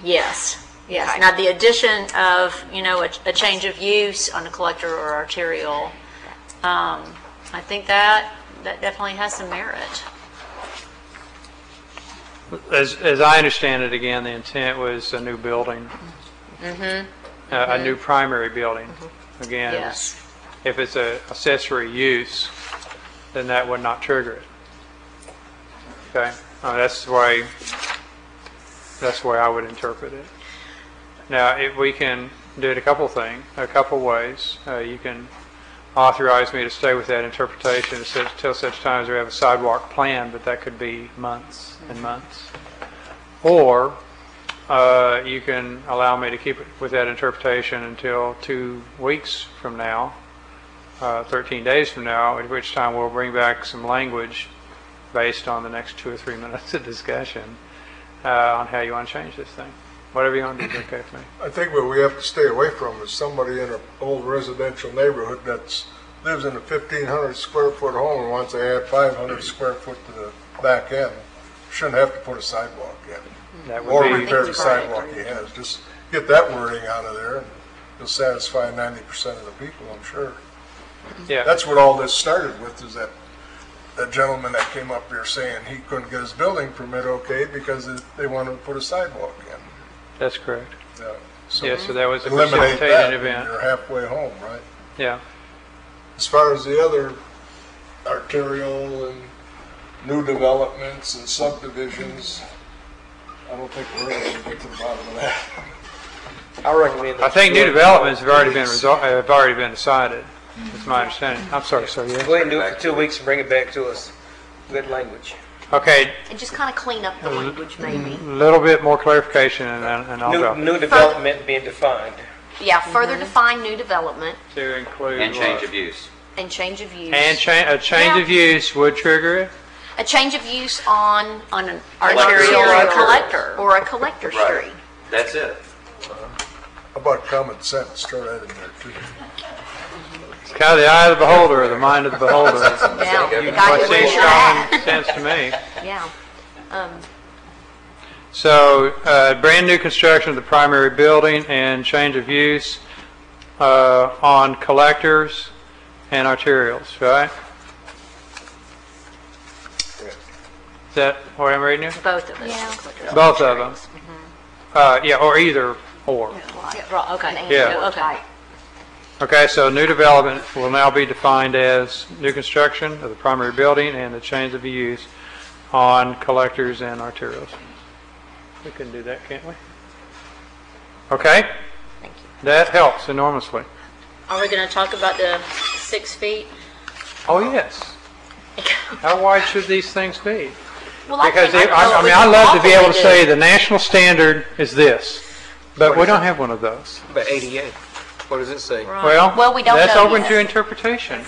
Speaker 3: Yes, yes.
Speaker 8: Okay.
Speaker 3: Now, the addition of, a change of use on a collector or arterial, I think that definitely has some merit.
Speaker 5: As I understand it, again, the intent was a new building, a new primary building. Again,
Speaker 3: Yes.
Speaker 5: if it's a accessory use, then that would not trigger it. Okay, that's the way I would interpret it. Now, if we can do it a couple ways. You can authorize me to stay with that interpretation until such time as we have a sidewalk plan, but that could be months and months. Or you can allow me to keep it with that interpretation until 2 weeks from now, 13 days from now, at which time we'll bring back some language based on the next 2 or 3 minutes of discussion on how you want to change this thing. Whatever you want to do is okay with me.
Speaker 10: I think what we have to stay away from is somebody in an old residential neighborhood that lives in a 1,500 square foot home and wants to add 500 square foot to the back end. Shouldn't have to put a sidewalk in.
Speaker 5: That
Speaker 10: Or
Speaker 5: would be,
Speaker 10: repair the sidewalk he has. Just get that wording out of there and it'll satisfy 90% of the people, I'm sure.
Speaker 5: yeah.
Speaker 10: That's what all this started with, is that gentleman that came up here saying he couldn't get his building permit okay because they wanted to put a sidewalk in.
Speaker 5: That's correct.
Speaker 10: Yeah, so
Speaker 5: Yeah, so that was a
Speaker 10: eliminate that
Speaker 5: precipitated
Speaker 10: when
Speaker 5: event.
Speaker 10: you're halfway home, right?
Speaker 5: Yeah.
Speaker 10: As far as the other arterial and new developments and subdivisions, I don't think we're going to get to the bottom of that.
Speaker 9: I recommend.
Speaker 5: I think new developments have already been decided. That's my understanding. I'm sorry, sir. Yeah.
Speaker 9: Go ahead and do it for 2 weeks and bring it back to us. Good language.
Speaker 5: Okay,
Speaker 8: And just kind of clean up the language, maybe.
Speaker 5: a little bit more clarification, and I'll go.
Speaker 9: New development being defined.
Speaker 8: Yeah, further define new development
Speaker 5: To include
Speaker 1: And change of use.
Speaker 8: and change of use.
Speaker 5: And a change of use would trigger it.
Speaker 8: A change of use on
Speaker 3: On an
Speaker 8: arterial
Speaker 3: arterial or a
Speaker 8: collector.
Speaker 3: collector.
Speaker 8: Or a collector
Speaker 1: Right.
Speaker 8: street.
Speaker 1: That's it.
Speaker 10: How about common sense? Throw that in there too.
Speaker 5: It's kind of the eye of the beholder, or the mind of the beholder.
Speaker 8: Yeah.
Speaker 1: Okay.
Speaker 8: Guide
Speaker 5: What
Speaker 8: it where
Speaker 5: seems
Speaker 8: you're at.
Speaker 5: common sense to me.
Speaker 8: Yeah.
Speaker 5: So, brand new construction of the primary building and change of use on collectors and arterials, right? Is that what I'm reading here?
Speaker 3: Both of us.
Speaker 8: Yeah.
Speaker 5: Both of them. Yeah, or either or.
Speaker 3: Right, okay.
Speaker 5: Yeah.
Speaker 3: Okay.
Speaker 5: Okay, so new development will now be defined as new construction of the primary building and the change of use on collectors and arterials. We can do that, can't we? Okay?
Speaker 8: Thank you.
Speaker 5: That helps enormously.
Speaker 3: Are we going to talk about the 6 feet?
Speaker 5: Oh, yes. How wide should these things be?
Speaker 8: Well,
Speaker 5: Because
Speaker 8: think
Speaker 5: I love to be able to say the national standard is this, but we don't have one of those.
Speaker 9: About 88. What does it say?
Speaker 8: Well, we don't
Speaker 5: that's
Speaker 8: know
Speaker 5: open
Speaker 8: yet.
Speaker 5: to interpretation.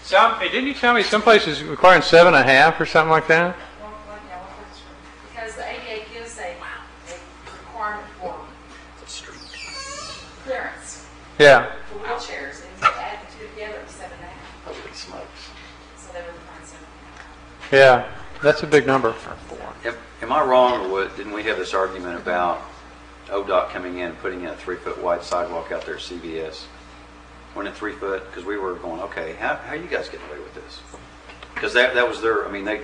Speaker 5: Didn't you tell me some places requiring 7.5 or something like that?
Speaker 14: Because the ADA gives a requirement for clearance
Speaker 5: Yeah.
Speaker 14: for wheelchairs, and you add the two together, it's 7.5.
Speaker 1: Holy smokes.
Speaker 14: So they were requiring 7.5.
Speaker 5: Yeah, that's a big number.
Speaker 1: Am I wrong, or what? Didn't we have this argument about ODOT coming in and putting in a 3-foot wide sidewalk out there at CVS? Wasn't it 3 foot? Because we were going, okay, how are you guys getting away with this? Because that was their, I mean, they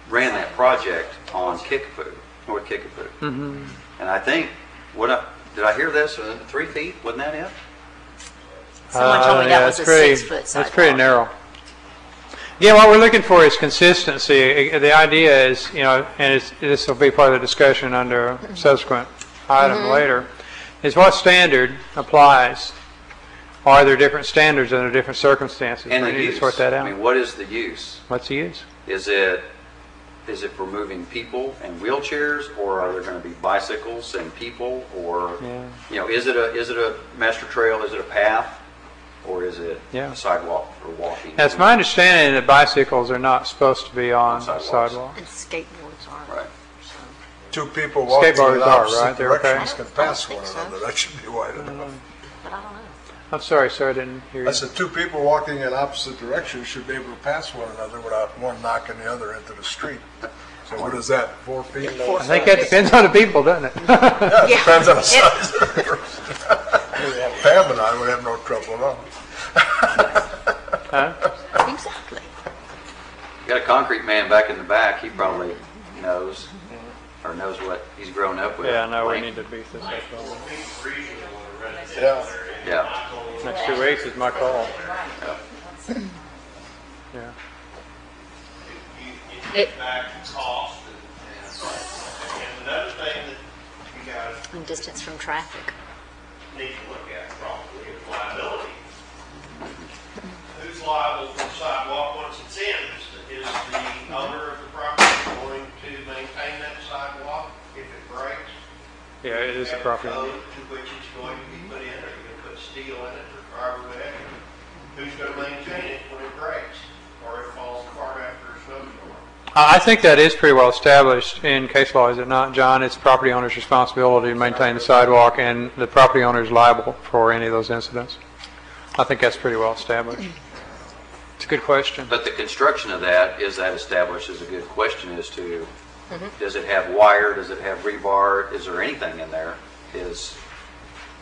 Speaker 1: ran that project on Kickapoo, North Kickapoo.
Speaker 5: Mm-hmm.
Speaker 1: And I think, did I hear this? 3 feet? Wasn't that it?
Speaker 3: Someone told me that was a 6-foot sidewalk.
Speaker 5: That's pretty narrow. Yeah, what we're looking for is consistency. The idea is, and this will be part of the discussion under a subsequent item later, is what standard applies. Are there different standards under different circumstances?
Speaker 1: And
Speaker 5: we
Speaker 1: the
Speaker 5: need
Speaker 1: use.
Speaker 5: to sort that out.
Speaker 1: I mean, what is the use?
Speaker 5: What's the use?
Speaker 1: Is it for moving people and wheelchairs, or are there going to be bicycles and people, or
Speaker 5: Yeah.
Speaker 1: is it a master trail? Is it a path, or is it
Speaker 5: Yeah.
Speaker 1: a sidewalk for walking?
Speaker 5: That's my understanding that bicycles are not supposed to be on
Speaker 1: sidewalks.
Speaker 5: sidewalks.
Speaker 8: And skateboards are.
Speaker 1: Right.
Speaker 10: Two people walking
Speaker 5: Skateboarders
Speaker 10: in
Speaker 5: are,
Speaker 10: opposite
Speaker 5: right? They're okay?
Speaker 10: directions can pass
Speaker 8: think
Speaker 10: one
Speaker 8: so.
Speaker 10: another. That should be wide enough.
Speaker 8: But I don't know.
Speaker 5: I'm sorry, sir, I didn't hear you.
Speaker 10: I said two people walking in opposite directions should be able to pass one another without one knocking the other into the street. So what is that, 4 feet?
Speaker 5: I think that depends on the people, doesn't it?
Speaker 10: Yeah, it depends on the size of the person. Pam and I would have no trouble at all.
Speaker 5: Huh?
Speaker 8: Exactly.
Speaker 1: You got a concrete man back in the back, he probably knows, or knows what he's grown up with.
Speaker 5: Yeah, I know, we
Speaker 1: Link.
Speaker 5: need to beef this up.
Speaker 10: Yeah.
Speaker 1: Yeah.
Speaker 5: Next 2 weeks is my call. Yeah.
Speaker 3: It-
Speaker 15: cost and another thing that you guys
Speaker 3: And distance from traffic.
Speaker 15: need to look at probably is liability. Who's liable for the sidewalk once it's in? Is the owner of the property going to maintain that sidewalk if it breaks?
Speaker 5: Yeah, it is a property.
Speaker 15: Code to which it's going to be put in, are you going to put steel in it or fiber back? Who's going to maintain it when it breaks or it falls apart after a snowstorm?
Speaker 5: I think that is pretty well established in case law, is it not, John? It's property owner's responsibility to maintain the sidewalk, and the property owner is liable for any of those incidents. I think that's pretty well established. It's a good question.
Speaker 1: But the construction of that, is that established, is a good question as to, does it have wire, does it have rebar, is there anything in there? Is,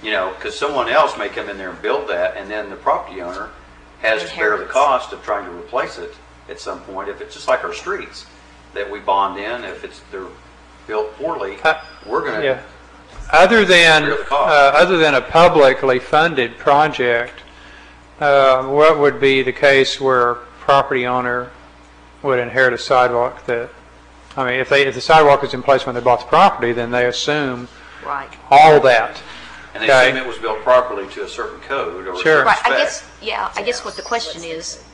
Speaker 1: you know, because someone else may come in there and build that, and then the property owner has to bear the cost of trying to replace it at some point. If it's just like our streets that we bond in, if they're built poorly, we're going to.
Speaker 5: Yeah. Other than
Speaker 1: Bear the cost.
Speaker 5: other than a publicly funded project, what would be the case where a property owner would inherit a sidewalk that? I mean, if the sidewalk is in place when they bought the property, then they assume
Speaker 8: Right.
Speaker 5: all that.
Speaker 1: And they assume it was built properly to a certain code or a
Speaker 5: Sure.
Speaker 1: certain
Speaker 8: Right,
Speaker 1: spec.
Speaker 8: I guess what the question is,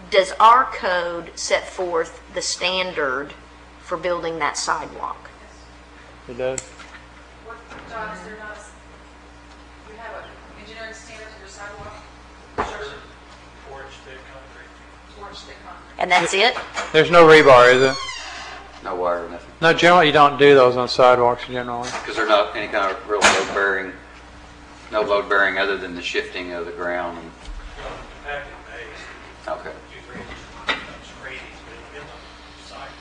Speaker 8: does our code set forth the standard for building that sidewalk?
Speaker 5: It does.
Speaker 2: What, John, is there not you have an engineering standard for your sidewalk construction?
Speaker 15: 4-inch thick concrete.
Speaker 2: 4-inch thick concrete.
Speaker 8: And that's it?
Speaker 5: There's no rebar, is it?
Speaker 1: No wire or nothing.
Speaker 5: No, generally you don't do those on sidewalks generally.
Speaker 1: Because they're not any kind of real load bearing, no load bearing other than the shifting of the ground. And,
Speaker 15: Compacted base,
Speaker 1: okay.
Speaker 15: 2-3 inches, straight, but it depends on the site.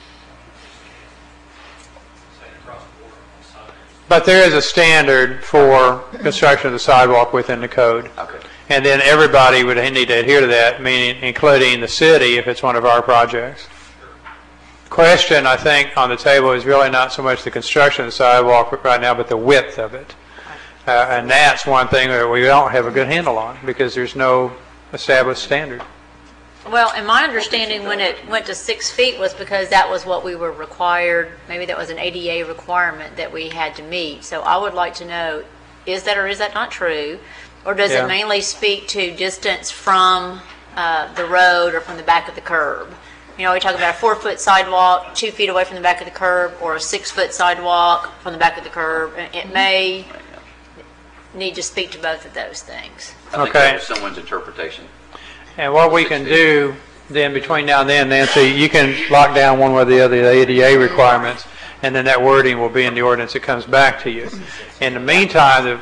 Speaker 15: Say across the board on the side.
Speaker 5: But there is a standard for construction of the sidewalk within the code.
Speaker 1: Okay.
Speaker 5: And then everybody would need to adhere to that, meaning including the city if it's one of our projects. The question, I think, on the table is really not so much the construction of the sidewalk right now, but the width of it. And that's one thing that we don't have a good handle on because there's no established standard.
Speaker 3: Well, and my understanding when it went to 6 feet was because that was what we were required, maybe that was an ADA requirement that we had to meet. So I would like to know, is that or is that not true? Or does
Speaker 5: Yeah.
Speaker 3: it mainly speak to distance from the road or from the back of the curb? You know, we talk about a 4-foot sidewalk, 2 feet away from the back of the curb, or a 6-foot sidewalk from the back of the curb. It may need to speak to both of those things.
Speaker 1: I think
Speaker 5: Okay.
Speaker 1: that was someone's interpretation.
Speaker 5: And what we can do then between now and then, Nancy, you can lock down one way or the other the ADA requirements, and then that wording will be in the ordinance that comes back to you. In the meantime,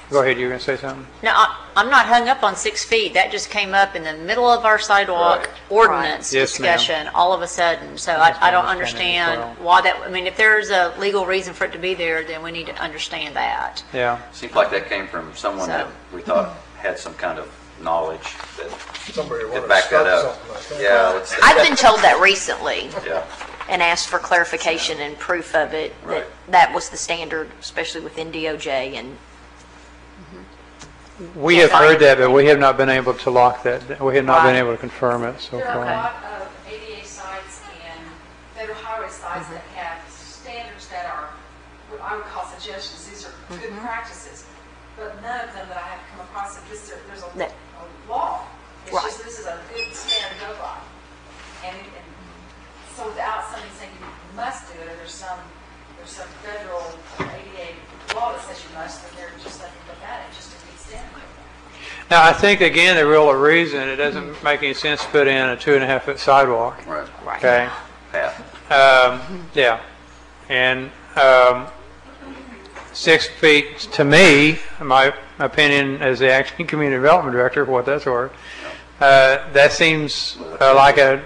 Speaker 5: go ahead, you were going to say something?
Speaker 3: No, I'm not hung up on 6 feet. That just came up in the middle of our sidewalk
Speaker 1: Right.
Speaker 3: ordinance
Speaker 5: Yes, ma'am.
Speaker 3: discussion all of a sudden. So I don't understand why that, I mean, if there's a legal reason for it to be there, then we need to understand that.
Speaker 5: Yeah.
Speaker 1: Seems like that came from someone that we thought had some kind of knowledge that
Speaker 10: Somebody
Speaker 1: could
Speaker 10: wanted to
Speaker 1: back that
Speaker 10: start
Speaker 1: up.
Speaker 10: something like that.
Speaker 1: Yeah, let's see.
Speaker 8: I've been told that recently
Speaker 1: Yeah,
Speaker 8: and asked for clarification and proof of it, that
Speaker 1: Right.
Speaker 8: that was the standard, especially within DOJ. And
Speaker 5: We have heard that, but we have not been able to lock that. We have not been
Speaker 8: Right.
Speaker 5: able to confirm it so
Speaker 2: There are a
Speaker 5: far.
Speaker 2: lot of ADA sites and federal highway sites that have standards that are, what I would call suggestions. These are good practices, but none of them that I have come across, there's
Speaker 8: That-
Speaker 2: a law. It's
Speaker 8: Right.
Speaker 2: just, this is a good standard to go by. And so without somebody saying you must do it, there's some federal ADA law that says you must, but they're just letting you look at it, just a good standard.
Speaker 5: Now, I think, again, the real reason, it doesn't make any sense to put in a 2.5-foot sidewalk.
Speaker 1: Right.
Speaker 5: Okay?
Speaker 1: Path.
Speaker 5: Yeah. And 6 feet, to me, my opinion as the acting community development director, for what that's worth, that seems like a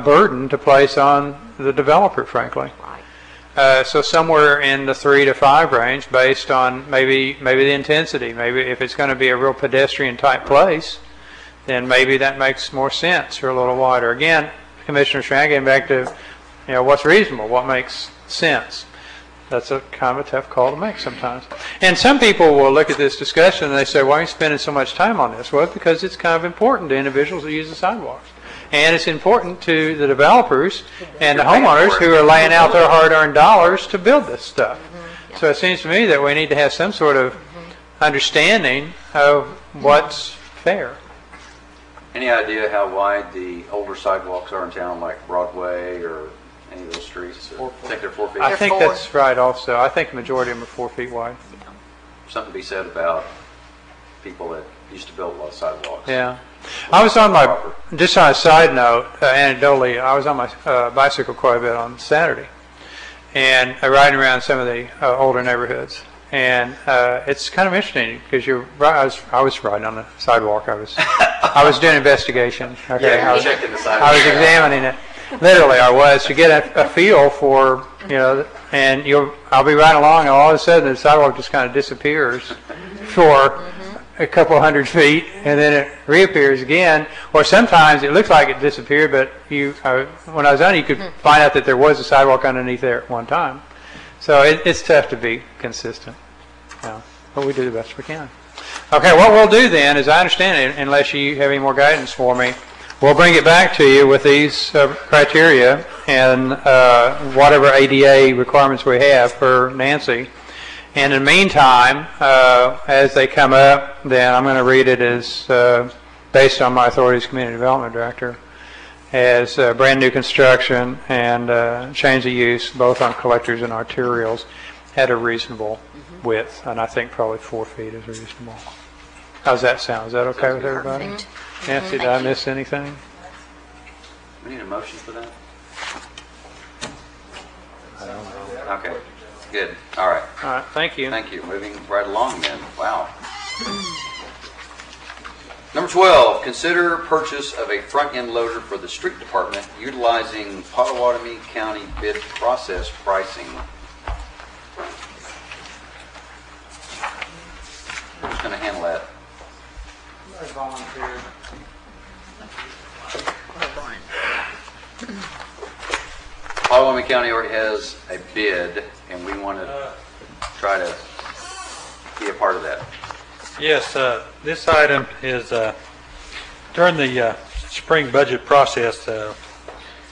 Speaker 5: burden to place on the developer, frankly. So somewhere in the 3 to 5 range, based on maybe the intensity. Maybe if it's going to be a real pedestrian type place, then maybe that makes more sense, or a little wider. Again, Commissioner Strang, getting back to what's reasonable, what makes sense. That's a kind of a tough call to make sometimes. And some people will look at this discussion and they say, why are you spending so much time on this? Well, because it's kind of important to individuals that use the sidewalks. And it's important to the developers and the homeowners who are laying out their hard-earned dollars to build this stuff. So it seems to me that we need to have some sort of understanding of what's fair.
Speaker 1: Any idea how wide the older sidewalks are in town, like Broadway or any of those streets? I think they're 4 feet.
Speaker 5: I think that's right also. I think the majority of them are 4 feet wide.
Speaker 1: Something to be said about people that used to build a lot of sidewalks.
Speaker 5: Yeah. I was on my, just on a side note, anecdotally, I was on my bicycle quite a bit on Saturday, and riding around some of the older neighborhoods. And it's kind of interesting because you're right. I was riding on the sidewalk. I was doing investigation. Okay,
Speaker 1: Yeah, you checking the sidewalk.
Speaker 5: I was examining it. Literally, I was to get a feel for and I'll be riding along, and all of a sudden the sidewalk just kind of disappears for a couple hundred feet, and then it reappears again. Or sometimes it looks like it disappeared, but when I was on it, you could find out that there was a sidewalk underneath there at one time. So it's tough to be consistent. But we do the best we can. Okay, what we'll do then, as I understand it, unless you have any more guidance for me, we'll bring it back to you with these criteria and whatever ADA requirements we have for Nancy. And in the meantime, as they come up, then I'm going to read it as, based on my authority as Community Development Director, as brand new construction and change of use, both on collectors and arterials, at a reasonable width. And I think probably 4 feet is reasonable. How's that sound? Is that okay with everybody? Nancy, did I miss anything?
Speaker 1: We need a motion for that? I don't know. Okay. Good. All right.
Speaker 5: All right. Thank you.
Speaker 1: Thank you. Moving right along then. Wow. Number 12, consider purchase of a front-end loader for the street department utilizing Potawatomi County bid process pricing. Who's going to handle that?
Speaker 5: I volunteered.
Speaker 1: Potawatomi County already has a bid, and we want to try to be a part of that.
Speaker 16: Yes, this item is during the spring budget process,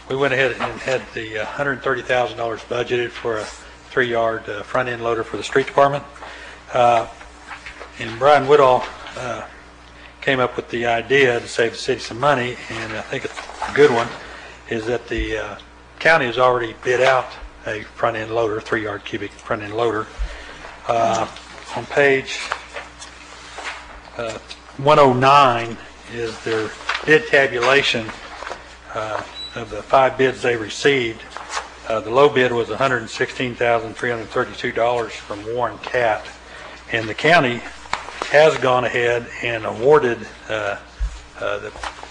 Speaker 16: we went ahead and had the $130,000 budgeted for a 3-yard front-end loader for the street department. And Brian Woodall came up with the idea to save the city some money, and I think it's a good one, is that the county has already bid out a front-end loader, 3-yard cubic front-end loader. On page 109 is their bid tabulation of the 5 bids they received. The low bid was $116,332 from Warren Cat, and the county has gone ahead and awarded the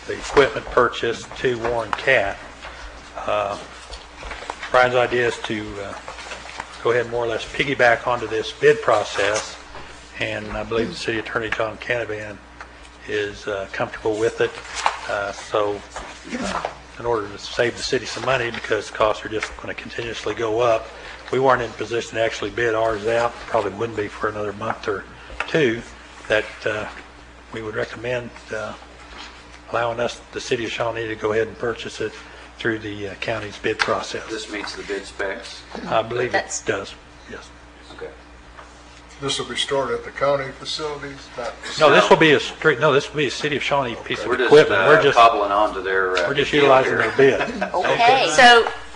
Speaker 16: equipment purchase to Warren Cat. Brian's idea is to go ahead and more or less piggyback onto this bid process, and I believe the City Attorney John Canavan is comfortable with it. So in order to save the city some money, because costs are just going to continuously go up, we weren't in a position to actually bid ours out, probably wouldn't be for another month or two, that we would recommend allowing us, the City of Shawnee, to go ahead and purchase it through the county's bid process.
Speaker 1: This meets the bid specs?
Speaker 16: I believe it does, yes.
Speaker 1: Okay.
Speaker 10: This will be stored at the county facilities?
Speaker 16: No, this will be a street. No, this will be a City of Shawnee piece of
Speaker 1: We're just,
Speaker 16: equipment.
Speaker 1: we're just cobbling onto their.
Speaker 16: We're just utilizing their bid.
Speaker 8: Okay.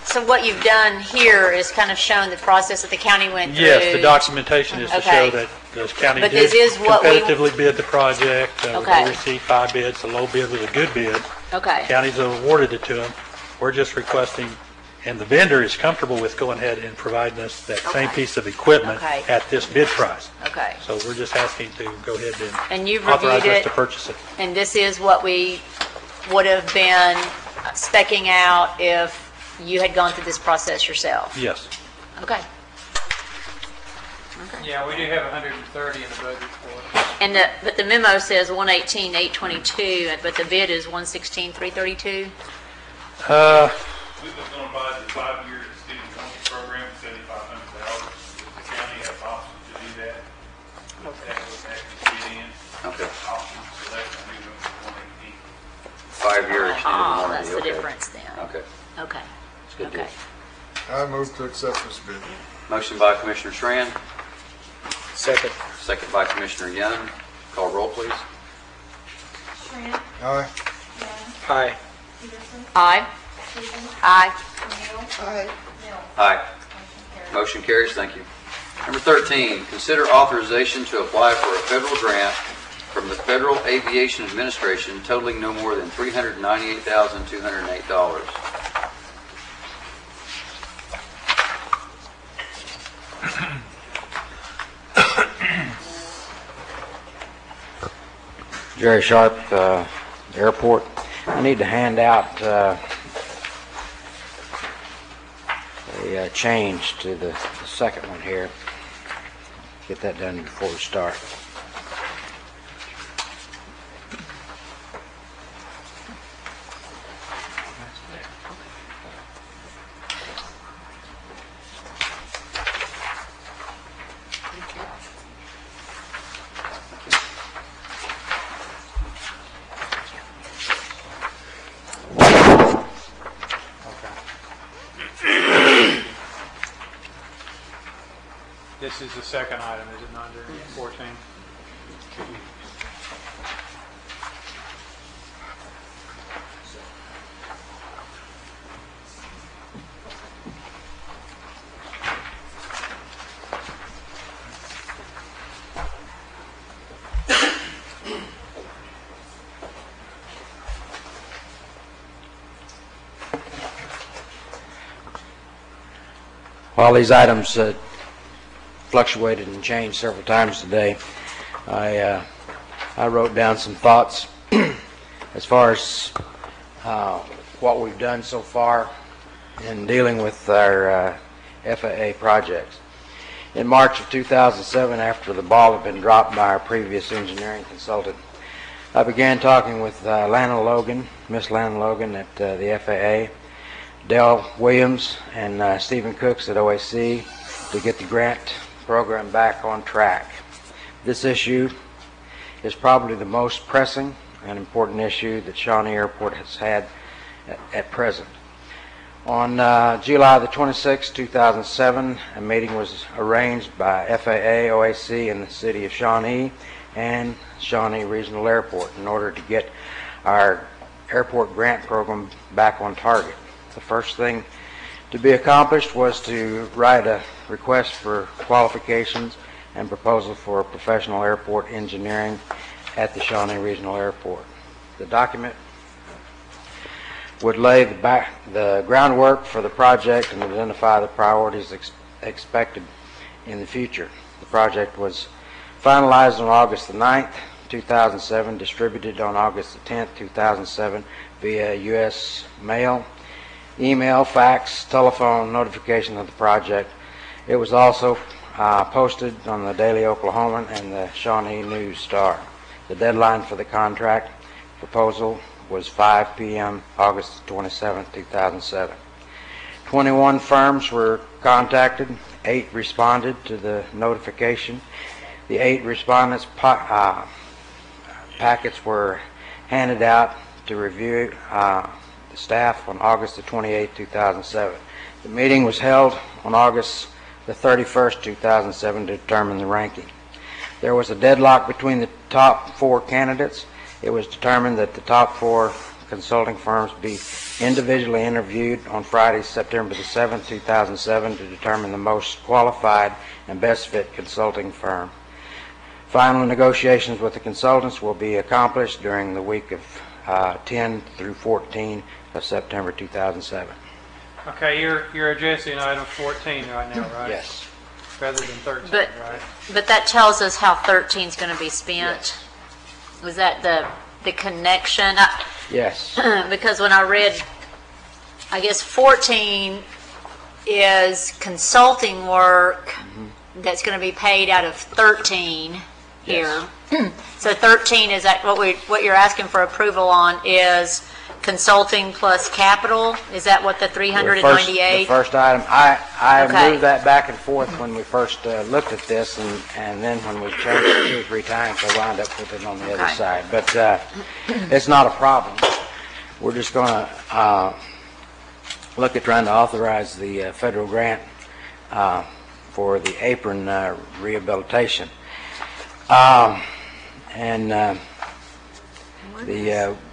Speaker 3: So what you've done here is kind of shown the process that the county went through.
Speaker 16: Yes, the documentation is to show that The county
Speaker 3: But
Speaker 16: did
Speaker 3: this is what we-
Speaker 16: competitively bid the project.
Speaker 3: Okay.
Speaker 16: We received 5 bids. The low bid was a good bid.
Speaker 3: Okay.
Speaker 16: Counties awarded it to them. We're just requesting, and the vendor is comfortable with going ahead and providing us that same
Speaker 3: Okay.
Speaker 16: piece of equipment
Speaker 3: Okay.
Speaker 16: at this bid price.
Speaker 3: Okay.
Speaker 16: So we're just asking to go ahead
Speaker 3: And
Speaker 16: and
Speaker 3: you've
Speaker 16: authorize
Speaker 3: reviewed
Speaker 16: us
Speaker 3: it?
Speaker 16: to purchase it.
Speaker 3: And this is what we would have been specking out if you had gone through this process yourself?
Speaker 16: Yes.
Speaker 3: Okay.
Speaker 5: Yeah, we do have 130 in the budget for it.
Speaker 3: And but the memo says 118,822, but the bid is 116,332?
Speaker 15: We was gonna buy the 5-year student council program, $7,500. The county has options to do that. That was actually fit in.
Speaker 1: Okay.
Speaker 15: Option selection, we went for 118.
Speaker 1: 5-year extended
Speaker 3: Ah,
Speaker 1: warranty.
Speaker 3: that's the
Speaker 1: Okay.
Speaker 3: difference then.
Speaker 1: Okay.
Speaker 3: Okay.
Speaker 1: That's a good deal.
Speaker 3: Okay.
Speaker 10: I move to accept this bid.
Speaker 1: Motion by Commissioner Schran,
Speaker 6: Second.
Speaker 1: second by Commissioner Young. Call roll, please.
Speaker 2: Tran,
Speaker 10: Aye.
Speaker 2: Young,
Speaker 6: Aye.
Speaker 2: Peterson,
Speaker 3: Aye.
Speaker 2: Stevens,
Speaker 3: Aye.
Speaker 2: O'Neill,
Speaker 9: Aye.
Speaker 2: Mills.
Speaker 1: Aye.
Speaker 2: Motion carries.
Speaker 1: Motion carries, thank you. Number 13, consider authorization to apply for a federal grant from the Federal Aviation Administration totaling no more than $398,208.
Speaker 17: Jerry Sharp, Airport. I need to hand out a change to the second one here. Get that done before we start.
Speaker 5: This is the second item, is it not, during 14?
Speaker 17: While these items fluctuated and changed several times today, I wrote down some thoughts as far as what we've done so far in dealing with our FAA projects. In March of 2007, after the ball had been dropped by our previous engineering consultant, I began talking with Lana Logan, Miss Lana Logan at the FAA, Dell Williams, and Stephen Cooks at OAC to get the grant program back on track. This issue is probably the most pressing and important issue that Shawnee Airport has had at present. On July the 26th, 2007, a meeting was arranged by FAA, OAC, and the City of Shawnee and Shawnee Regional Airport in order to get our airport grant program back on target. The first thing to be accomplished was to write a request for qualifications and proposal for professional airport engineering at the Shawnee Regional Airport. The document would lay the groundwork for the project and identify the priorities expected in the future. The project was finalized on August the 9th, 2007, distributed on August the 10th, 2007 via U.S. mail, email, fax, telephone notification of the project. It was also posted on the Daily Oklahoman and the Shawnee News Star. The deadline for the contract proposal was 5 p.m. August 27, 2007. 21 firms were contacted. 8 responded to the notification. The 8 respondents' packets were handed out to review the staff on August the 28th, 2007. The meeting was held on August the 31st, 2007 to determine the ranking. There was a deadlock between the top 4 candidates. It was determined that the top 4 consulting firms be individually interviewed on Friday, September the 7th, 2007 to determine the most qualified and best fit consulting firm. Final negotiations with the consultants will be accomplished during the week of 10 through 14 of September 2007.
Speaker 5: Okay, you're addressing item 14 right now, right?
Speaker 17: Yes.
Speaker 5: Rather than 13,
Speaker 3: But,
Speaker 5: right?
Speaker 3: but that tells us how 13 is going to be spent. Was that the connection?
Speaker 17: Yes.
Speaker 3: Because when I read, I guess 14 is consulting work that's going to be paid out of 13 here. So 13 is that what you're asking for approval on is consulting plus capital? Is that what the 398?
Speaker 17: The first item, I
Speaker 3: Okay.
Speaker 17: moved that back and forth when we first looked at this, and then when we changed it 2 or 3 times, I wound up with it on the other
Speaker 3: Okay.
Speaker 17: side. But it's not a problem. We're just going to look at trying to authorize the federal grant for the apron rehabilitation.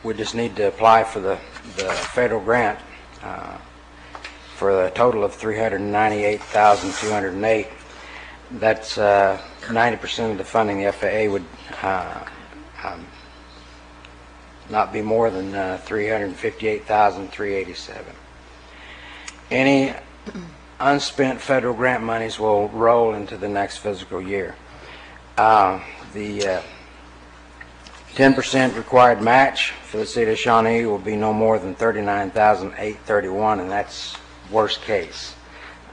Speaker 17: We just need to apply for the federal grant for a total of $398,208. That's 90% of the funding. The FAA would not be more than $358,387. Any unspent federal grant monies will roll into the next fiscal year. The 10% required match for the city of Shawnee will be no more than $39,831, and that's worst case.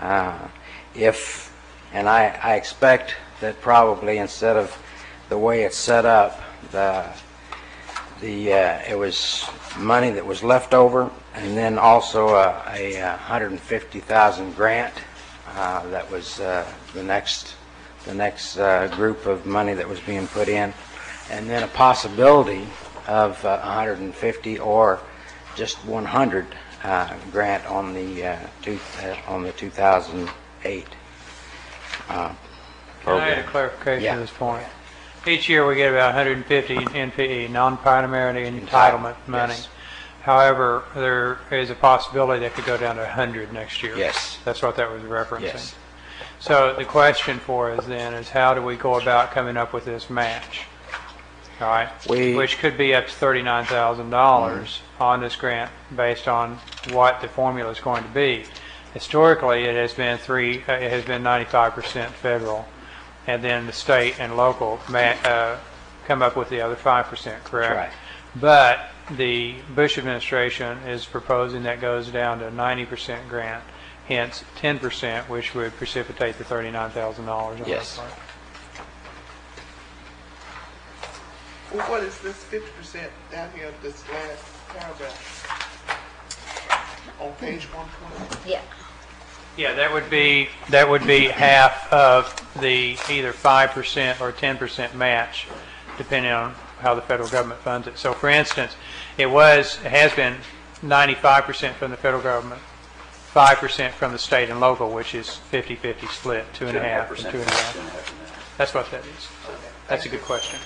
Speaker 17: I expect that probably instead of the way it's set up, it was money that was left over, and then also a $150,000 grant that was the next group of money that was being put in, and then a possibility of 150 or just 100 grant on the 2008
Speaker 5: Can I
Speaker 17: program.
Speaker 5: add a clarification
Speaker 17: Yeah.
Speaker 5: at this point? Each year we get about 150 NPE, non-primarily entitlement money.
Speaker 17: Yes.
Speaker 5: However, there is a possibility that could go down to 100 next year.
Speaker 17: Yes.
Speaker 5: That's what that was referencing.
Speaker 17: Yes.
Speaker 5: So the question for us then is how do we go about coming up with this match? All right, which could be up to $39,000 on this grant based on what the formula is going to be. Historically, it has been 95% federal, and then the state and local come up with the other 5%, correct?
Speaker 17: Right.
Speaker 5: But the Bush administration is proposing that goes down to 90% grant, hence 10%, which would precipitate the $39,000.
Speaker 17: Yes.
Speaker 9: Well, what is this 50% down here, this last paragraph? On page 120?
Speaker 8: Yeah.
Speaker 5: Yeah, that would be half of the either 5% or 10% match, depending on how the federal government funds it. So, for instance, it has been 95% from the federal government, 5% from the state and local, which is 50-50 split, 2.5% and 2.5%. That's what that is. That's a good question.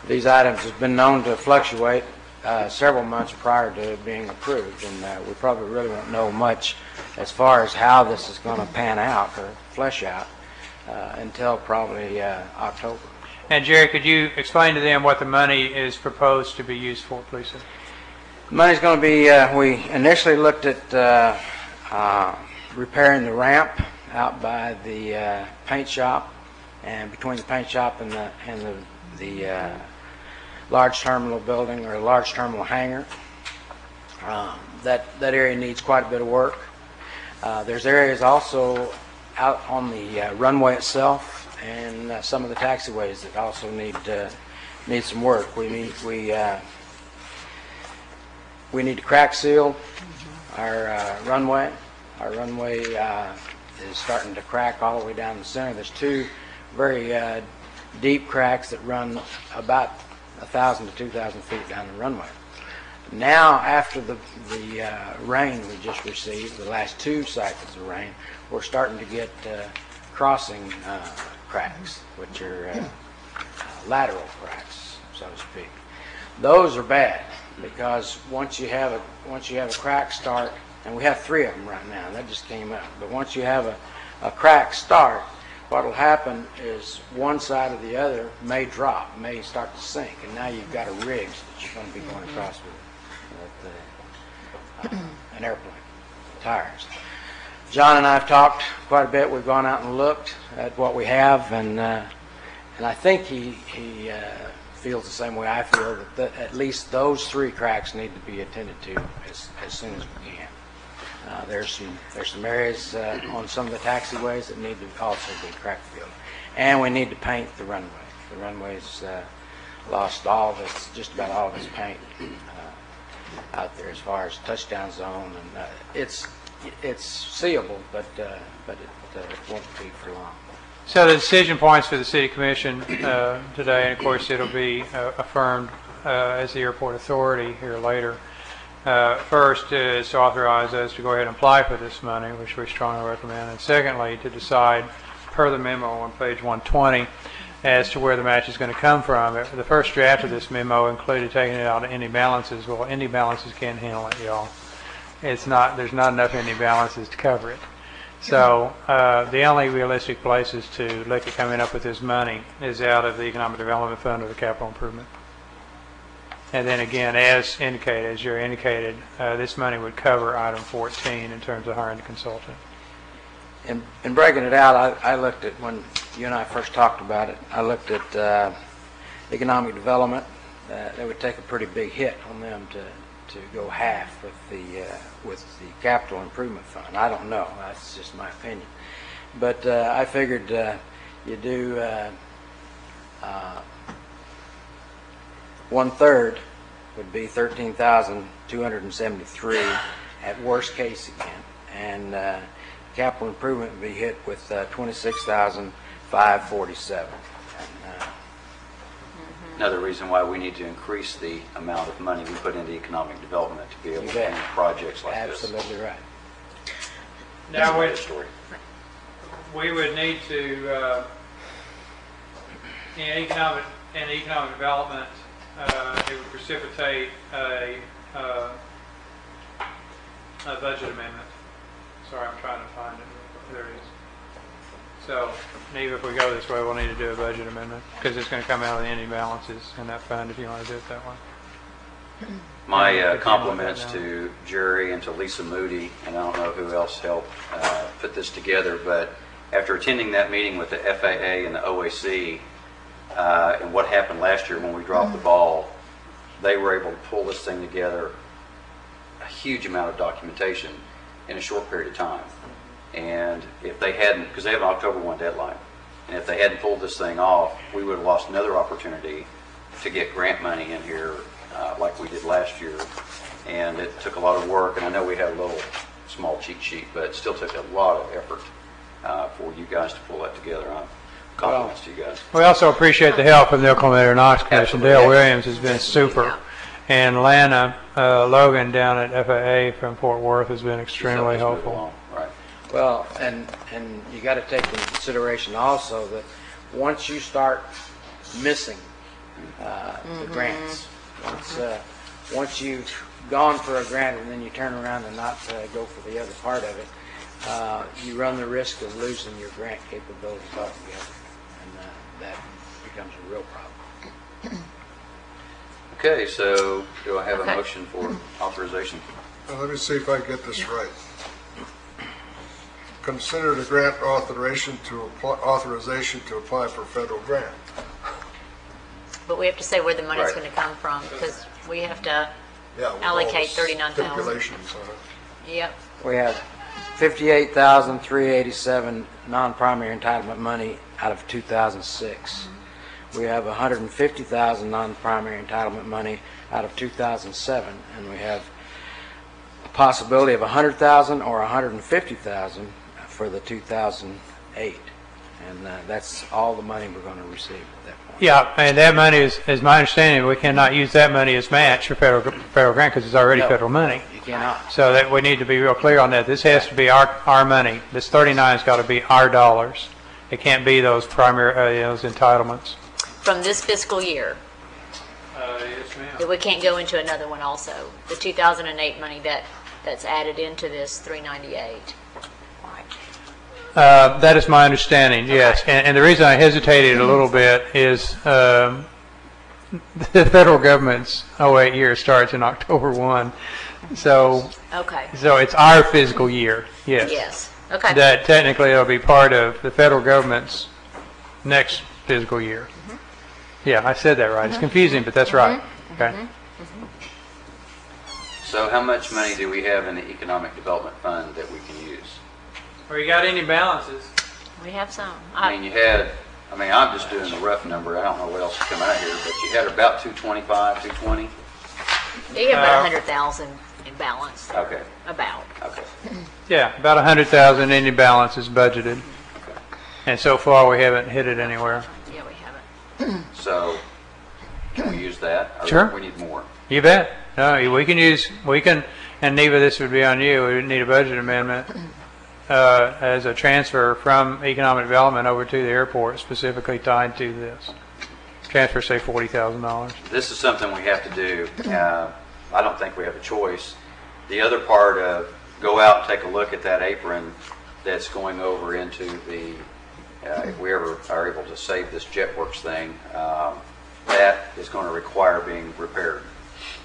Speaker 17: These items have been known to fluctuate several months prior to being approved, and we probably really won't know much as far as how this is going to pan out or flesh out until probably October.
Speaker 5: And Jerry, could you explain to them what the money is proposed to be used for, please? Sir?
Speaker 17: The money's going to be, we initially looked at repairing the ramp out by the paint shop, and between the paint shop and the large terminal building or large terminal hangar. That area needs quite a bit of work. There's areas also out on the runway itself and some of the taxiways that also need some work. We need to crack seal our runway. Our runway is starting to crack all the way down the center. There's 2 very deep cracks that run about 1,000 to 2,000 feet down the runway. Now, after the rain we just received, the last 2 cycles of rain, we're starting to get crossing cracks, which are lateral cracks, so to speak. Those are bad because once you have a crack start, and we have 3 of them right now, that just came up. But once you have cracks start, what'll happen is one side or the other may drop, may start to sink, and now you've got a rig that you're going to be going across with an airplane, tires. John and I have talked quite a bit. We've gone out and looked at what we have, and I think he feels the same way I feel, that at least those 3 cracks need to be attended to as soon as we can. There's some areas on some of the taxiways that need to also be crack filled, and we need to paint the runway. The runway's lost just about all of its paint out there as far as touchdown zone, and it's seeable, but it won't be for long.
Speaker 5: So the decision points for the City Commission today, and of course it'll be affirmed as the airport authority here later. First is to authorize us to go ahead and apply for this money, which we strongly recommend, and secondly to decide per the memo on page 120 as to where the match is going to come from. The first draft of this memo included taking it out of ending balances. Well, ending balances can't handle it, y'all. There's not enough ending balances to cover it. So the only realistic places to look at coming up with this money is out of the Economic Development Fund or the Capital Improvement. And then again, as you're indicated, this money would cover item 14 in terms of hiring a consultant.
Speaker 17: In breaking it out, I looked at, when you and I first talked about it, I looked at economic development. It would take a pretty big hit on them to go half with the capital improvement fund. I don't know. That's just my opinion. But I figured you do 1/3 would be 13,273 at worst case again, and capital improvement would be hit with 26,547.
Speaker 1: Another reason why we need to increase the amount of money we put into economic development to be able to fund projects like this.
Speaker 17: Absolutely right.
Speaker 5: Now we would need to in economic development. It would precipitate a budget amendment. Sorry, I'm trying to find it. There it is. So, even if we go this way, we'll need to do a budget amendment because it's going to come out of the ending balances in that fund if you want to do it that way.
Speaker 1: My compliments to Jerry and to Lisa Moody, and I don't know who else helped put this together, but after attending that meeting with the FAA and the OAC, and what happened last year when we dropped the ball, they were able to pull this thing together, a huge amount of documentation in a short period of time. And if they hadn't, because they have an October 1 deadline, and if they hadn't pulled this thing off, we would have lost another opportunity to get grant money in here like we did last year. And it took a lot of work, and I know we had a little small cheat sheet, but it still took a lot of effort for you guys to pull that together. Compliments to you guys.
Speaker 5: We also appreciate the help of the Oklahoma Aeronautics Commission. Dale Williams has been super. And Lana Logan down at FAA from Fort Worth has been extremely helpful.
Speaker 1: Right.
Speaker 17: Well, and you got to take into consideration also that once you start missing the grants, once you've gone for a grant and then you turn around and not go for the other part of it, you run the risk of losing your grant capabilities altogether, and that becomes a real problem.
Speaker 1: Okay, so do I have a motion for authorization?
Speaker 10: Let me see if I get this right. Consider the grant authorization to apply for federal grant.
Speaker 3: But we have to say where the money's
Speaker 1: Right.
Speaker 3: going to come from, because we have to
Speaker 10: Yeah, with all
Speaker 3: allocate
Speaker 10: the
Speaker 3: 39,000.
Speaker 10: stipulations on it.
Speaker 3: Yep.
Speaker 17: We have $58,387 non-primary entitlement money out of 2006. We have $150,000 non-primary entitlement money out of 2007, and we have a possibility of $100,000 or $150,000 for the 2008, and that's all the money we're going to receive at that point.
Speaker 5: Yeah, and that money is my understanding. We cannot use that money as match for federal grant because it's already federal money.
Speaker 17: You cannot.
Speaker 5: So that we need to be real clear on that. This has to be our money. This 39 has got to be our dollars. It can't be those primary those entitlements.
Speaker 3: From this fiscal year.
Speaker 5: Yes, ma'am.
Speaker 3: We can't go into another one also. The 2008 money that's added into this 398.
Speaker 5: That is my understanding, yes. And the reason I hesitated a little bit is the federal government's 08 year starts in October 1. So it's our fiscal year, yes.
Speaker 8: Yes, okay.
Speaker 5: That technically it'll be part of the federal government's next fiscal year. Yeah, I said that right. It's confusing, but that's right. Okay.
Speaker 1: So how much money do we have in the Economic Development Fund that we can use?
Speaker 5: Well, you got any balances?
Speaker 3: We have some.
Speaker 1: I'm just doing the rough number. I don't know what else is coming out here, but you had about 225, 220?
Speaker 3: You have about 100,000 in balance.
Speaker 1: Okay.
Speaker 3: About.
Speaker 1: Okay.
Speaker 5: Yeah, about 100,000 in your balance is budgeted. And so far, we haven't hit it anywhere.
Speaker 3: Yeah, we haven't.
Speaker 1: So, can we use that? Or
Speaker 5: Sure.
Speaker 1: We need more.
Speaker 5: You bet. No, we can, and Neva, this would be on you. We would need a budget amendment as a transfer from economic development over to the airport, specifically tied to this. Transfer, say, $40,000.
Speaker 1: This is something we have to do. I don't think we have a choice. The other part of go out and take a look at that apron that's going over into the, if we ever are able to save this JetWorks thing, that is going to require being repaired.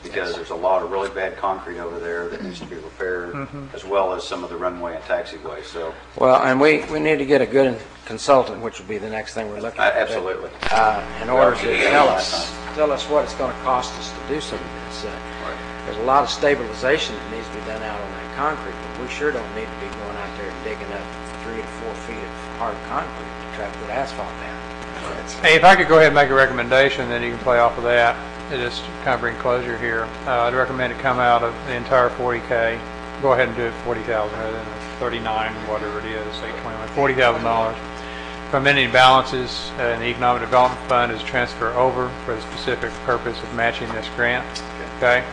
Speaker 1: Because there's a lot of really bad concrete over there that needs to be repaired, as well as some of the runway and taxiway. So,
Speaker 17: Well, and we need to get a good consultant, which would be the next thing we're looking at.
Speaker 1: absolutely.
Speaker 17: In order to tell us what it's going to cost us to do some of this. There's a lot of stabilization that needs to be done out on that concrete, but we sure don't need to be going out there and digging up 3 to 4 feet of hard concrete to try to put asphalt down.
Speaker 5: Hey, if I could go ahead and make a recommendation, then you can play off of that. Just to kind of bring closure here. I'd recommend it come out of the entire 40K. Go ahead and do it 40,000 rather than 39, whatever it is, say 21, $40,000. From any balances in the Economic Development Fund is transfer over for the specific purpose of matching this grant. Okay,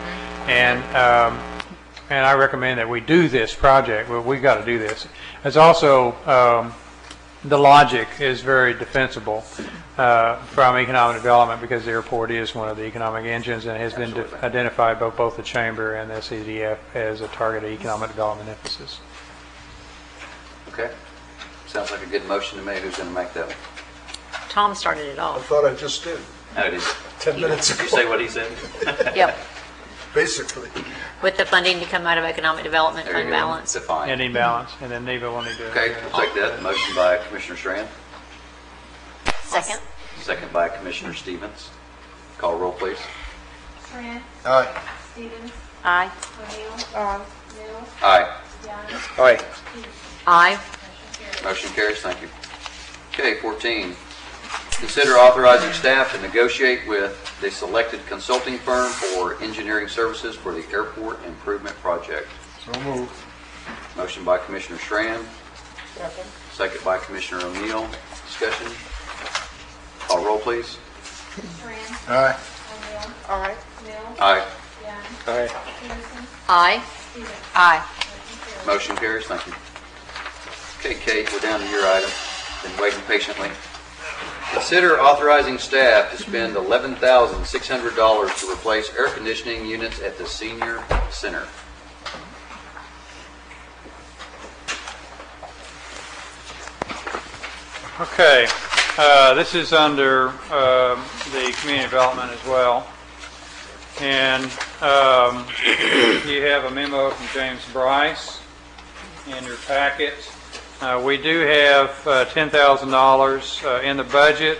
Speaker 5: and I recommend that we do this project. Well, we've got to do this. It's also the logic is very defensible from economic development because the airport is one of the economic engines and has been identified by both the Chamber and the CDF as a target of economic development emphasis.
Speaker 1: Okay. Sounds like a good motion to me. Who's going to make that one?
Speaker 3: Tom started it
Speaker 10: I
Speaker 3: off.
Speaker 10: thought I just did,
Speaker 1: No, it is.
Speaker 10: 10 minutes
Speaker 1: Did
Speaker 10: ago.
Speaker 1: you say what he said?
Speaker 3: Yep.
Speaker 10: Basically.
Speaker 3: With the funding to come out of economic development
Speaker 1: There you
Speaker 3: fund
Speaker 1: go.
Speaker 3: balance.
Speaker 1: Define.
Speaker 5: Ending balance, and then Neva will need to.
Speaker 1: Okay, we'll take that. Motion by Commissioner Strand,
Speaker 3: Second.
Speaker 1: second by Commissioner Stevens. Call roll, please.
Speaker 2: Tran,
Speaker 10: Aye.
Speaker 2: Stevens,
Speaker 3: Aye.
Speaker 2: O'Neill, Mills,
Speaker 1: Aye.
Speaker 2: Young,
Speaker 17: Aye.
Speaker 3: Aye.
Speaker 1: Motion carries. Thank you. Okay, 14. Consider authorizing staff to negotiate with the selected consulting firm for engineering services for the airport improvement project.
Speaker 10: So moved.
Speaker 1: Motion by Commissioner Strand. Second by Commissioner O'Neill. Discussion. Call roll, please.
Speaker 2: Tran,
Speaker 10: Aye.
Speaker 2: O'Neill,
Speaker 9: Aye.
Speaker 2: Mills,
Speaker 1: Aye.
Speaker 2: Young,
Speaker 17: Aye.
Speaker 2: Peterson,
Speaker 3: Aye.
Speaker 2: Stevens.
Speaker 3: Aye.
Speaker 2: Motion carries.
Speaker 1: Motion carries. Thank you. Okay, Kate, we're down to your item. Been waiting patiently. Consider authorizing staff to spend $11,600 to replace air conditioning units at the senior center.
Speaker 5: Okay, this is under the community development as well. And you have a memo from James Bryce in your packet. We do have $10,000 in the budget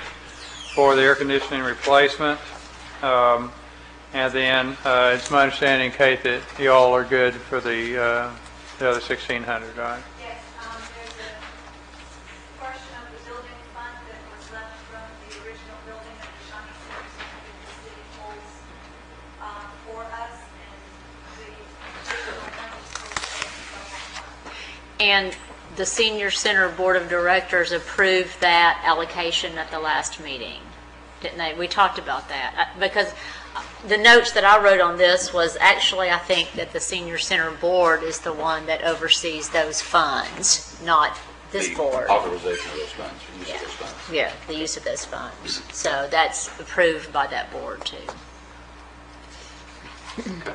Speaker 5: for the air conditioning replacement. And then it's my understanding, Kate, that y'all are good for the other $1,600, right?
Speaker 2: Yes, there's a portion of the building fund that was left from the original building that the Shawnee Center that the city holds for us, and the original money is supposed to pay for that.
Speaker 3: And the senior center board of directors approved that allocation at the last meeting, didn't they? We talked about that because the notes that I wrote on this was actually I think that the senior center board is the one that oversees those funds, not this board.
Speaker 1: Authorization of those funds, use of those funds.
Speaker 3: Yeah, the use of those funds. So that's approved by that board too.
Speaker 1: Okay.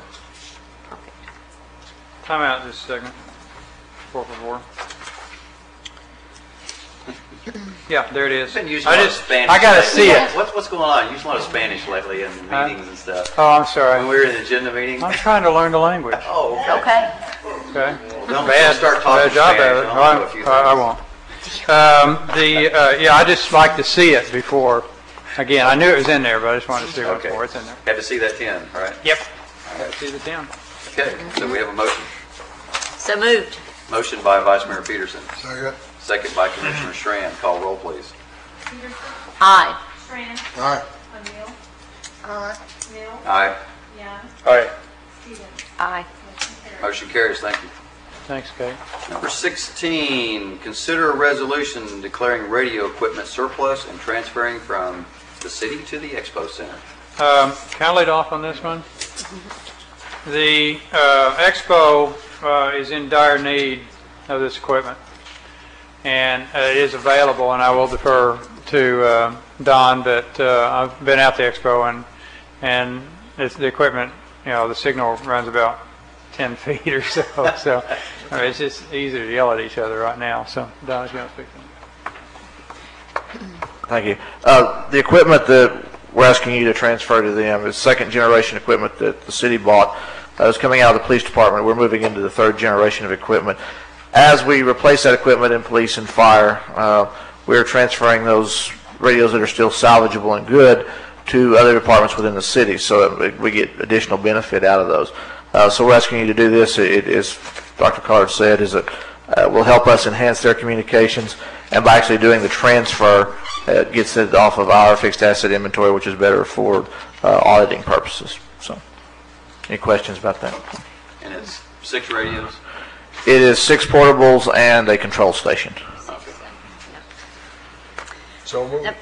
Speaker 5: Time out just a second. Por favor. Yeah, there it is.
Speaker 1: Been using a lot of Spanish.
Speaker 5: I gotta
Speaker 1: lately.
Speaker 5: see it.
Speaker 1: What's going on? Using a lot of Spanish lately in meetings and stuff.
Speaker 5: Oh, I'm sorry.
Speaker 1: When we were in the agenda meeting.
Speaker 5: I'm trying to learn the language.
Speaker 1: Oh,
Speaker 8: Okay.
Speaker 5: Okay.
Speaker 1: don't
Speaker 5: Bad,
Speaker 1: start talking
Speaker 5: bad job
Speaker 1: Spanish.
Speaker 5: at it.
Speaker 1: I'll do a few
Speaker 5: I won't. Yeah, I just like to see it before. Again, I knew it was in there, but I just wanted to see what
Speaker 1: Okay.
Speaker 5: for it's in there.
Speaker 1: Had to see that 10, all right?
Speaker 5: Yep. I got to see the 10.
Speaker 1: Okay, so we have a motion.
Speaker 3: So moved.
Speaker 1: Motion by Vice Mayor Peterson.
Speaker 10: Second.
Speaker 1: Second by Commissioner Strand. Call roll, please.
Speaker 2: Peterson?
Speaker 3: Aye.
Speaker 2: Strand?
Speaker 10: Aye.
Speaker 2: O'Neill? Mills?
Speaker 1: Aye.
Speaker 2: Young?
Speaker 5: All right.
Speaker 2: Stevens?
Speaker 3: Aye.
Speaker 1: Motion carries. Thank you.
Speaker 5: Thanks, Kate.
Speaker 1: Number 16, consider a resolution declaring radio equipment surplus and transferring from the city to the Expo Center.
Speaker 5: Can I lead off on this one? The Expo is in dire need of this equipment, and it is available, and I will defer to Don, but I've been at the Expo, and it's the equipment, the signal runs about 10 feet or so, so it's just easy to yell at each other right now. So Don is going to speak to me.
Speaker 4: Thank you. The equipment that we're asking you to transfer to them is second generation equipment that the city bought. It's coming out of the police department. We're moving into the third generation of equipment. As we replace that equipment in police and fire, we're transferring those radios that are still salvageable and good to other departments within the city, so that we get additional benefit out of those. So we're asking you to do this. It is, Dr. Collard said, is it will help us enhance their communications, and by actually doing the transfer, it gets it off of our fixed asset inventory, which is better for auditing purposes. So, any questions about that?
Speaker 1: And it's 6 radios?
Speaker 4: It is 6 portables and a control station.
Speaker 1: Okay.
Speaker 10: So moved.
Speaker 3: Yep.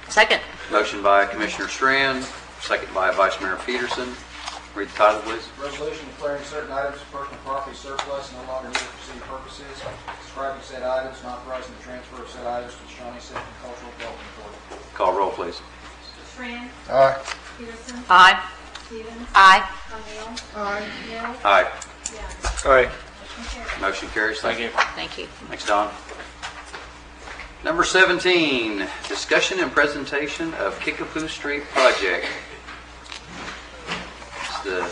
Speaker 3: Second.
Speaker 1: Motion by Commissioner Strand, second by Vice Mayor Peterson. Read the title, please.
Speaker 11: Resolution declaring certain items of personal property surplus no longer needed for city purposes, describing said items, and authorizing the transfer of said items to the Shawnee City Cultural Development Authority.
Speaker 1: Call roll, please.
Speaker 2: Strand?
Speaker 10: Aye.
Speaker 2: Peterson?
Speaker 3: Aye.
Speaker 2: Stevens?
Speaker 3: Aye.
Speaker 2: O'Neill? Aye. Mills?
Speaker 1: Aye.
Speaker 2: Young?
Speaker 5: All right.
Speaker 2: Motion carries.
Speaker 1: Motion carries. Thank you.
Speaker 3: Thank you.
Speaker 1: Thanks, Don. Number 17, discussion and presentation of Kickapoo Street project. It's the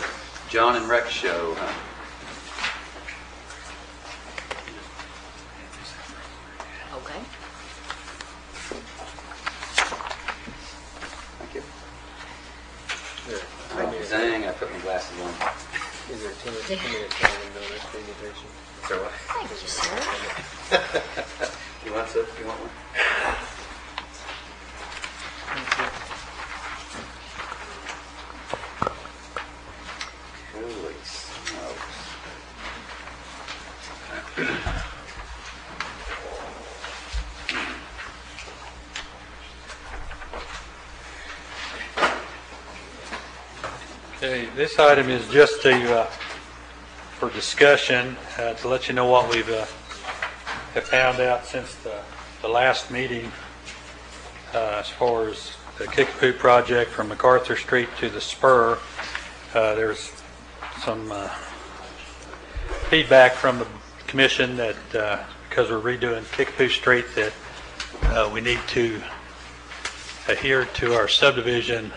Speaker 1: John and Rex show, huh?
Speaker 3: Okay.
Speaker 1: Thank you. Dang, I put my glasses on.
Speaker 6: Is there 2 minute time on this presentation?
Speaker 1: So what?
Speaker 3: Thank you, sir.
Speaker 1: You want some? You want one? Holy smokes.
Speaker 16: Okay, this item is just for discussion, to let you know what we've have found out since the last meeting as far as the Kickapoo project from MacArthur Street to the spur. There's some feedback from the commission that because we're redoing Kickapoo Street that we need to adhere to our subdivision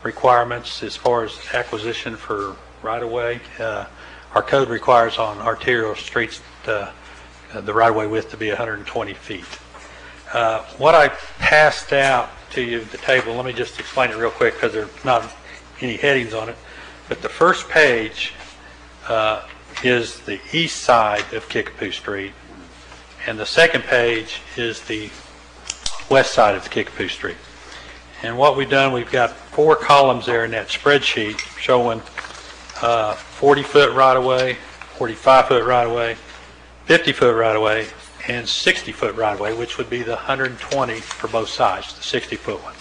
Speaker 16: requirements as far as acquisition for right-of-way. Our code requires on arterial streets the right-of-way width to be 120 feet. What I passed out to you at the table, let me just explain it real quick because there's not any headings on it, but the first page is the east side of Kickapoo Street, and the second page is the west side of Kickapoo Street. And what we've done, we've got 4 columns there in that spreadsheet showing 40-foot right-of-way, 45-foot right-of-way, 50-foot right-of-way, and 60-foot right-of-way, which would be the 120 for both sides, the 60-foot one.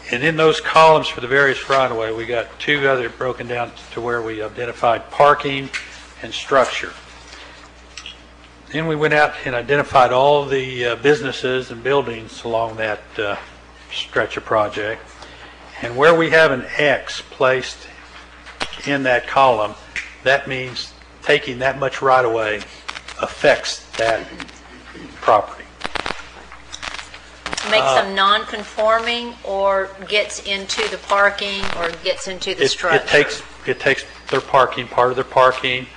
Speaker 16: And in those columns for the various right-of-way, we got 2 other broken down to where we identified parking and structure. Then we went out and identified all the businesses and buildings along that stretch of project. And where we have an X placed in that column, that means taking that much right-of-way affects that property.
Speaker 3: Makes them non-conforming or gets into the parking or gets into the structure?
Speaker 16: It takes their parking, part of their parking.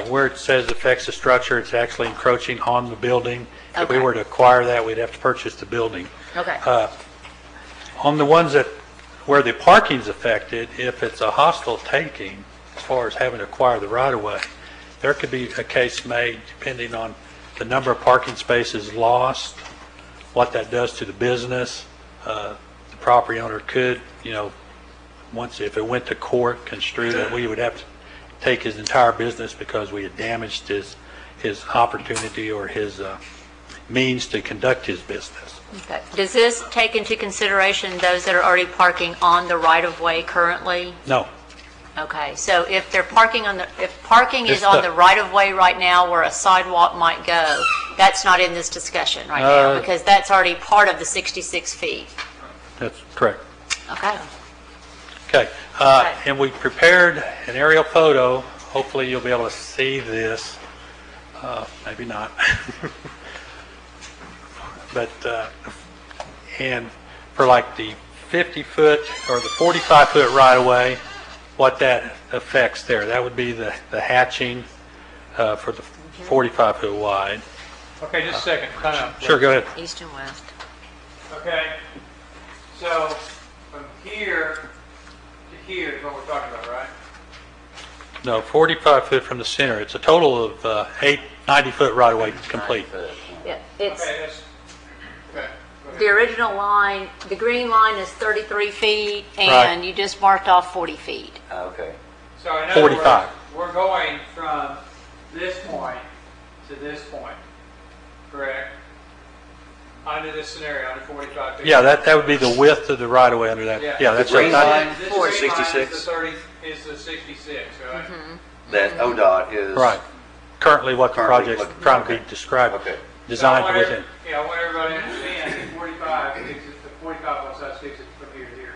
Speaker 16: Where it says affects the structure, it's actually encroaching on the building. If we
Speaker 3: Okay.
Speaker 16: were to acquire that, we'd have to purchase the building.
Speaker 3: Okay.
Speaker 16: On the ones where the parking's affected, if it's a hostile taking, as far as having to acquire the right-of-way, there could be a case made depending on the number of parking spaces lost, what that does to the business. The property owner could, once if it went to court, construe that we would have to take his entire business because we had damaged his opportunity or his means to conduct his business.
Speaker 3: Okay. Does this take into consideration those that are already parking on the right-of-way currently?
Speaker 16: No.
Speaker 3: Okay, so if they're parking if parking is
Speaker 16: It's
Speaker 3: on
Speaker 16: the-
Speaker 3: the right-of-way right now where a sidewalk might go, that's not in this discussion right now, because that's already part of the 66 feet.
Speaker 16: That's correct.
Speaker 3: Okay.
Speaker 16: Okay. And we prepared an aerial photo. Hopefully you'll be able to see this. Maybe not. But, and for like the 50-foot or the 45-foot right-of-way, what that affects there, that would be the hatching for the 45-foot wide.
Speaker 5: Okay, just a second, time out.
Speaker 16: Sure, go ahead.
Speaker 3: East and west.
Speaker 5: Okay, so from here to here is what we're talking about, right?
Speaker 16: No, 45 foot from the center. It's a total of 90-foot right-of-way complete.
Speaker 3: Yeah, it's,
Speaker 5: Okay, okay.
Speaker 3: the original line, the green line is 33 feet, and you just marked off 40 feet.
Speaker 1: Okay.
Speaker 5: So in other
Speaker 16: 45.
Speaker 5: words, we're going from this point to this point, correct? Under this scenario, under 45 feet.
Speaker 16: Yeah, that would be the width of the right-of-way under that. Yeah, that's
Speaker 1: green
Speaker 16: right.
Speaker 1: line,
Speaker 5: This green line
Speaker 1: 66.
Speaker 5: is the 66, right?
Speaker 1: That ODOT is.
Speaker 16: Right. Currently what the
Speaker 1: Currently
Speaker 16: project's
Speaker 1: looking-
Speaker 16: trying to
Speaker 1: okay.
Speaker 16: be described,
Speaker 1: Okay.
Speaker 16: designed
Speaker 5: So I want
Speaker 16: within.
Speaker 5: Yeah, I want everybody to understand that 45 fixes the 45 on side fixes from here to here,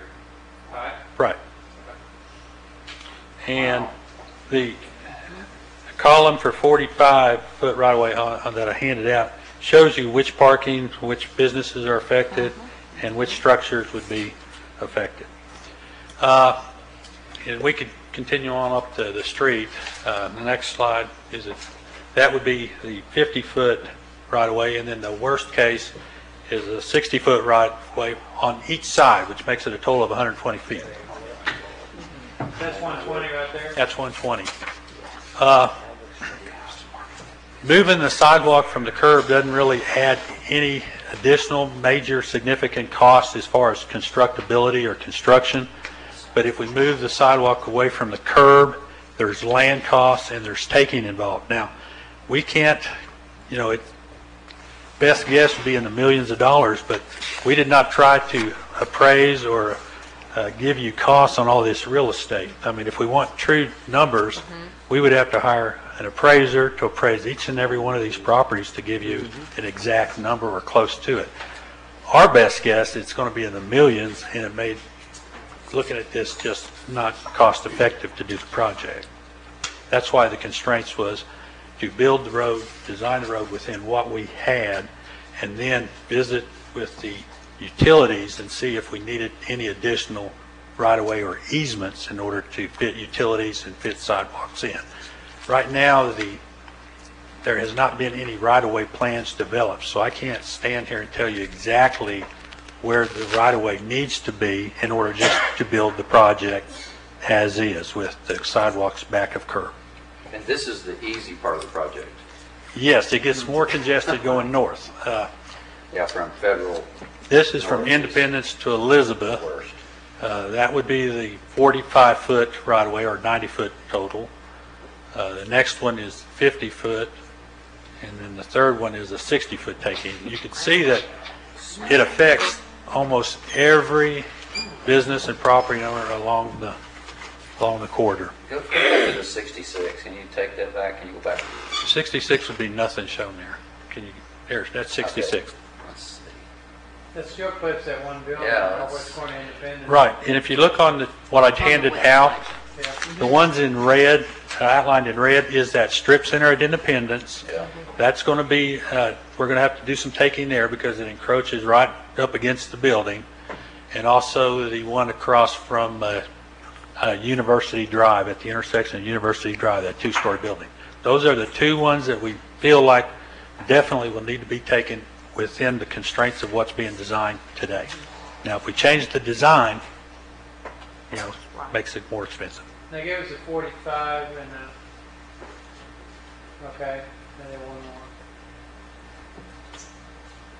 Speaker 5: all right?
Speaker 16: Right. And the column for 45-foot right-of-way that I handed out shows you which parking, which businesses are affected, and which structures would be affected. And we could continue on up to the street. The next slide is that would be the 50-foot right-of-way, and then the worst case is a 60-foot right-of-way on each side, which makes it a total of 120 feet.
Speaker 5: That's 120 right there?
Speaker 16: That's 120. Moving the sidewalk from the curb doesn't really add any additional major significant cost as far as constructability or construction. But if we move the sidewalk away from the curb, there's land costs and there's taking involved. Now, we can't, best guess would be in the millions of dollars, but we did not try to appraise or give you costs on all this real estate. I mean, if we want true numbers, we would have to hire an appraiser to appraise each and every one of these properties to give you an exact number or close to it. Our best guess, it's going to be in the millions, and it made, looking at this, just not cost effective to do the project. That's why the constraints was to build the road, design the road within what we had, and then visit with the utilities and see if we needed any additional right-of-way or easements in order to fit utilities and fit sidewalks in. Right now, there has not been any right-of-way plans developed, so I can't stand here and tell you exactly where the right-of-way needs to be in order just to build the project as is with the sidewalks back of curb.
Speaker 1: And this is the easy part of the project.
Speaker 16: Yes, it gets more congested going north.
Speaker 1: Yeah, from Federal.
Speaker 16: This is from Independence to Elizabeth. That would be the 45-foot right-of-way or 90-foot total. The next one is 50-foot, and then the third one is a 60-foot taking. You can see that it affects almost every business and property owner along the corridor.
Speaker 1: Go back to the 66. Can you take that back? Can you go back?
Speaker 16: 66 would be nothing shown there. Can you? That's 66.
Speaker 1: Okay. Let's see.
Speaker 5: That still clips that one building,
Speaker 1: Yeah,
Speaker 5: West Corner Independence.
Speaker 16: Right, and if you look on what I handed out, the ones in red outlined in red is that strip center at Independence.
Speaker 1: Yeah.
Speaker 16: That's going to be, we're going to have to do some taking there because it encroaches right up against the building. And also the one across from University Drive, at the intersection of University Drive, that two-story building. Those are the two ones that we feel like definitely will need to be taken within the constraints of what's being designed today. Now, if we change the design, you know, it makes it more expensive.
Speaker 5: They gave us a 45 and okay, and then one more.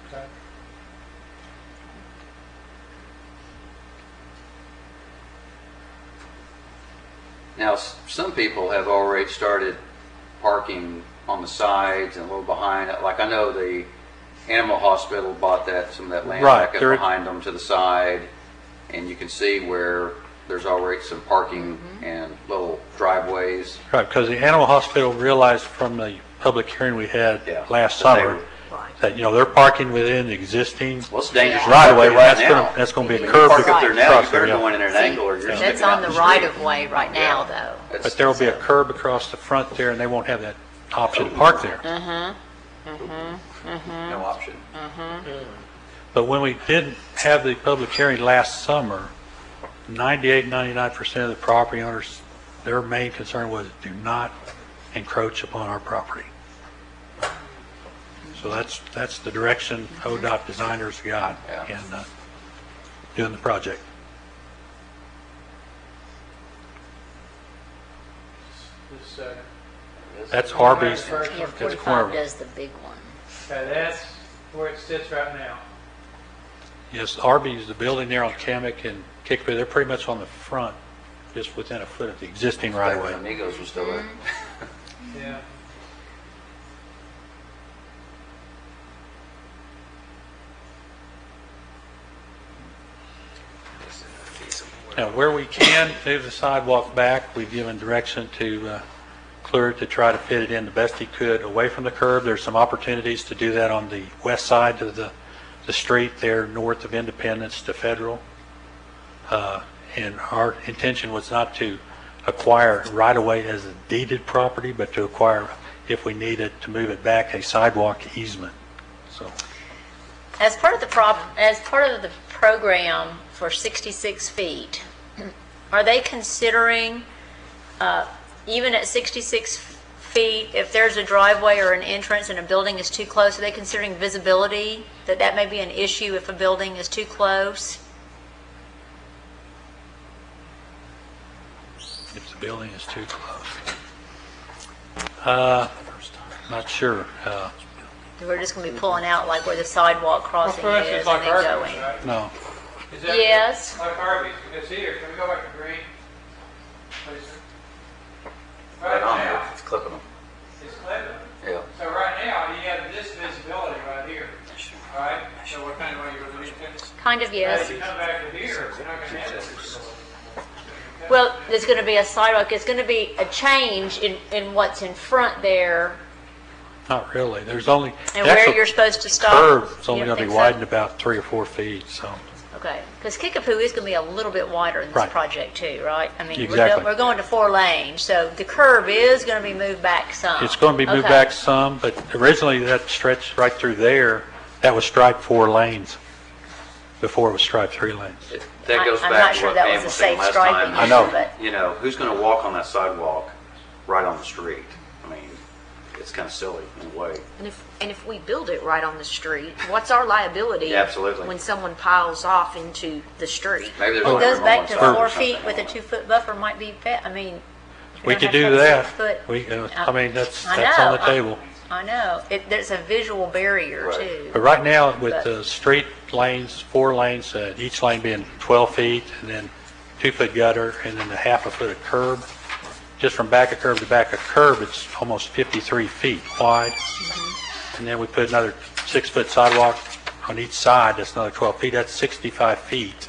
Speaker 5: Okay.
Speaker 1: Now, some people have already started parking on the sides and a little behind. Like I know the animal hospital bought some of that land
Speaker 16: Right,
Speaker 1: back up
Speaker 16: there-
Speaker 1: behind them to the side, and you can see where there's already some parking and little driveways.
Speaker 16: Right, because the animal hospital realized from the public hearing we had
Speaker 1: Yeah,
Speaker 16: last
Speaker 1: that they
Speaker 16: summer
Speaker 1: were-
Speaker 16: that, you know, they're parking within the existing
Speaker 1: Well, it's dangerous.
Speaker 16: right of way.
Speaker 1: Right now.
Speaker 16: That's going to be a
Speaker 1: When you
Speaker 16: curb
Speaker 1: park up there now, you
Speaker 16: across
Speaker 1: better
Speaker 16: there.
Speaker 1: go in at an angle or you're
Speaker 3: That's
Speaker 1: sticking
Speaker 3: on
Speaker 1: out
Speaker 3: the
Speaker 1: the
Speaker 3: right
Speaker 1: street.
Speaker 3: of way right now, though.
Speaker 1: That's-
Speaker 16: But there will be a curb across the front there, and they won't have that option to park there.
Speaker 1: No option.
Speaker 16: But when we did have the public hearing last summer, 98, 99% of the property owners, their main concern was do not encroach upon our property. So that's the direction ODOT designers got in doing the project.
Speaker 5: This,
Speaker 16: That's Arby's.
Speaker 3: Yeah,
Speaker 16: That's
Speaker 3: 45
Speaker 16: corner.
Speaker 3: does the big one.
Speaker 5: okay, that's where it sits right now.
Speaker 16: Yes, Arby's, the building there on Kamek and Kickapoo, they're pretty much on the front, just within a foot of the existing right of way.
Speaker 1: Amigos was still there.
Speaker 5: Yeah.
Speaker 16: Now, where we can move the sidewalk back, we've given direction to Clear to try to fit it in the best he could away from the curb. There's some opportunities to do that on the west side of the street there north of Independence to Federal. And our intention was not to acquire right away as a deeded property, but to acquire, if we needed to move it back, a sidewalk easement. So
Speaker 3: As part of the program for 66 feet, are they considering, even at 66 feet, if there's a driveway or an entrance and a building is too close, are they considering visibility, that may be an issue if a building is too close?
Speaker 16: if the building is too close. Not sure.
Speaker 3: We're just going to be pulling out like where the sidewalk crossing
Speaker 5: Well, for
Speaker 3: is
Speaker 5: instance, like
Speaker 3: and then
Speaker 5: Arby's,
Speaker 3: going.
Speaker 5: right?
Speaker 16: No.
Speaker 5: Is that
Speaker 3: Yes.
Speaker 5: like Arby's? Because here, can we go back to green? Please, sir.
Speaker 1: Right on there.
Speaker 5: now,
Speaker 1: It's clipping them.
Speaker 5: it's clever.
Speaker 1: Yeah.
Speaker 5: So right now, you have this visibility right here. All right? So what kind of way you're going to do it?
Speaker 3: Kind of, yes.
Speaker 5: If you come back to here, you're not going to have this visibility.
Speaker 3: Well, there's going to be a sidewalk. It's going to be a change in what's in front there
Speaker 16: Not really. There's only.
Speaker 3: and
Speaker 16: the
Speaker 3: where
Speaker 16: actual
Speaker 3: you're supposed to stop.
Speaker 16: Curb's only
Speaker 3: You
Speaker 16: going to
Speaker 3: don't
Speaker 16: be
Speaker 3: think so?
Speaker 16: widened about 3 or 4 feet, so.
Speaker 3: Okay, because Kickapoo is going to be a little bit wider in this
Speaker 16: Right.
Speaker 3: project too, right? I mean,
Speaker 16: Exactly.
Speaker 3: we're going to 4 lanes, so the curb is going to be moved back some.
Speaker 16: It's going to be moved
Speaker 3: Okay.
Speaker 16: back some, but originally that stretch right through there, that was striped 4 lanes before it was striped 3 lanes.
Speaker 1: That goes
Speaker 3: I'm
Speaker 1: back
Speaker 3: not
Speaker 1: to
Speaker 3: sure
Speaker 1: what
Speaker 3: that
Speaker 1: Pam
Speaker 3: was a
Speaker 1: was saying
Speaker 3: safe
Speaker 1: last
Speaker 3: striping
Speaker 1: time.
Speaker 16: I know.
Speaker 3: but
Speaker 1: You know, who's going to walk on that sidewalk right on the street? I mean, it's kind of silly in a way.
Speaker 8: And if we build it right on the street, what's our liability?
Speaker 1: Yeah, absolutely.
Speaker 8: When someone piles off into the street?
Speaker 1: Maybe there's
Speaker 3: it
Speaker 1: one
Speaker 3: goes
Speaker 1: on
Speaker 3: back
Speaker 1: one
Speaker 3: to
Speaker 1: side or
Speaker 3: 4
Speaker 1: something.
Speaker 3: feet with a 2-foot buffer might be, I mean. if
Speaker 16: We
Speaker 3: you're
Speaker 16: could
Speaker 3: gonna
Speaker 16: do
Speaker 3: have
Speaker 16: that.
Speaker 3: 6 foot-
Speaker 16: I mean, that's
Speaker 3: I
Speaker 16: on
Speaker 3: know.
Speaker 16: the table.
Speaker 3: I know. There's a visual barrier
Speaker 1: Right.
Speaker 3: too.
Speaker 16: But right now, with
Speaker 3: But-
Speaker 16: the street lanes, 4 lanes, each lane being 12 feet, and then 2-foot gutter, and then a half a foot of curb, just from back of curb to back of curb, it's almost 53 feet wide. And then we put another 6-foot sidewalk on each side, that's another 12 feet, that's 65 feet.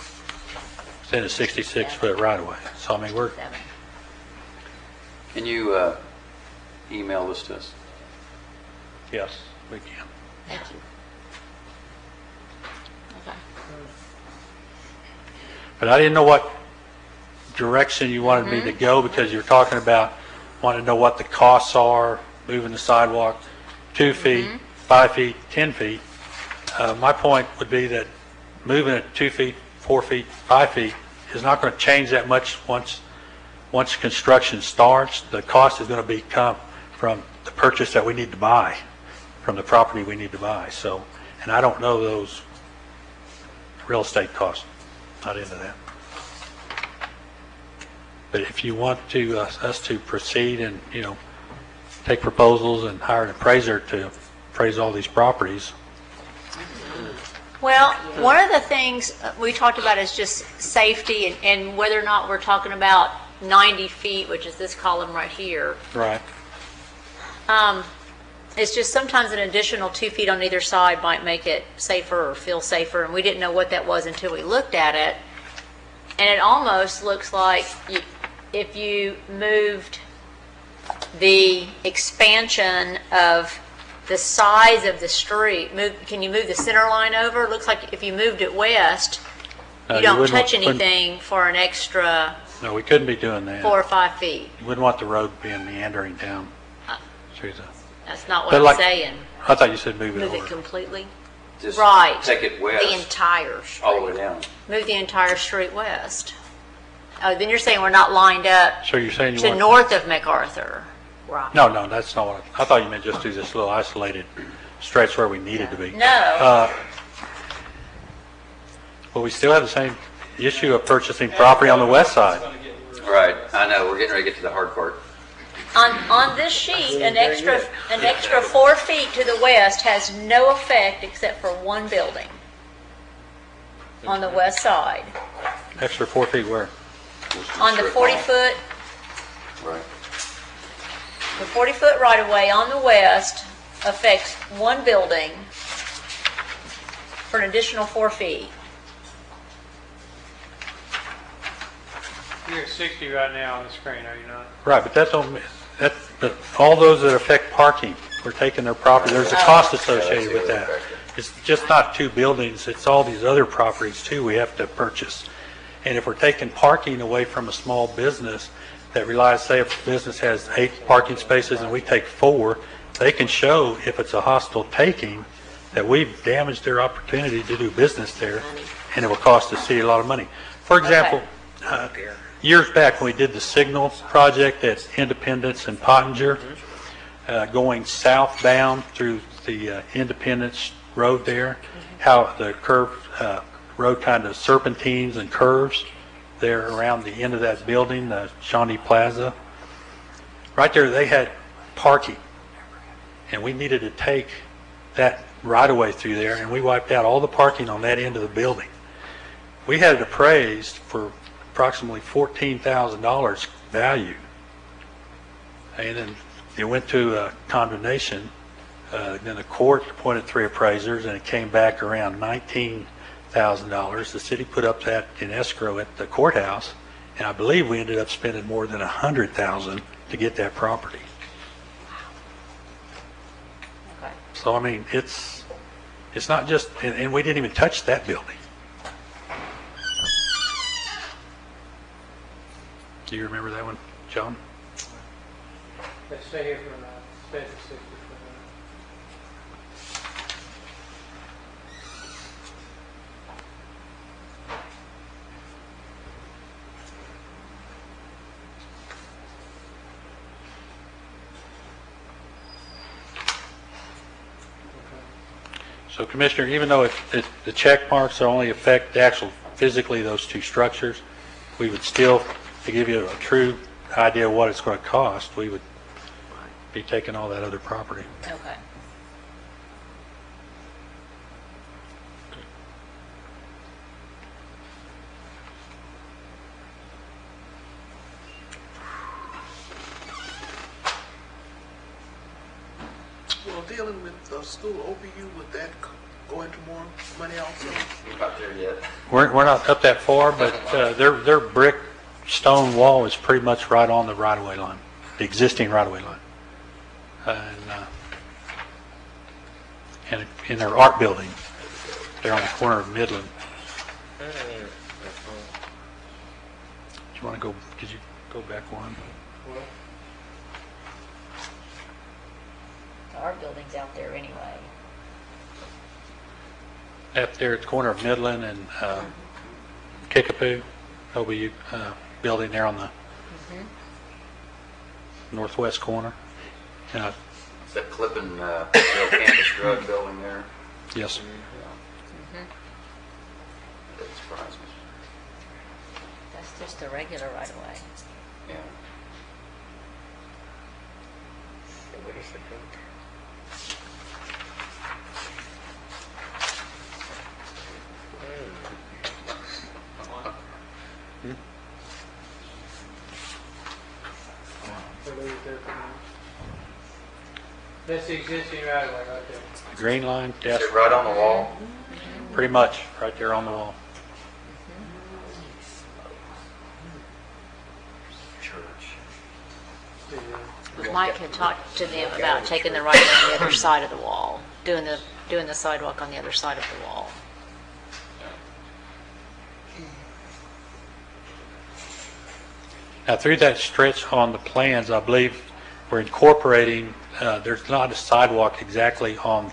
Speaker 16: Instead of 66-foot right of way. So, I mean, we're,
Speaker 1: Can you email this to us?
Speaker 16: yes, we can.
Speaker 8: Thank you. Okay.
Speaker 16: But I didn't know what direction you wanted me to go, because you're talking about want to know what the costs are, moving the sidewalk 2 feet, 5 feet, 10 feet. My point would be that moving it 2 feet, 4 feet, 5 feet is not going to change that much once construction starts. The cost is going to come from the purchase that we need to buy, from the property we need to buy. So, and I don't know those real estate costs, not into that. But if you want to us to proceed and, you know, take proposals and hire an appraiser to appraise all these properties.
Speaker 3: Well, one of the things we talked about is just safety and whether or not we're talking about 90 feet, which is this column right here.
Speaker 16: Right.
Speaker 3: It's just sometimes an additional 2 feet on either side might make it safer or feel safer, and we didn't know what that was until we looked at it. And it almost looks like if you moved the expansion of the size of the street, can you move the center line over? It looks like if you moved it west, you don't touch anything for an extra
Speaker 16: No, we couldn't be doing that.
Speaker 3: 4 or 5 feet.
Speaker 16: You wouldn't want the road being meandering down.
Speaker 3: That's not what
Speaker 16: But
Speaker 3: I'm
Speaker 16: like,
Speaker 3: saying.
Speaker 16: I thought you said move it
Speaker 3: Move
Speaker 16: over.
Speaker 3: it completely.
Speaker 1: Just
Speaker 3: Right.
Speaker 1: take it west.
Speaker 3: The entire street.
Speaker 1: All the way down.
Speaker 3: Move the entire street west. Oh, then you're saying we're not lined up
Speaker 16: So you're saying you
Speaker 3: to
Speaker 16: want...
Speaker 3: north of MacArthur. Right.
Speaker 16: No, that's not what I thought you meant just do this little isolated stretch where we needed to be.
Speaker 3: No.
Speaker 16: Well, we still have the same issue of purchasing property on the west side.
Speaker 1: Right, I know, we're getting ready to get to the hard part.
Speaker 3: On this sheet, an extra 4 feet to the west has no effect except for one building on the west side.
Speaker 16: Extra 4 feet where?
Speaker 3: On the 40-foot,
Speaker 1: Right.
Speaker 3: the 40-foot right-of-way on the west affects one building for an additional 4 feet.
Speaker 5: You're at 60 right now on the screen, are you not?
Speaker 16: Right, but but all those that affect parking, we're taking their property, there's a cost associated with that. It's just not 2 buildings, it's all these other properties too we have to purchase. And if we're taking parking away from a small business that relies, say if a business has 8 parking spaces and we take 4, they can show if it's a hostile taking that we've damaged their opportunity to do business there, and it will cost the city a lot of money. For example, years back when we did the signal project at Independence and Pottinger, going southbound through the Independence Road there, how the curved road kind of serpentines and curves there around the end of that building, the Shawnee Plaza. Right there they had parking, and we needed to take that right away through there, and we wiped out all the parking on that end of the building. We had it appraised for approximately $14,000 value, and then it went to condemnation. Then the court appointed 3 appraisers, and it came back around $19,000. The city put up that in escrow at the courthouse, and I believe we ended up spending more than $100,000 to get that property.
Speaker 3: Okay.
Speaker 16: So I mean, it's not just, and we didn't even touch that building. Do you remember that one, John?
Speaker 5: Let's stay here for a minute. Stay at 60 for a minute.
Speaker 16: So Commissioner, even though the check marks only affect the actual physically those 2 structures, we would still, to give you a true idea of what it's going to cost, we would be taking all that other property.
Speaker 3: Okay.
Speaker 9: Well, dealing with school OPU, would that go into more money also?
Speaker 1: We're not there yet.
Speaker 16: We're not up that far, but their brick stone wall is pretty much right on the right-of-way line, the existing right-of-way line. And in their art building, they're on the corner of Midland. Do you want to go, could you go back one?
Speaker 3: our buildings out there anyway.
Speaker 16: Up there at the corner of Midland and Kickapoo, OBU building there on the northwest corner.
Speaker 1: Is that Clippin campus drug building there?
Speaker 16: Yes.
Speaker 1: That surprised me.
Speaker 3: That's just the regular right away.
Speaker 1: Yeah.
Speaker 9: What is the code?
Speaker 5: That's the existing right away right there.
Speaker 16: The green line, yes.
Speaker 1: Is it right on the wall?
Speaker 16: Pretty much, right there on the wall.
Speaker 3: Mike had talked to them about taking the right on the other side of the wall, doing the sidewalk on the other side of the wall.
Speaker 16: Now, through that stretch on the plans, I believe we're incorporating, there's not a sidewalk exactly on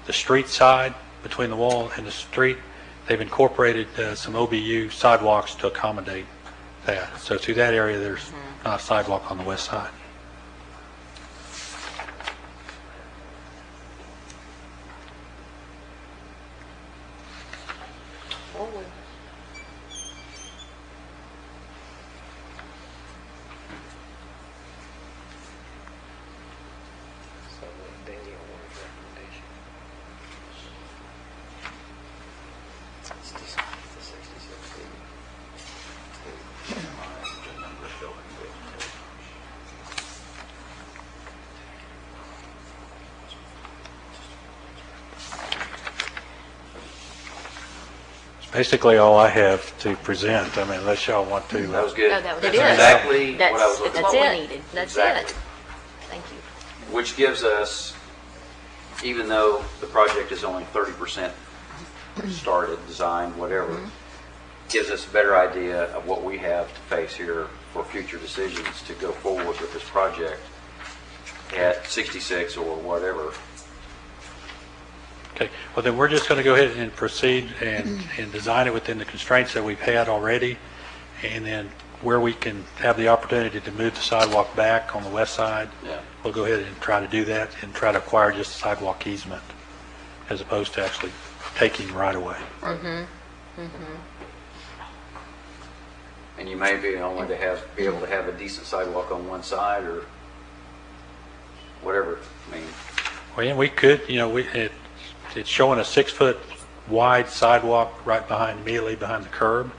Speaker 16: the street side between the wall and the street. They've incorporated some OBU sidewalks to accommodate that. So through that area, there's not a sidewalk on the west side. Basically all I have to present. I mean, unless y'all want to.
Speaker 1: That was good.
Speaker 3: Oh, that was
Speaker 1: That's
Speaker 3: good.
Speaker 1: exactly what I was looking
Speaker 3: That's
Speaker 1: for.
Speaker 3: what we needed. That's
Speaker 1: Exactly.
Speaker 3: it. Thank you.
Speaker 1: Which gives us, even though the project is only 30% started, designed, whatever, gives us a better idea of what we have to face here for future decisions to go forward with this project at 66 or whatever.
Speaker 16: Okay, well then we're just going to go ahead and proceed and design it within the constraints that we've had already, and then where we can have the opportunity to move the sidewalk back on the west side, we'll go ahead and try to do that and try to acquire just a sidewalk easement as opposed to actually taking right away.
Speaker 1: And you may be only to be able to have a decent sidewalk on one side or whatever. I mean,
Speaker 16: Well, yeah, we could, it's showing a 6-foot wide sidewalk right immediately behind the curb.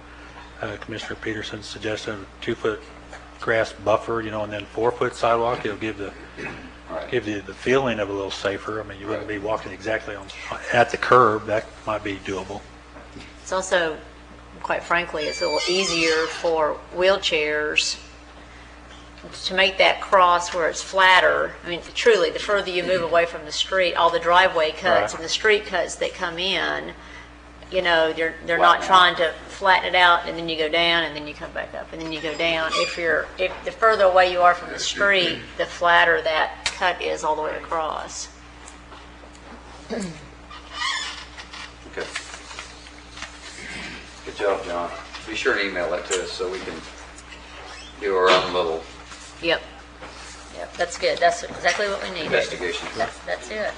Speaker 16: Commissioner Peterson suggested a 2-foot grass buffer, and then 4-foot sidewalk. It'll give you the feeling of a little safer. I mean, you wouldn't be walking exactly at the curb. That might be doable.
Speaker 3: It's also, quite frankly, it's a little easier for wheelchairs to make that cross where it's flatter. I mean, truly, the further you move away from the street, all the driveway cuts and the street cuts that come in, they're not trying to flatten it out and then you go down and then you come back up and then you go down. If the further away you are from the street, the flatter that cut is all the way across.
Speaker 1: okay. Good job, John. Be sure and email that to us so we can do our own little
Speaker 3: Yep, that's good. That's exactly what we need.
Speaker 1: investigation.
Speaker 3: That's it.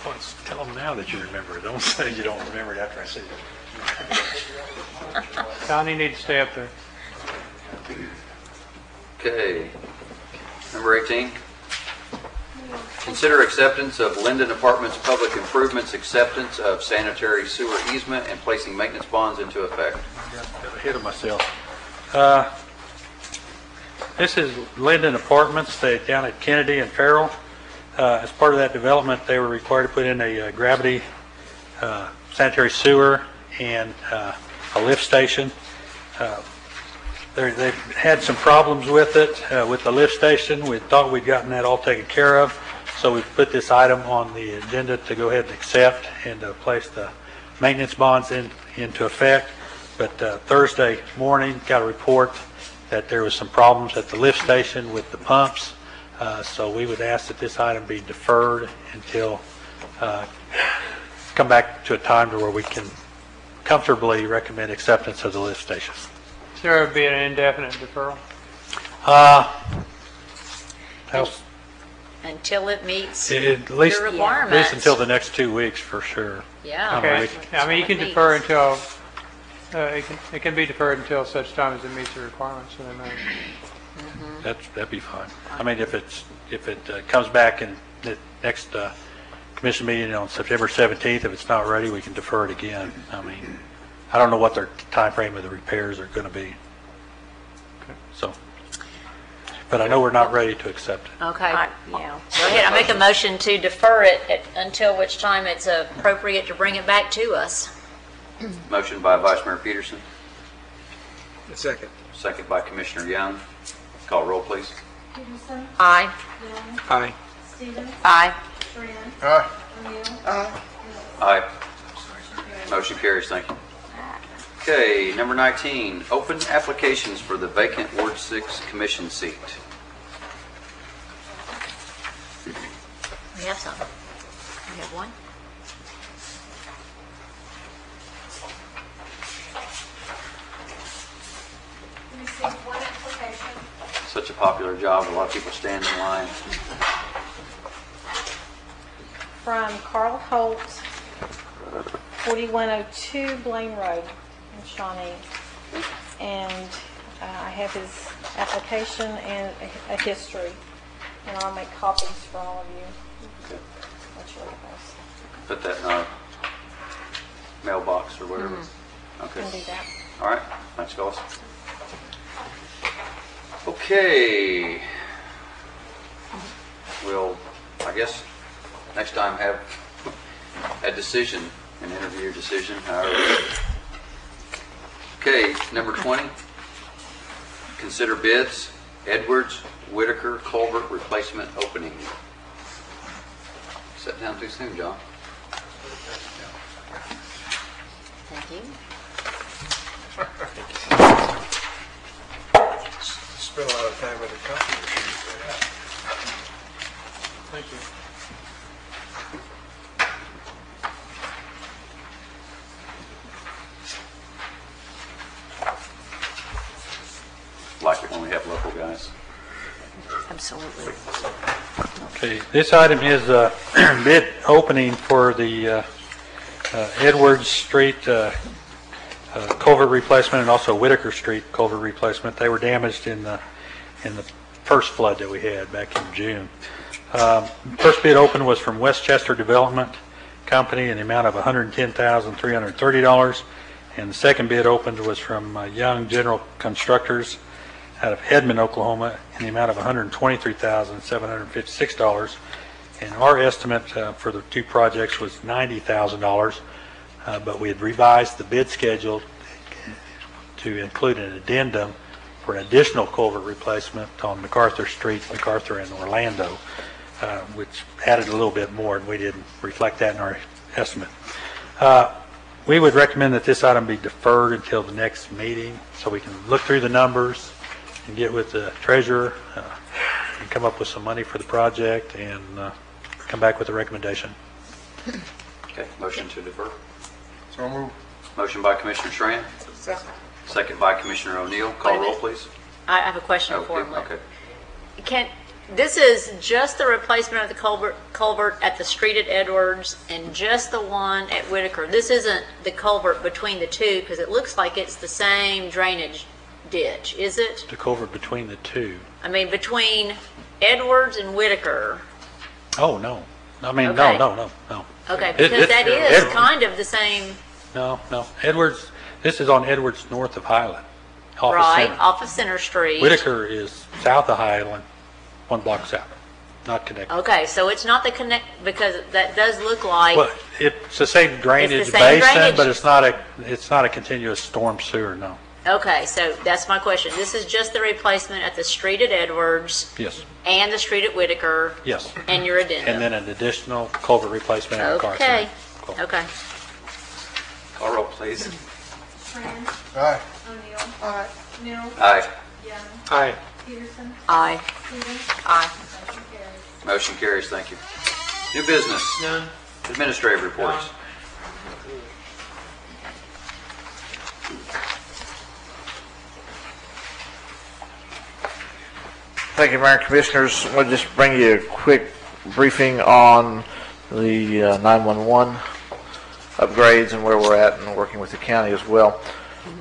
Speaker 16: Well, tell them now that you remember it. Don't say you don't remember it after I say it.
Speaker 5: Connie needs to stay up there.
Speaker 1: Okay. Number 18. Consider acceptance of Linden Apartments Public Improvements Acceptance of Sanitary Sewer Easement and placing maintenance bonds into effect.
Speaker 16: Got ahead of myself. This is Linden Apartments down at Kennedy and Farrell. As part of that development, they were required to put in a gravity sanitary sewer and a lift station. They've had some problems with it, with the lift station. We thought we'd gotten that all taken care of, so we've put this item on the agenda to go ahead and accept and place the maintenance bonds into effect. But Thursday morning, got a report that there was some problems at the lift station with the pumps. So we would ask that this item be deferred until, come back to a time to where we can comfortably recommend acceptance of the lift station.
Speaker 5: So there would be an indefinite deferral?
Speaker 3: Until it meets
Speaker 16: At least,
Speaker 3: your
Speaker 16: at
Speaker 3: requirements.
Speaker 16: least until the next 2 weeks, for sure.
Speaker 3: Yeah.
Speaker 5: Okay, I mean, you can defer until, it can be deferred until such time as it meets the requirements of the amendment.
Speaker 16: That'd be fine. I mean, if it comes back in the next commission meeting on September 17th, if it's not ready, we can defer it again. I mean, I don't know what their time frame of the repairs are going to be. So, but I know we're not ready to accept it.
Speaker 3: Okay. Yeah. Go ahead. I make a motion to defer it until which time it's appropriate to bring it back to us.
Speaker 1: Motion by Vice Mayor Peterson,
Speaker 6: Second.
Speaker 1: second by Commissioner Young. Call roll, please.
Speaker 2: Peterson?
Speaker 3: Aye.
Speaker 2: Young?
Speaker 6: Aye.
Speaker 2: Stevens?
Speaker 3: Aye.
Speaker 2: Tran?
Speaker 10: Aye.
Speaker 2: O'Neill?
Speaker 1: Aye. Motion carries, thank you. Okay, number 19, open applications for the vacant Ward 6 commission seat.
Speaker 3: We have some. We have one.
Speaker 2: We received one application.
Speaker 1: Such a popular job, a lot of people stand in line.
Speaker 18: From Carl Holt, 4102 Blaine Road in Shawnee. And I have his application and a history. And I'll make copies for all of you. That's really nice.
Speaker 1: Put that in our mailbox or whatever. Okay.
Speaker 18: Can do that.
Speaker 1: All right, thanks, fellas. Okay. We'll, I guess, next time have a decision, an interview decision, however. Okay, number 20. Consider bids, Edwards, Whitaker, culvert replacement opening. Sat down too soon, John.
Speaker 3: Thank you.
Speaker 10: Spent a lot of time at the company.
Speaker 13: Thank you.
Speaker 1: Like it when we have local guys.
Speaker 3: Absolutely.
Speaker 16: Okay, this item is bid opening for the Edwards Street culvert replacement and also Whitaker Street culvert replacement. They were damaged in the first flood that we had back in June. First bid open was from Westchester Development Company in the amount of $110,330, and the second bid opened was from Young General Constructors out of Edmond, Oklahoma, in the amount of $123,756. And our estimate for the two projects was $90,000, but we had revised the bid schedule to include an addendum for an additional culvert replacement on MacArthur Street, MacArthur and Orlando, which added a little bit more, and we didn't reflect that in our estimate. We would recommend that this item be deferred until the next meeting so we can look through the numbers and get with the treasurer and come up with some money for the project and come back with a recommendation.
Speaker 1: Okay, motion to defer.
Speaker 10: So moved.
Speaker 1: Motion by Commissioner Tran.
Speaker 9: Second.
Speaker 1: Second by Commissioner O'Neill.
Speaker 3: Wait
Speaker 1: Call
Speaker 3: a
Speaker 1: roll,
Speaker 3: minute.
Speaker 1: please.
Speaker 3: I have a question for him.
Speaker 1: Okay.
Speaker 3: This is just the replacement of the culvert at the street at Edwards and just the one at Whitaker. This isn't the culvert between the two because it looks like it's the same drainage ditch, is it?
Speaker 16: The culvert between the two.
Speaker 3: I mean, between Edwards and Whitaker.
Speaker 16: Oh, no. I mean,
Speaker 3: Okay.
Speaker 16: no.
Speaker 3: Okay, because that is kind of the same,
Speaker 16: No. Edwards, this is on Edwards north of Highland. Off of
Speaker 3: right,
Speaker 16: Center.
Speaker 3: off of Center Street.
Speaker 16: Whitaker is south of Highland, 1 block south, not connected.
Speaker 3: Okay, so it's not the connect, because that does look like,
Speaker 16: Well, it's the same drainage
Speaker 3: same
Speaker 16: basin,
Speaker 3: drainage.
Speaker 16: but it's not a continuous storm sewer, no.
Speaker 3: okay, so that's my question. This is just the replacement at the street at Edwards
Speaker 16: Yes,
Speaker 3: and the street at Whitaker
Speaker 16: yes.
Speaker 3: and your addendum.
Speaker 16: And then an additional culvert replacement at MacArthur.
Speaker 3: Okay,
Speaker 16: Cool.
Speaker 3: okay.
Speaker 1: Call roll, please.
Speaker 2: Tran?
Speaker 10: Aye.
Speaker 2: O'Neill? Aye. Mills?
Speaker 1: Aye.
Speaker 2: Young?
Speaker 5: Aye.
Speaker 2: Peterson?
Speaker 3: Aye.
Speaker 2: Stevens?
Speaker 8: Aye.
Speaker 2: Motion carries.
Speaker 1: Motion carries, thank you. New business?
Speaker 5: None.
Speaker 1: Administrative reports?
Speaker 4: Thank you, Mayor and Commissioners. I want to just bring you a quick briefing on the 911 upgrades and where we're at and working with the county as well.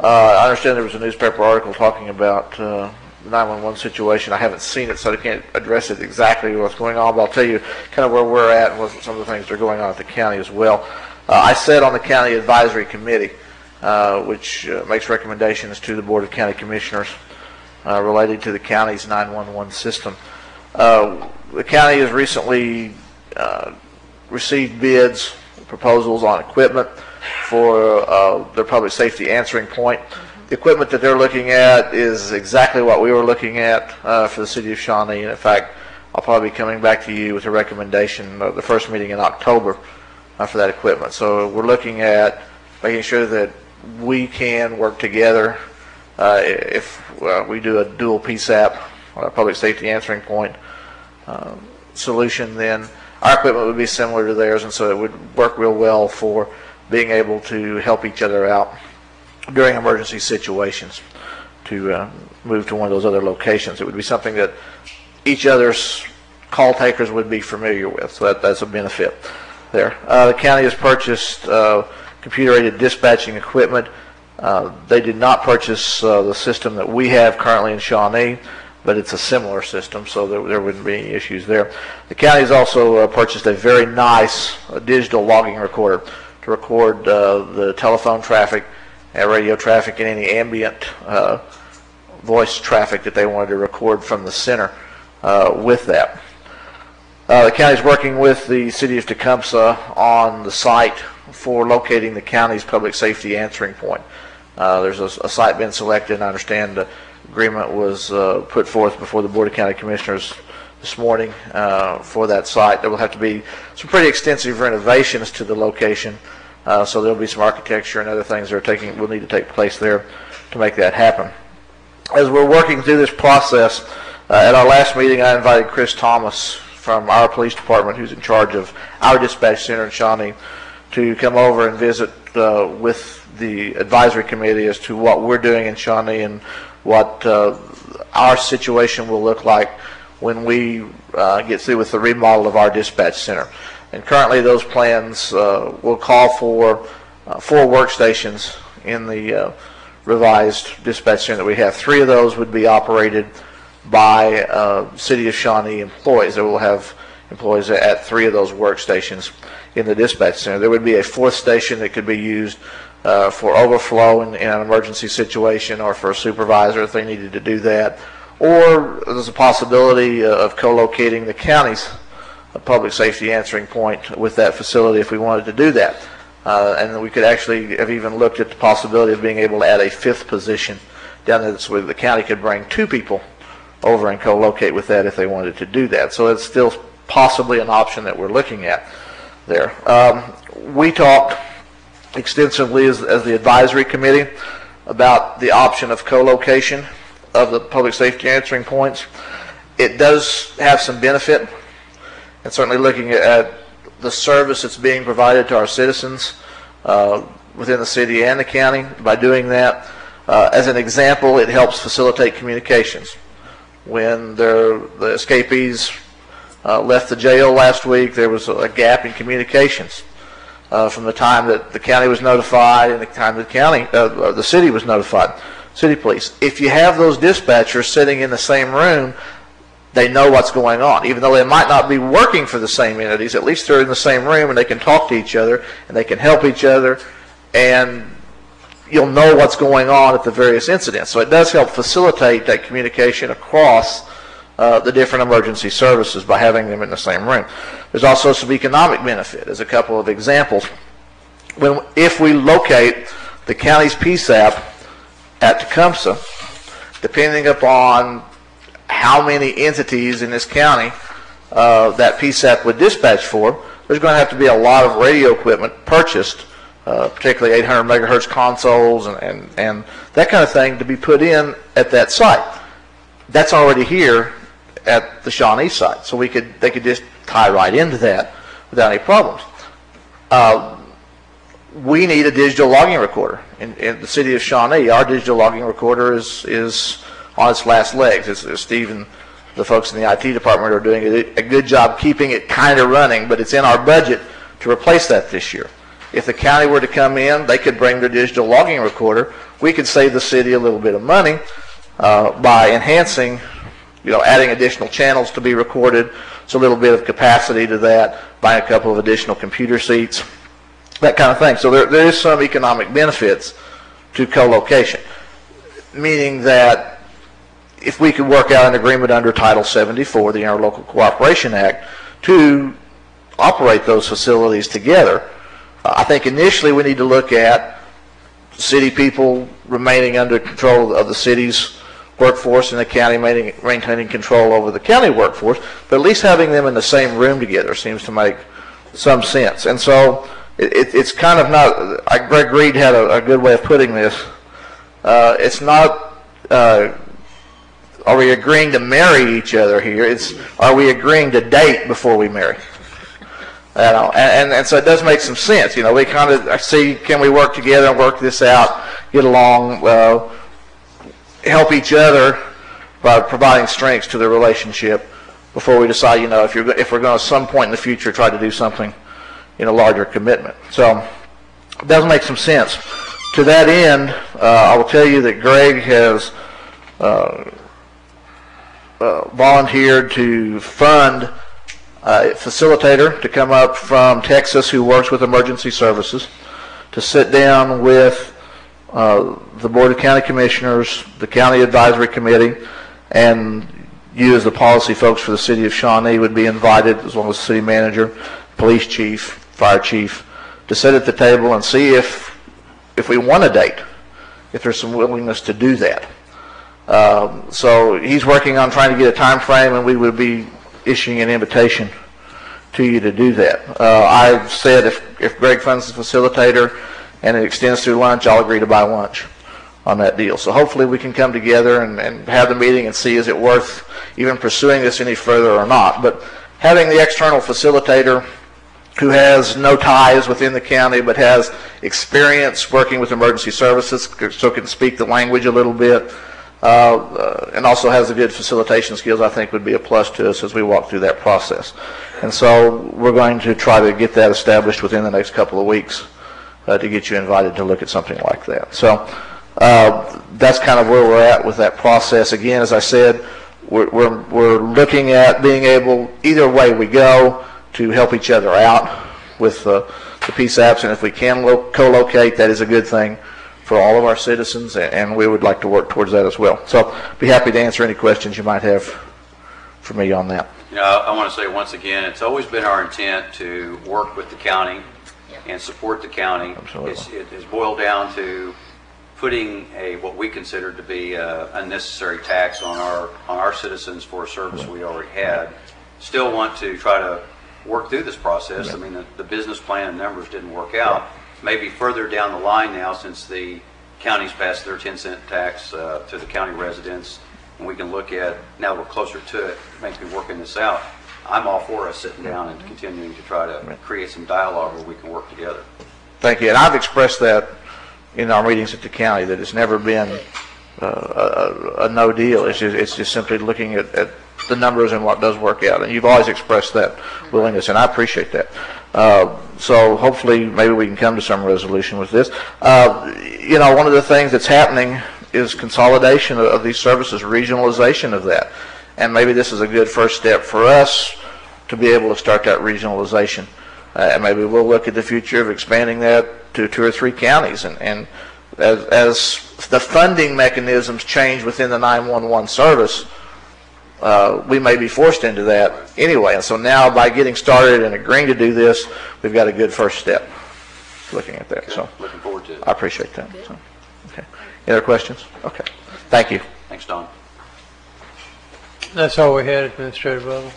Speaker 4: I understand there was a newspaper article talking about the 911 situation. I haven't seen it, so I can't address it exactly what's going on, but I'll tell you kind of where we're at and what some of the things that are going on at the county as well. I sat on the County Advisory Committee, which makes recommendations to the Board of County Commissioners related to the county's 911 system. The county has recently received bids, proposals on equipment for their public safety answering point. The equipment that they're looking at is exactly what we were looking at for the city of Shawnee. And in fact, I'll probably be coming back to you with a recommendation of the first meeting in October for that equipment. So we're looking at making sure that we can work together. If we do a dual PSAP, public safety answering point solution, then our equipment would be similar to theirs, and so it would work real well for being able to help each other out during emergency situations to move to one of those other locations. It would be something that each other's call takers would be familiar with, so that's a benefit there. The county has purchased computer-aided dispatching equipment. They did not purchase the system that we have currently in Shawnee, but it's a similar system, so there wouldn't be any issues there. The county has also purchased a very nice digital logging recorder to record the telephone traffic and radio traffic and any ambient voice traffic that they wanted to record from the center with that. The county is working with the city of Tecumseh on the site for locating the county's public safety answering point. There's a site been selected, and I understand the agreement was put forth before the Board of County Commissioners this morning for that site. There will have to be some pretty extensive renovations to the location, so there'll be some architecture and other things that will need to take place there to make that happen. As we're working through this process, at our last meeting I invited Chris Thomas from our police department, who's in charge of our dispatch center in Shawnee, to come over and visit with the advisory committee as to what we're doing in Shawnee and what our situation will look like when we get through with the remodel of our dispatch center. And currently those plans will call for 4 workstations in the revised dispatch center that we have. 3 of those would be operated by City of Shawnee employees. They will have employees at 3 of those workstations in the dispatch center. There would be a 4th station that could be used for overflow in an emergency situation, or for a supervisor if they needed to do that. Or there's a possibility of co-locating the county's public safety answering point with that facility if we wanted to do that. And we could actually have even looked at the possibility of being able to add a 5th position down there so the county could bring 2 people over and co-locate with that if they wanted to do that. So it's still possibly an option that we're looking at there. We talked extensively as the advisory committee about the option of co-location of the public safety answering points. It does have some benefit, and certainly looking at the service that's being provided to our citizens within the city and the county by doing that. As an example, it helps facilitate communications. When the escapees left the jail last week, there was a gap in communications from the time that the county was notified and the time the city was notified, city police. If you have those dispatchers sitting in the same room, they know what's going on. Even though they might not be working for the same entities, at least they're in the same room and they can talk to each other and they can help each other, and you'll know what's going on at the various incidents. So it does help facilitate that communication across the different emergency services by having them in the same room. There's also some economic benefit, as a couple of examples. If we locate the county's PSAP at Tecumseh, depending upon how many entities in this county that PSAP would dispatch for, there's going to have to be a lot of radio equipment purchased, particularly 800 megahertz consoles and that kind of thing, to be put in at that site. that's already here at the Shawnee site, so they could just tie right into that without any problems. We need a digital logging recorder. In the city of Shawnee, our digital logging recorder is on its last legs. As Steve and the folks in the IT department are doing a good job keeping it kind of running, but it's in our budget to replace that this year. If the county were to come in, they could bring their digital logging recorder. We could save the city a little bit of money by enhancing, adding additional channels to be recorded, so a little bit of capacity to that, buying a couple of additional computer seats, that kind of thing. So there is some economic benefits to co-location, meaning that if we could work out an agreement under Title 74, the Interlocal Cooperation Act, to operate those facilities together, I think initially we need to look at city people remaining under control of the city's workforce and the county maintaining control over the county workforce, but at least having them in the same room together seems to make some sense. And so it's kind of not, Greg Reed had a good way of putting this, it's not, are we agreeing to marry each other here? It's, are we agreeing to date before we marry? And so it does make some sense. We kind of see, can we work together and work this out, get along, help each other by providing strengths to the relationship before we decide, if we're going to at some point in the future try to do something in a larger commitment. So it does make some sense. To that end, I will tell you that Greg has volunteered to fund a facilitator to come up from Texas who works with emergency services to sit down with the Board of County Commissioners, the County Advisory Committee, and you as the policy folks for the City of Shawnee would be invited, as well as the city manager, police chief, fire chief, to sit at the table and see if we want a date, if there's some willingness to do that. So he's working on trying to get a time frame, and we would be issuing an invitation to you to do that. I've said if Greg funds the facilitator and it extends through lunch, I'll agree to buy lunch on that deal. So hopefully we can come together and have the meeting and see is it worth even pursuing this any further or not. But having the external facilitator who has no ties within the county but has experience working with emergency services, so can speak the language a little bit, and also has the good facilitation skills, I think would be a plus to us as we walk through that process. And so we're going to try to get that established within the next couple of weeks to get you invited to look at something like that. So that's kind of where we're at with that process. Again, as I said, we're looking at being able, either way we go, to help each other out with the PSAPs, and if we can co-locate, that is a good thing for all of our citizens, and we would like to work towards that as well. So be happy to answer any questions you might have for me on that.
Speaker 1: I want to say once again, it's always been our intent to work with the county and support the county. It is boiled down to putting what we consider to be a unnecessary tax on our citizens for a service we already had. Still want to try to work through this process. I mean, the business plan and numbers didn't work out. Maybe further down the line now, since the county's passed their 10-cent tax to the county residents, and we can look at, now we're closer to it, maybe working this out. I'm all for us sitting down and continuing to try to create some dialogue where we can work together.
Speaker 4: Thank you. And I've expressed that in our meetings at the county, that it's never been a no deal. It's just simply looking at the numbers and what does work out. And you've always expressed that willingness, and I appreciate that. So hopefully maybe we can come to some resolution with this. One of the things that's happening is consolidation of these services, regionalization of that. And maybe this is a good first step for us to be able to start that regionalization. And maybe we'll look at the future of expanding that to 2 or 3 counties. And as the funding mechanisms change within the 911 service, we may be forced into that anyway. And so now by getting started and agreeing to do this, we've got a good first step looking at that. So
Speaker 1: looking forward to it.
Speaker 4: I appreciate that. So, okay. Any other questions? Okay. Thank you.
Speaker 1: Thanks, Don.
Speaker 5: That's all we had, Administrative level.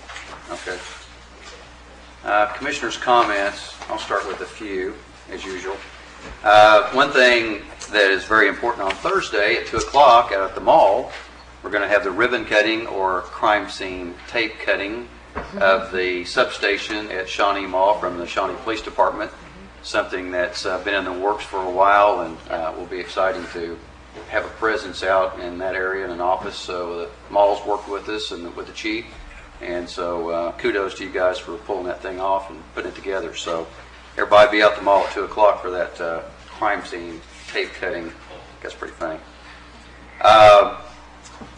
Speaker 1: Okay. Commissioners' comments. I'll start with a few, as usual. One thing that is very important on Thursday at 2 o'clock out at the mall, We're going to have the ribbon cutting or crime scene tape cutting of the substation at Shawnee Mall from the Shawnee Police Department. Something that's been in the works for a while, and will be exciting to have a presence out in that area in an office. So the mall's worked with us and with the chief, and so kudos to you guys for pulling that thing off and putting it together. So everybody be out the mall at 2 o'clock for that crime scene tape cutting. That's pretty funny.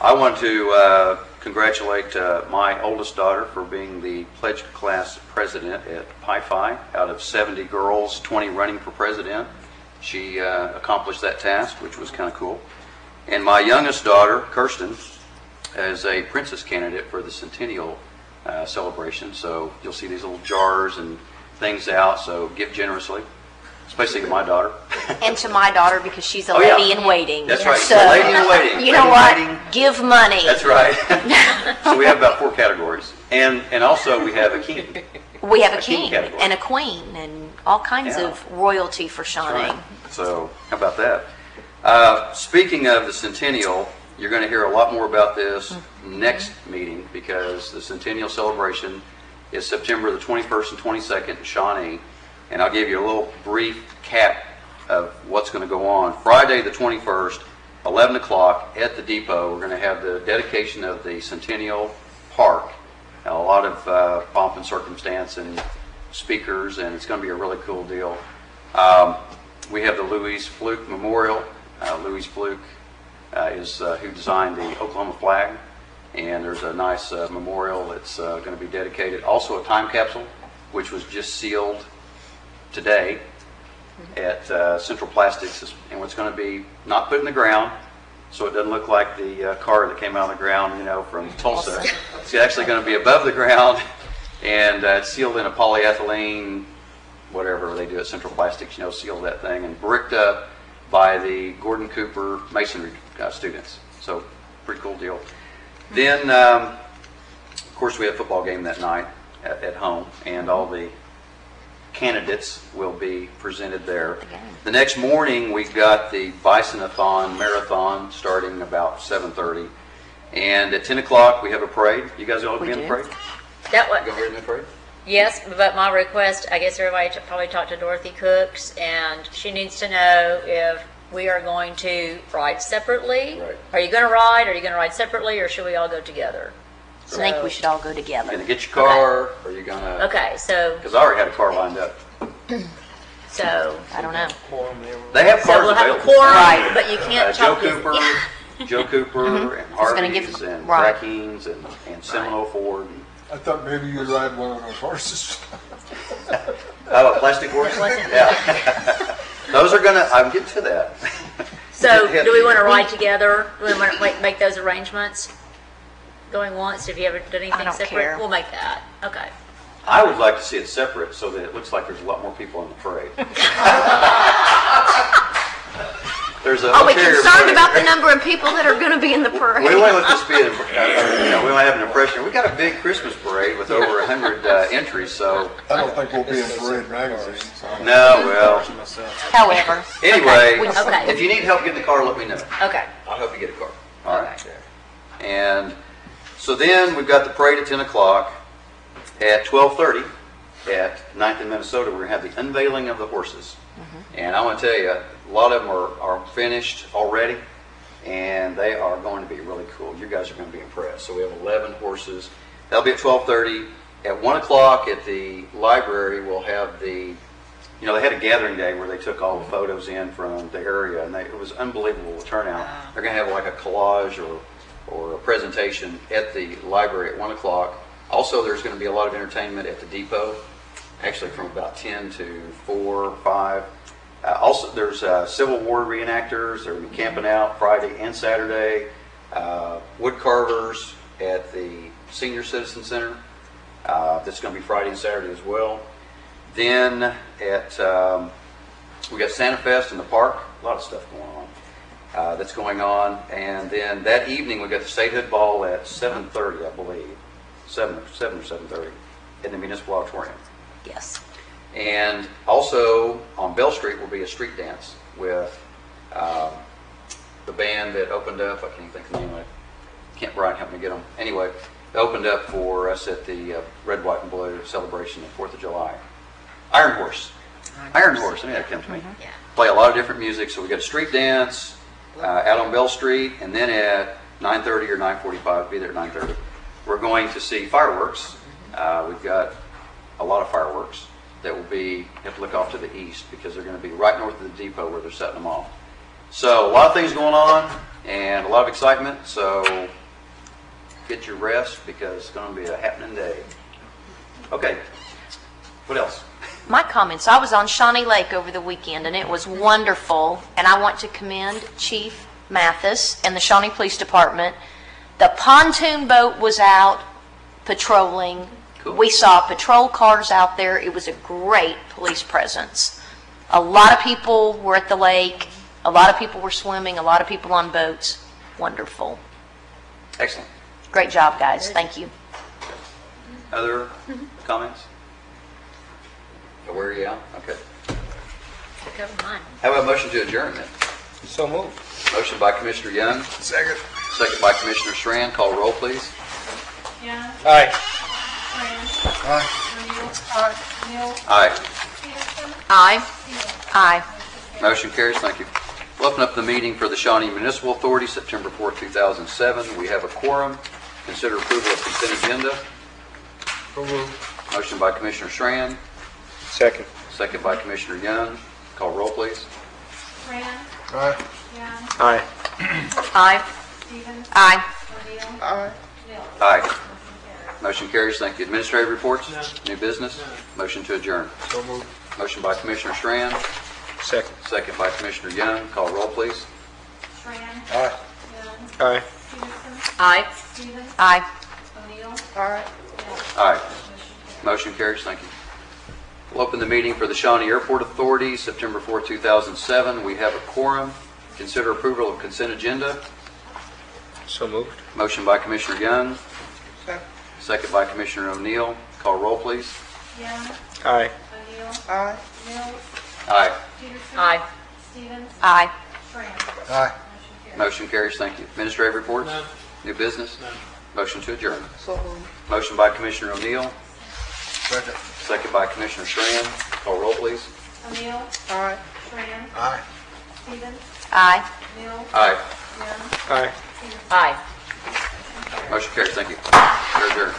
Speaker 1: I want to congratulate my oldest daughter for being the pledged class president at Pi-Phi. Out of 70 girls, 20 running for president. She accomplished that task, which was kind of cool. And my youngest daughter, Kirsten, is a princess candidate for the centennial celebration. So you'll see these little jars and things out, so give generously. Especially to my daughter.
Speaker 8: And to my daughter, because she's a lady in waiting.
Speaker 1: That's right,
Speaker 8: so,
Speaker 1: she's a lady in waiting.
Speaker 8: You know what? Give money.
Speaker 1: That's right. So we have about 4 categories. And also we have a king.
Speaker 8: We have a king
Speaker 1: category.
Speaker 8: and a queen and all kinds of royalty for Shawnee.
Speaker 1: Right. So how about that? Speaking of the centennial, you're going to hear a lot more about this next meeting, because the centennial celebration is September the 21st and 22nd in Shawnee. And I'll give you a little brief cap of what's going to go on. Friday the 21st, 11 o'clock at the depot, we're going to have the dedication of the Centennial Park. A lot of pomp and circumstance and speakers, and it's going to be a really cool deal. We have the Louis Fluke Memorial. Louis Fluke is who designed the Oklahoma flag, and there's a nice memorial that's going to be dedicated. Also a time capsule, which was just sealed today at Central Plastics, and what's going to be not put in the ground, so it doesn't look like the car that came out of the ground, you know, from Tulsa. It's actually going to be above the ground, and it's sealed in a polyethylene, whatever they do at Central Plastics, you know, seal that thing, and bricked up by the Gordon Cooper masonry students. So pretty cool deal. Then, of course, we have a football game that night at home, and all the candidates will be presented there. The next morning, we've got the Bisonathon Marathon starting about 7:30. And at 10 o'clock, we have a parade. You guys all be in the parade?
Speaker 3: That was,
Speaker 1: Go ahead in the parade?
Speaker 3: yes, but my request, I guess everybody should probably talk to Dorothy Cooks, and she needs to know if we are going to ride separately.
Speaker 1: Right.
Speaker 3: Are you going to ride? Are you going to ride separately, or should we all go together?
Speaker 8: I think we should all go together.
Speaker 1: You're going to get your car, or are you going to...
Speaker 3: Okay, so,
Speaker 1: Because I already had a car lined up.
Speaker 3: so,
Speaker 8: I don't know.
Speaker 1: They have
Speaker 3: so
Speaker 1: cars
Speaker 3: we'll have a
Speaker 1: available.
Speaker 3: quorum, but you can't
Speaker 1: Joe
Speaker 3: talk with-
Speaker 1: Cooper,
Speaker 3: Yeah.
Speaker 1: Joe Cooper, and
Speaker 8: gonna give-
Speaker 1: Harvey's, and
Speaker 8: right.
Speaker 1: Brackings, and Seminole Ford.
Speaker 10: I thought maybe you'd ride one of those horses.
Speaker 1: Oh, a plastic horse? Yeah. Those are going to... I'm getting to that.
Speaker 3: So, do we want to ride together? Do we want to make those arrangements? Going once, have you ever done anything
Speaker 8: don't
Speaker 3: separate?
Speaker 8: care.
Speaker 3: We'll make that, okay.
Speaker 1: I would like to see it separate so that it looks like there's a lot more people in the parade. There's a
Speaker 8: Are we
Speaker 1: ulterior
Speaker 8: concerned
Speaker 1: motive.
Speaker 8: about the number of people that are going to be in the parade?
Speaker 1: We want to let this be, we want to have an impression. We got a big Christmas parade with over 100 entries, so.
Speaker 10: I don't think we'll be in Parade magazine. So.
Speaker 1: No, well.
Speaker 8: However.
Speaker 1: Anyway,
Speaker 3: Okay.
Speaker 1: if you need help getting the car, let me know.
Speaker 3: Okay.
Speaker 1: I'll help you get a car. All right. And so then we've got the parade at 10 o'clock. At 12:30 at 9th and Minnesota, we're going to have the unveiling of the horses. And I want to tell you, a lot of them are finished already, and they are going to be really cool. You guys are going to be impressed. So we have 11 horses. That'll be at 12:30. At 1 o'clock at the library, we'll have the, you know, they had a gathering day where they took all the photos in from the area, and it was unbelievable the turnout. They're going to have like a collage or a presentation at the library at 1 o'clock. Also, there's going to be a lot of entertainment at the depot, actually from about 10 to 4 or 5. Also, there's Civil War reenactors. They're going to be camping out Friday and Saturday. Wood carvers at the Senior Citizen Center. That's going to be Friday and Saturday as well. Then we got Santa Fest in the park. A lot of stuff going on. That's going on. And then that evening, we got the Statehood Ball at 7:30, I believe. 7 or 7:30 in the Municipal Auditorium.
Speaker 8: Yes.
Speaker 1: And also on Bell Street will be a street dance with the band that opened up. I can't think of the name of it. Can't Brian help me get them? Anyway, it opened up for us at the Red, White, and Blue celebration of 4th of July. Iron Horse. Iron Horse, I mean, that came to me. Play a lot of different music, so we got a street dance out on Bell Street, and then at 9:30 or 9:45, be there at 9:30, we're going to see fireworks. We've got a lot of fireworks that will be, you have to look off to the east because they're going to be right north of the depot where they're setting them off. So a lot of things going on and a lot of excitement, so get your rest because it's going to be a happening day. Okay, what else?
Speaker 8: My comments, I was on Shawnee Lake over the weekend, and it was wonderful, and I want to commend Chief Mathis and the Shawnee Police Department. The pontoon boat was out patrolling.
Speaker 1: Cool.
Speaker 8: We saw patrol cars out there. It was a great police presence. A lot of people were at the lake. A lot of people were swimming. A lot of people on boats. Wonderful.
Speaker 1: Excellent.
Speaker 8: Great job, guys. Thank you.
Speaker 1: Other comments? Where are you at? Okay. How about a motion to adjourn then?
Speaker 6: So moved.
Speaker 1: Motion by Commissioner Young.
Speaker 10: Second.
Speaker 1: Second by Commissioner Strand. Call roll, please.
Speaker 2: Young,
Speaker 6: Aye.
Speaker 2: Strand,
Speaker 10: Aye.
Speaker 2: O'Neill, Mills,
Speaker 1: Aye.
Speaker 2: Peterson,
Speaker 8: Aye.
Speaker 2: Steele.
Speaker 8: Aye.
Speaker 1: Motion carries. Thank you. We'll open up the meeting for the Shawnee Municipal Authority, September 4th, 2007. We have a quorum. Consider approval of consent agenda.
Speaker 10: So moved.
Speaker 1: Motion by Commissioner Strand.
Speaker 6: Second.
Speaker 1: Second by Commissioner Young. Call roll, please.
Speaker 2: Strand,
Speaker 10: Aye.
Speaker 2: Young,
Speaker 6: Aye.
Speaker 8: Aye.
Speaker 2: Stevens,
Speaker 8: Aye.
Speaker 2: O'Neill,
Speaker 6: Aye.
Speaker 2: Mills.
Speaker 1: Aye. Motion carries. Thank you. Administrative reports? New business? Motion to adjourn.
Speaker 10: So moved.
Speaker 1: Motion by Commissioner Strand.
Speaker 6: Second.
Speaker 1: Second by Commissioner Young. Call roll, please.
Speaker 2: Strand,
Speaker 10: Aye.
Speaker 2: Young,
Speaker 6: Aye.
Speaker 2: Peterson,
Speaker 8: Aye.
Speaker 2: Stevens,
Speaker 8: Aye.
Speaker 2: O'Neill,
Speaker 6: Aye.
Speaker 2: Mills.
Speaker 1: Aye. Motion carries. Thank you. We'll open the meeting for the Shawnee Airport Authority, September 4, 2007. We have a quorum. Consider approval of consent agenda.
Speaker 6: So moved.
Speaker 1: Motion by Commissioner Young.
Speaker 6: Second.
Speaker 1: Second by Commissioner O'Neill. Call roll, please.
Speaker 2: Young,
Speaker 6: Aye.
Speaker 2: O'Neill,
Speaker 6: Aye.
Speaker 2: Mills,
Speaker 1: Aye.
Speaker 2: Peterson,
Speaker 8: Aye.
Speaker 2: Stevens,
Speaker 8: Aye.
Speaker 2: Strand.
Speaker 10: Aye.
Speaker 1: Motion carries. Thank you. Administrative reports? New business? Motion to adjourn.
Speaker 6: So moved.
Speaker 1: Motion by Commissioner O'Neill.
Speaker 10: Second.
Speaker 1: Second by Commissioner Strand. Call roll, please.
Speaker 2: O'Neill,
Speaker 6: Aye.
Speaker 2: Strand,
Speaker 10: Aye.
Speaker 2: Stevens,
Speaker 8: Aye.
Speaker 2: Mills,
Speaker 1: Aye.
Speaker 2: Young,
Speaker 6: Aye.
Speaker 2: Peterson.
Speaker 8: Aye.
Speaker 1: Motion carries. Thank you. We're adjourned.